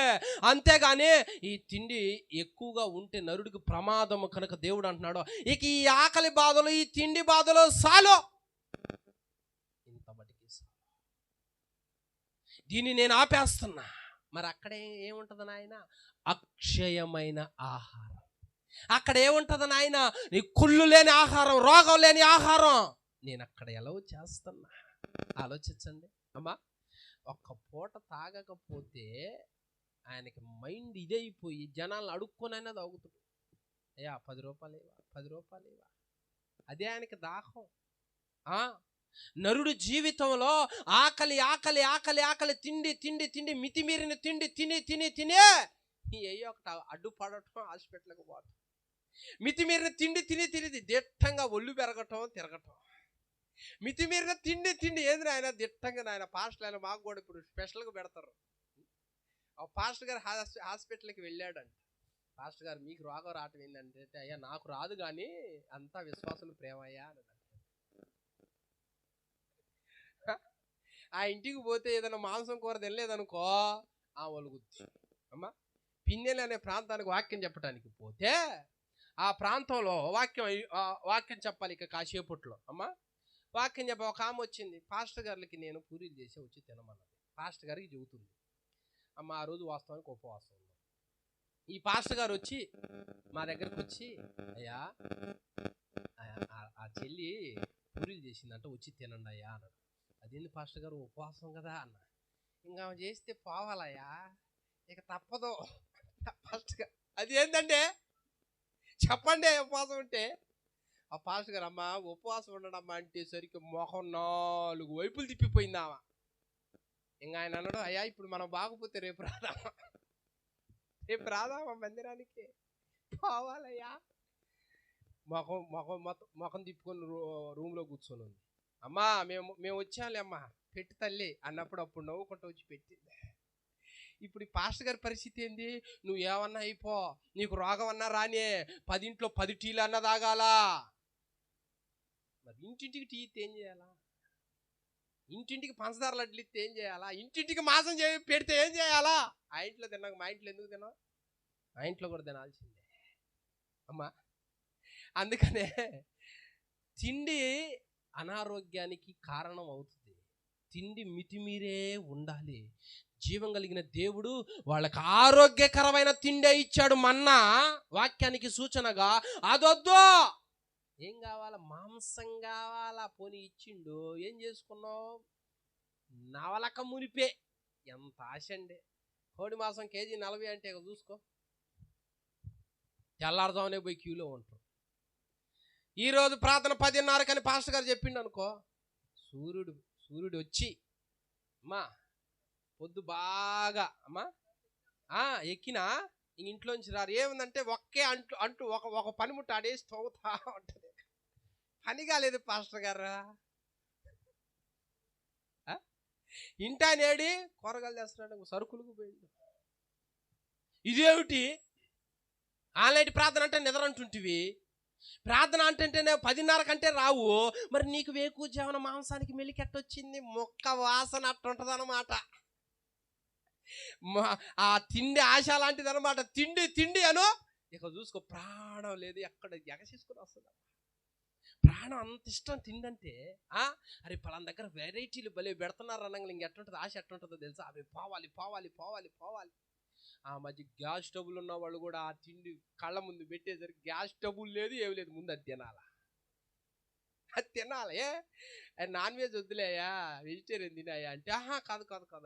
అంతేగాని ఈ తిండి ఎక్కువగా ఉంటే నరుడికి ప్రమాదము. కనుక దేవుడు అంటున్నాడు, ఇక ఈ ఆకలి బాధలు, ఈ తిండి బాధలు చాలు, ఇంత మటుకి చాలు, దీన్ని నేను ఆపేస్తున్నా. మరి అక్కడే ఏముంటుంది నాయన? అక్షయమైన ఆహారం. అక్కడ ఏముంటుంది నాయన? నీ కుళ్ళు లేని ఆహారం, రోగం లేని ఆహారం నేను అక్కడ ఎలా చేస్తున్నా. ఆలోచించండి అమ్మా. ఒక్క పూట తాగకపోతే ఆయనకి మైండ్ ఇదైపోయి జనాలను అడుక్కొనైనా తాగుతాడు. అయ్యా 10 రూపాయలు ఇవా, 10 రూపాయలు ఇవా. అదే ఆయనకి దాహం. నరుడు జీవితంలో ఆకలి ఆకలి ఆకలి ఆకలి, తిండి తిండి తిండి, మితిమీరిన తిండి తిని తిని తినే అయ్యో ఒకటి అడ్డుపడటం, హాస్పిటల్కి పోవటం. మితిమీరిన తిండి తిని తిని దిట్టంగా ఒళ్ళు పెరగటం, తిరగటం. మితిమీరిన తిండి తిండి ఏంది ఆయన దిట్టంగా. నాయన పాస్టర్ ఆయన మాకు కూడా ఇప్పుడు స్పెషల్గా పెడతారు. ఆ పాస్టర్ గారు హాస్పిటల్కి వెళ్ళాడంట. పాస్టర్ గారు, మీకు రోగం రావటం ఏంటంటే, అయ్యా నాకు రాదు కానీ అంతా విశ్వాసులు ప్రేమయ్యా అని. ఆ ఇంటికి పోతే ఏదైనా మాంసం కూర తినలేదనుకో ఒలుగుద్ది. అమ్మా, పిన్నెలు అనే ప్రాంతానికి వాక్యం చెప్పడానికి పోతే ఆ ప్రాంతంలో వాక్యం చెప్పాలి. ఇక కాసేపట్లో అమ్మా వాక్యం చెప్ప ఒక ఆమె వచ్చింది. పాస్టర్ గారికి నేను పూరీలు చేసి వచ్చి తినమన్నది. పాస్టర్ గారికి చెబుతుంది, అమ్మ ఆ రోజు వాస్తవానికి ఉపవాసం ఉంది. ఈ పాస్టర్ గారు వచ్చి మా దగ్గరకు వచ్చి, అయ్యా ఆ చెల్లి పూరీలు చేసిందంట, వచ్చి తినండి అయ్యా అన్నాడు. అదేంది పాస్టర్ గారు, ఉపవాసం కదా అన్న. ఇంకా చేస్తే పోవాలయ్యా, ఇక తప్పదు. పాస్టర్ గారు అది ఏంటంటే చెప్పండి ఉపవాసం ఉంటే. ఆ పాస్టర్ గారు, అమ్మా ఉపవాసం ఉండడమ్మా అంటేసరికి మొహం 4 వైపులు తిప్పిపోయిందామా. ఇంకా ఆయన అన్నాడు, అయ్యా ఇప్పుడు మనం బాగపోతే రేపు రాదామా మందిరానికి, పోవాలయ్యా. మొఖం తిప్పుకొని రూమ్లో కూర్చొని ఉంది. అమ్మా మేము వచ్చాంలే అమ్మా, పెట్టి తల్లి అన్నప్పుడు అప్పుడు నవ్వుకుంటూ వచ్చి పెట్టింది. ఇప్పుడు ఈ పాస్టర్ గారి పరిస్థితి ఏంది? నువ్వు ఏమన్నా అయిపో, నీకు రోగం అన్నా రానే, 10 ఇంట్లో 10 టీలు అన్నా తాగాలా. మరి ఇంటింటికి టీ ఏం చేయాలా? ఇంటింటికి పంచదార లడ్లు ఇస్తే ఏం చేయాలా, ఇంటింటికి మాసం పెడితే ఏం చేయాలా? ఆ ఇంట్లో తిన్నాక మా ఇంట్లో ఎందుకు తిన్నావు? మా ఇంట్లో కూడా తినాల్సిందే అమ్మా. అందుకనే తిండి అనారోగ్యానికి కారణం అవుతుంది. తిండి మితిమీరే ఉండాలి. జీవం కలిగిన దేవుడు వాళ్ళకి ఆరోగ్యకరమైన తిండే ఇచ్చాడు. మన్నా వాక్యానికి సూచనగా. అదొద్దు, ఏం కావాలా? మాంసం కావాలా? పోనీ ఇచ్చిండు, ఏం చేసుకున్నావు? నవలక మునిపే. ఎంత ఆశ అండి. కోడి మాంసం కేజీ 40 అంటే చూసుకో, తెల్లారుజామునే పోయి క్యూలో ఉంటారు. ఈరోజు ప్రార్థన 10:30 పాస్టర్ గారు చెప్పిండు అనుకో, సూర్యుడు వచ్చి అమ్మా పొద్దు బాగా అమ్మా ఎక్కినా ఇంట్లోంచి రారు. ఏముందంటే ఒకే అంటూ ఒక పనిముట్టు ఆడేసి తవ్వుతా ఉంటుంది. పని కాలేదు పాస్టర్ గారు. ఇంటి ఆయన ఏడి కూరగాయలు చేస్తున్నాడు, సరుకులకు పోయిండు. ఇదేమిటి? ఆన్లైన్ ప్రార్థన అంటే నిద్ర అంటుంటివి, ప్రార్థన అంటే 10:30 కంటే రావు. మరి నీకు వేకుజామున మాంసానికి మెలికెట్టొచ్చింది? మొక్క వాసన అట్టుంటది అనమాట. ఆ తిండి ఆశ లాంటిది అనమాట. తిండి అను ఇక చూసుకో, ప్రాణం లేదు, ఎక్కడ ఎగసేసుకుని వస్తుంది. ప్రాణం అంత ఇష్టం తిండి అంటే. అరే పలానా దగ్గర వెరైటీలు భలే పెడుతున్నారు అనగా ఇంకెట్టుంటుంది, ఆశ ఎట్టుంటుందో తెలుసా? అవి పోవాలి. ఆ మధ్య గ్యాస్ స్టవ్లు ఉన్న వాళ్ళు కూడా ఆ తిండి కళ్ళ ముందు పెట్టేసరికి గ్యాస్ స్టవ్లు లేదు, ఏమి లేదు, ముందు అది తినాలి. నాన్ వెజ్ వద్దులేయా, వెజిటేరియన్ తినాయా అంటే కాదు,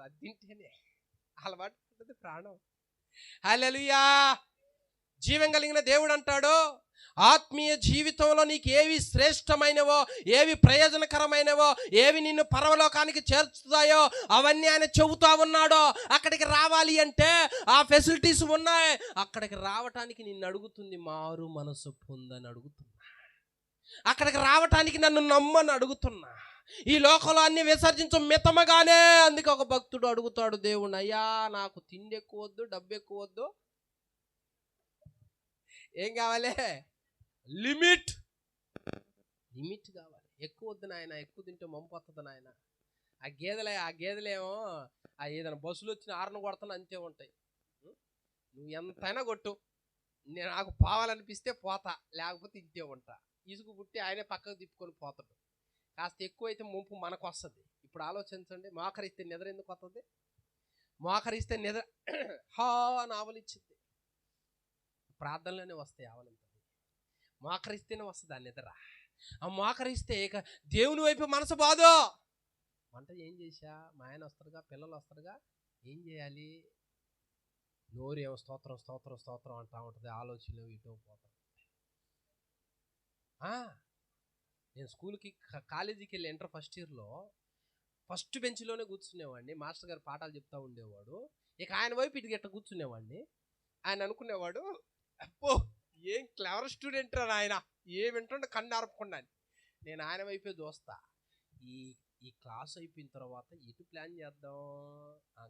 అది తింటేనే అలవాటు ఉంటుంది ప్రాణం. హల్లెలూయా. జీవం కలిగిన దేవుడు అంటాడు, ఆత్మీయ జీవితంలో నీకు ఏవి శ్రేష్టమైనవో, ఏవి ప్రయోజనకరమైనవో, ఏవి నిన్ను పరలోకానికి చేర్చుతాయో అవన్నీ ఆయన చెబుతా ఉన్నాడు. అక్కడికి రావాలి అంటే ఆ ఫెసిలిటీస్ ఉన్నాయి. అక్కడికి రావటానికి నిన్ను అడుగుతుంది, మారు మనసు పొందని అడుగుతున్నా. అక్కడికి రావటానికి నన్ను నమ్మని అడుగుతున్నా. ఈ లోకంలో అన్ని విసర్జించు మితమగానే. అందుకే ఒక భక్తుడు అడుగుతాడు దేవుణ్ణి, అయ్యా నాకు తిండి ఎక్కువ వద్దు, డబ్బు ఎక్కువ వద్దు, ఏం కావాలి? లిమిట్ కావాలి. ఎక్కువ వద్దు నాయన, ఎక్కువ తింటే మంపు వస్తుంది నాయన. ఆ గేదెలేమో ఏదైనా బస్సులు వచ్చిన ఆరును కొడతాను అంతే ఉంటాయి. నువ్వు ఎంతైనా కొట్టు, నేను నాకు పోవాలనిపిస్తే పోతా, లేకపోతే ఇంతే ఉంటా. ఇసుకు పుట్టి ఆయనే పక్కకు తిప్పుకొని పోతాడు. కాస్త ఎక్కువైతే ముంపు మనకు వస్తుంది. ఇప్పుడు ఆలోచించండి, మోకరిస్తే నిద్ర ఎందుకు వస్తుంది? మోకరిస్తే నిద్ర ఆవలిచ్చింది. ప్రార్థనలోనే వస్తాయి ఆవలింతది. మోకరిస్తేనే వస్తుంది ఆ నిద్ర. ఆ మోకరిస్తే ఇక దేవుని వైపు మనసు బాదు. వంట ఏం చేశా, మా ఆయన వస్తారుగా, పిల్లలు వస్తారుగా, ఏం చేయాలి? నోరేమో స్తోత్రం అంటా ఉంటుంది. ఆలోచనలు ఇటో పోతాం. నేను స్కూల్కి కాలేజీకి వెళ్ళి ఇంటర్ ఫస్ట్ ఇయర్లో ఫస్ట్ బెంచ్లోనే కూర్చునేవాడిని. మాస్టర్ గారు పాఠాలు చెప్తా ఉండేవాడు. ఇక ఆయన వైపు ఇటు గట్ట కూర్చునేవాడిని. ఆయన అనుకునేవాడు, అప్పో ఏం క్లవర్ స్టూడెంట్ రా ఆయన, ఏమింటుండే కన్ను ఆర్పకుండా. నేను ఆయన వైపే చూస్తా. ఈ క్లాస్ అయిపోయిన తర్వాత ఎటు ప్లాన్ చేద్దాం?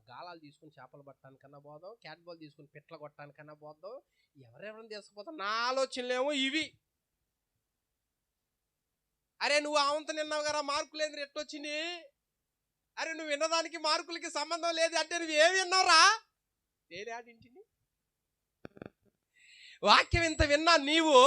గాలాలు తీసుకుని చేపలు పట్టడానికన్నా పోదాం, క్యాట్ బాల్ తీసుకుని పిట్ల కొట్టడానికన్నా పోదాం, ఎవరెవరిని తీసుకుపోతాం? నా ఆలోచనలేమో ఇవి. అరే నువ్వు ఆవంత నిన్నావు కదా, మార్కులు ఏంది ఎట్టొచ్చింది? అరే నువ్వు విన్నదానికి మార్కులకి సంబంధం లేదు అంటే నువ్వు ఏమి విన్నావురా? ఇంటిని వాక్యం ఇంత విన్నా నీవు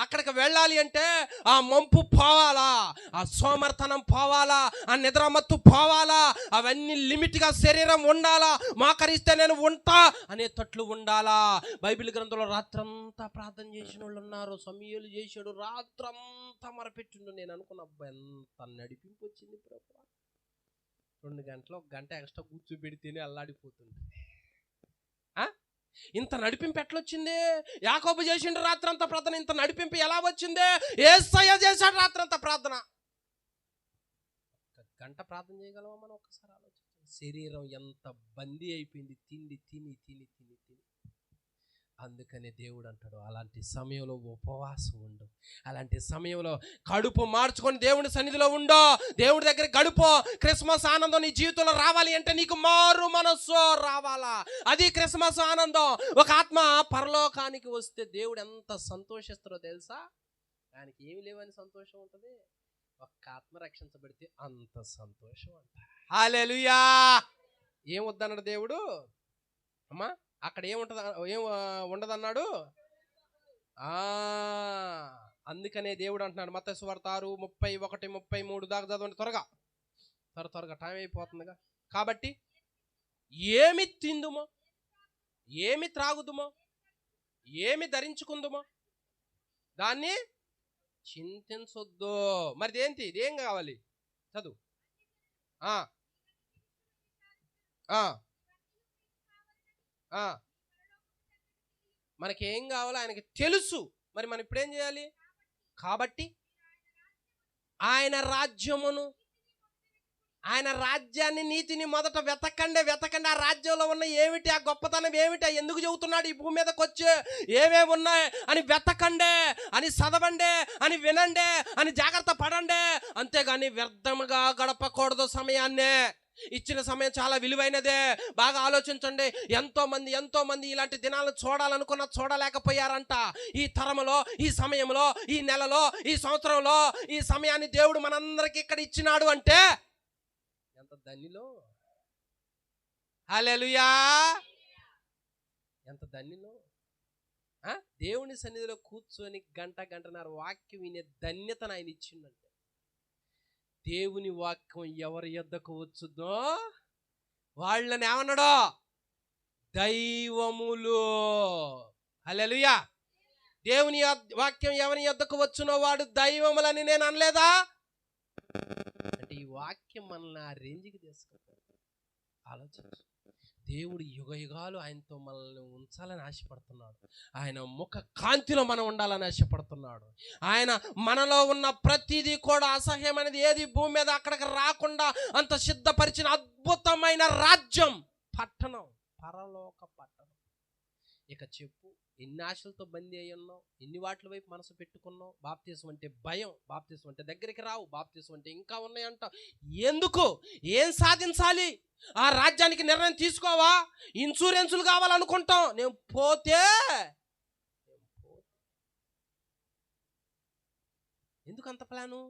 అక్కడికి వెళ్ళాలి అంటే ఆ మంపు పోవాలా, ఆ సోమర్తనం పోవాలా, ఆ నిద్రమత్తు పోవాలా, అవన్నీ లిమిట్గా శరీరం ఉండాలా. మోకరిస్తే నేను ఉంటా అనే తట్లు ఉండాలా. బైబిల్ గ్రంథంలో రాత్రంతా ప్రార్థన చేసిన వాళ్ళు ఉన్నారు. సమూయేలు చేశాడు, రాత్రంతా మరపెట్టిండు. నేను అనుకున్న ఎంత నడిపింపు వచ్చింది ప్రభు. 2 గంటలు 1 గంట ఎక్స్ట్రా కూర్చోబెడితేనే అల్లాడిపోతుంది. ఇంత నడిపింపు ఎట్లొచ్చింది? యాకోబు చేసిండు రాత్రంతా ప్రార్థన. ఇంత నడిపింపు ఎలా వచ్చింది? యేసయ్య చేశాడు రాత్రంతా ప్రార్థన. 1 గంట ప్రార్థన చేయగలమా మనం? ఒక్కసారి ఆలోచించండి. శరీరం ఎంత బందీ అయిపోయింది, తిండి తిని. అందుకనే దేవుడు అంటాడు, అలాంటి సమయంలో ఉపవాసం ఉండు, అలాంటి సమయంలో కడుపు మార్చుకొని దేవుని సన్నిధిలో ఉండో, దేవుడి దగ్గర గడుపో. క్రిస్మస్ ఆనందం నీ జీవితంలో రావాలి అంటే నీకు మారు మనస్సు రావాలా. అది క్రిస్మస్ ఆనందం. ఒక ఆత్మ పరలోకానికి వస్తే దేవుడు ఎంత సంతోషిస్తారో తెలుసా? ఆయనకి ఏమి లేవని సంతోషం ఉంటుంది. ఒక్క ఆత్మ రక్షించబడితే అంత సంతోషం అంట. హల్లెలూయా. ఏం వద్దన్నాడు దేవుడు? అమ్మా అక్కడ ఏముంటది, ఏం ఉండదన్నాడు? అందుకనే దేవుడు అంటున్నాడు మత్తయి సువార్త 6:31, 33 దాకా చదవండి త్వరగా. త్వరగా టైం అయిపోతుందిగా. కాబట్టి ఏమి తిందుమో, ఏమి త్రాగుదుమో, ఏమి ధరించుకుందుమో దాన్ని చింతించొద్దు. మరి ఏంటి, ఇదేం కావాలి? చదువు. మనకేం కావాలో ఆయనకి తెలుసు. మరి మనం ఇప్పుడేం చేయాలి? కాబట్టి ఆయన రాజ్యమును, ఆయన రాజ్యాన్ని, నీతిని మొదట వెతకండి. ఆ రాజ్యంలో ఉన్న ఏమిటి, ఆ గొప్పతనం ఏమిటి, ఎందుకు చెబుతున్నాడు ఈ భూమి మీదకి వచ్చి, ఏమేమి ఉన్నాయి అని వెతకండి, అని చదవండి, అని వినండి, అని జాగ్రత్త పడండి. అంతేగాని వ్యర్థముగా గడపకూడదు సమయాన్నే. ఇచ్చిన సమయం చాలా విలువైనదే. బాగా ఆలోచించండి. ఎంతో మంది ఇలాంటి దినాలను చూడాలనుకున్న చూడలేకపోయారంట. ఈ తరములో, ఈ సమయంలో, ఈ నెలలో, ఈ సంవత్సరంలో ఈ సమయాన్ని దేవుడు మనందరికి ఇక్కడ ఇచ్చినాడు అంటే ఎంత ధన్యులో. హల్లెలూయా. ఎంత ధన్యులో. దేవుని సన్నిధిలో కూర్చొని గంటన్నర వాక్యం వినే ధన్యతను ఆయన ఇచ్చిందంటే, దేవుని వాక్యం ఎవరి యొద్దకు వచ్చుదో వాళ్ళని ఏమన్నాడో? దైవములు. హల్లెలూయా. దేవుని వాక్యం ఎవరి యొద్దకు వచ్చునో వాడు దైవములని నేను అనలేదా? అంటే ఈ వాక్యం మనల్ని ఆ రేంజ్కి తీసుకుంటాడు. ఆలోచించు. దేవుడు యుగాలు ఆయనతో మనల్ని ఉంచాలని ఆశపడుతున్నాడు. ఆయన ముఖ కాంతిలో మనం ఉండాలని ఆశపడుతున్నాడు. ఆయన మనలో ఉన్న ప్రతిదీ కూడా అసహ్యమైనది ఏది భూమి మీద అక్కడికి రాకుండా అంత సిద్ధపరిచిన అద్భుతమైన రాజ్యం, పట్టణం, పరలోక పట్టణం. ఇక చెప్పు, ఎన్ని ఆశలతో బందీ అయి ఉన్నావు, ఎన్ని వాటి వైపు మనసు పెట్టుకున్నావు. బాప్తిసం అంటే భయం, బాప్తిసం అంటే దగ్గరికి రావు, బాప్తిసం అంటే ఇంకా ఉన్నాయంట. ఎందుకు? ఏం సాధించాలి? ఆ రాజ్యానికి నిర్ణయం తీసుకోవా? ఇన్సూరెన్సులు కావాలనుకుంటాం. నేను పోతే ఎందుకు అంత ప్లాను?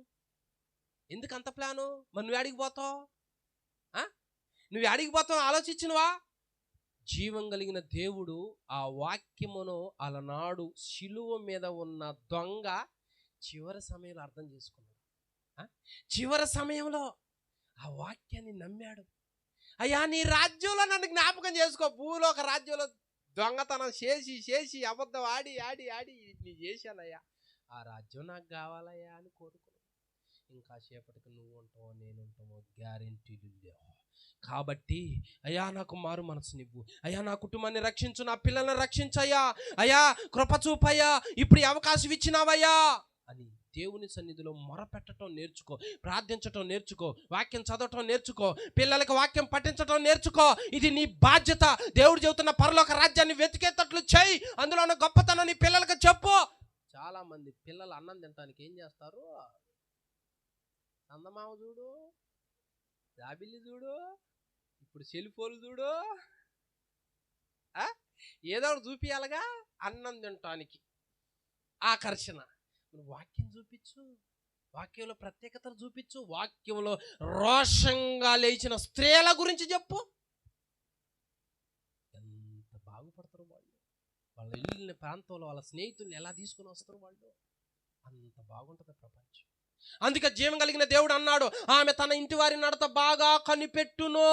మరి నువ్వు అడిగి పోతావు? నువ్వు అడిగి పోతావు ఆలోచించినవా? జీవం కలిగిన దేవుడు ఆ వాక్యమును అలనాడు శిలువ మీద ఉన్న దొంగ చివరి సమయంలో అర్థం చేసుకున్నాడు. చివరి సమయంలో ఆ వాక్యాన్ని నమ్మాడు. అయ్యా, నీ రాజ్యంలో నన్ను జ్ఞాపకం చేసుకో. భూలోక రాజ్యంలో దొంగతనం చేసి అబద్ధం ఆడి నీ చేశానయ్యా, ఆ రాజ్యం నాకు కావాలయ్యా అని కోరుకున్నాను. ఇంకా సేపటికి నువ్వు ఉంటావో నేను ఉంటావో గ్యారెంటీలు లేవు. కాబట్టి అయ్యా నాకు మారు మనసునివ్వు, అయ్యా నా కుటుంబాన్ని రక్షించు, నా పిల్లల్ని రక్షించయ్యా, అయ్యా కృప చూపయ్యా, ఇప్పుడు ఈ అవకాశం ఇచ్చినావయ్యా అని దేవుని సన్నిధిలో మొరపెట్టడం నేర్చుకో, ప్రార్థించటం నేర్చుకో, వాక్యం చదవటం నేర్చుకో, పిల్లలకు వాక్యం పఠించటం నేర్చుకో. ఇది నీ బాధ్యత. దేవుడు చెబుతున్న పరలోక రాజ్యాన్ని వెతికేటట్లు చేయి. అందులో ఉన్న గొప్పతనం నీ పిల్లలకు చెప్పు. చాలా మంది పిల్లలు అన్నం తినడానికి ఏం చేస్తారు? చందమామ చూడు, జాబిల్లి చూడు, ఇప్పుడు సెల్ ఫోన్లు చూడు, ఏదో ఒకటి చూపియాలిగా అన్నం తినటానికి ఆకర్షణ. వాక్యం చూపించు, వాక్యంలో ప్రత్యేకతలు చూపించు, వాక్యంలో రోషంగా లేచిన స్త్రీల గురించి చెప్పు. ఎంత బాగుపడతారు వాళ్ళు. వాళ్ళ ఇల్లు ప్రాంతంలో వాళ్ళ స్నేహితుల్ని ఎలా తీసుకుని వస్తారు వాళ్ళు. అంత బాగుంటుంది ప్రపంచం. అందుకే జీవం కలిగిన దేవుడు అన్నాడు, ఆమె తన ఇంటి వారి నడత బాగా కనిపెట్టును,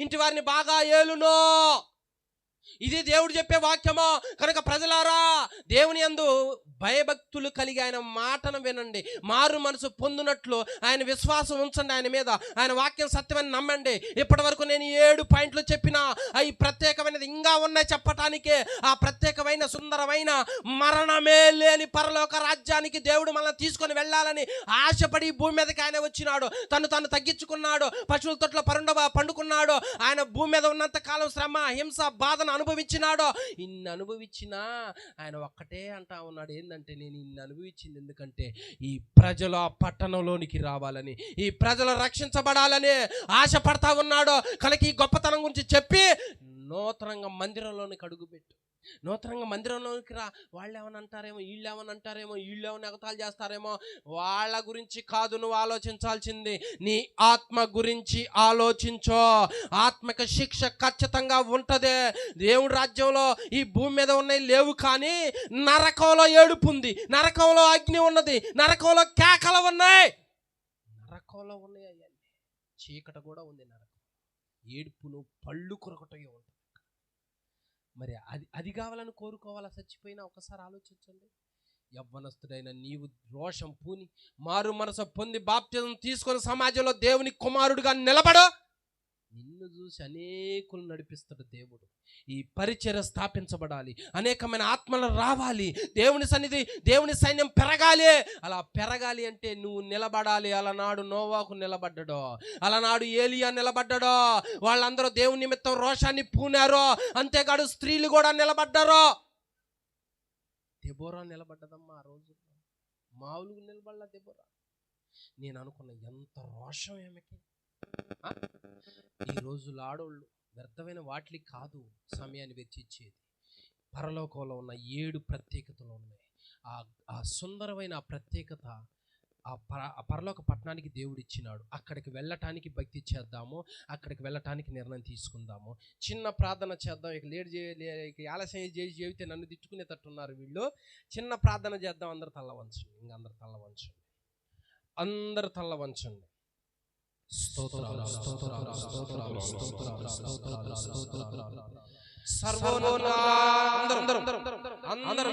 ఇంటి వారిని బాగా ఏలును. ఇది దేవుడు చెప్పే వాక్యమో. కనుక ప్రజలారా, దేవుని యందు భయభక్తులు కలిగి ఆయన మాటను వినండి. మారు మనసు పొందినట్లు ఆయన విశ్వాసం ఉంచండి ఆయన మీద. ఆయన వాక్యం సత్యమని నమ్మండి. ఇప్పటి వరకు నేను 7 పాయింట్లు చెప్పినా అవి ప్రత్యేకమైనది ఇంకా ఉన్నాయి చెప్పటానికే. ఆ ప్రత్యేకమైన సుందరమైన మరణమే లేని పరలోక రాజ్యానికి దేవుడు మనల్ని తీసుకొని వెళ్ళాలని ఆశపడి భూమి మీదకి ఆయన వచ్చినాడు. తను తగ్గించుకున్నాడు, పశువుల తొట్లో పండుకున్నాడు. ఆయన భూమి మీద ఉన్నంత కాలం శ్రమ, హింస, బాధను అనుభవించినాడు. ఇన్ని అనుభవించినా ఆయన ఒక్కటే అంటా ఉన్నాడు, ఏంటంటే నేను ఇన్ని అనుభవించింది ఎందుకంటే ఈ ప్రజలు ఆ పట్టణంలోనికి రావాలని, ఈ ప్రజలు రక్షించబడాలని ఆశపడతా ఉన్నాడు. కనుక ఈ గొప్పతనం గురించి చెప్పి నూతనంగా మందిరంలోనికి అడుగుపెట్టు. నూతనంగా మందిరంలోకి రా, వాళ్ళు ఏమని అంటారేమో, వీళ్ళు ఏమని అంటారేమో, వీళ్ళు ఏమైనా ఎగతాళి చేస్తారేమో, వాళ్ళ గురించి కాదు నువ్వు ఆలోచించాల్సింది, నీ ఆత్మ గురించి ఆలోచించో. ఆత్మక శిక్ష ఖచ్చితంగా ఉంటదే. దేవుడి రాజ్యంలో ఈ భూమి మీద ఉన్నాయి లేవు, కానీ నరకంలో ఏడుపు ఉంది, నరకంలో అగ్ని ఉన్నది, నరకంలో కేకలు ఉన్నాయి, నరకంలో ఉన్నాయి అయ్యండి. చీకట కూడా ఉంది నరకం, ఏడుపును పళ్ళు కొరకటయో ఉంటుంది. మరి అది కావాలని కోరుకోవాలా? చచ్చిపోయినా ఒకసారి ఆలోచించండి. యవ్వనస్తుడైన నీవు రోషం పూని మారు మనసు పొంది బాప్తిజం తీసుకొని సమాజంలో దేవుని కుమారుడిగా నిలబడు. నిన్ను చూసి అనేకులు నడిపిస్తాడు దేవుడు. ఈ పరిచర్య స్థాపించబడాలి, అనేకమైన ఆత్మలు రావాలి, దేవుని సన్నిధి, దేవుని సైన్యం పెరగాలి. అలా పెరగాలి అంటే నువ్వు నిలబడాలి. అలనాడు నోవాకు నిలబడ్డాడో, అలనాడు ఏలియా నిలబడ్డాడో, వాళ్ళందరూ దేవుని నిమిత్తం రోషాన్ని పూనారో. అంతేకాదు స్త్రీలు కూడా నిలబడ్డారో. దెబోరా నిలబడ్డదమ్మా ఆ రోజు, మామూలుగా నిలబడలా దెబోరా. నేను అనుకున్న ఎంత రోషం ఏమిటి. ఈ రోజుల ఆడోళ్ళు వ్యర్థమైన వాటికి కాదు సమయాన్ని వెచ్చించేది. పరలోకంలో ఉన్న 7 ప్రత్యేకతలు ఉన్నాయి. ఆ సుందరమైన ఆ ప్రత్యేకత ఆ పరలోక పట్టణానికి దేవుడు ఇచ్చినాడు. అక్కడికి వెళ్ళటానికి భక్తి చేద్దాము, అక్కడికి వెళ్ళటానికి నిర్ణయం తీసుకుందాము. చిన్న ప్రార్థన చేద్దాం. ఇక లేట్ చేయ ఆలస్యం చేసి చెబితే నన్ను తిట్టుకునేటట్టున్నారు వీళ్ళు. చిన్న ప్రార్థన చేద్దాం. అందరు తల్ల వంచండి, అందరు తల్ల వంచండి, అందరు తల్ల వంచండి. సర్వోన్నత అందరూ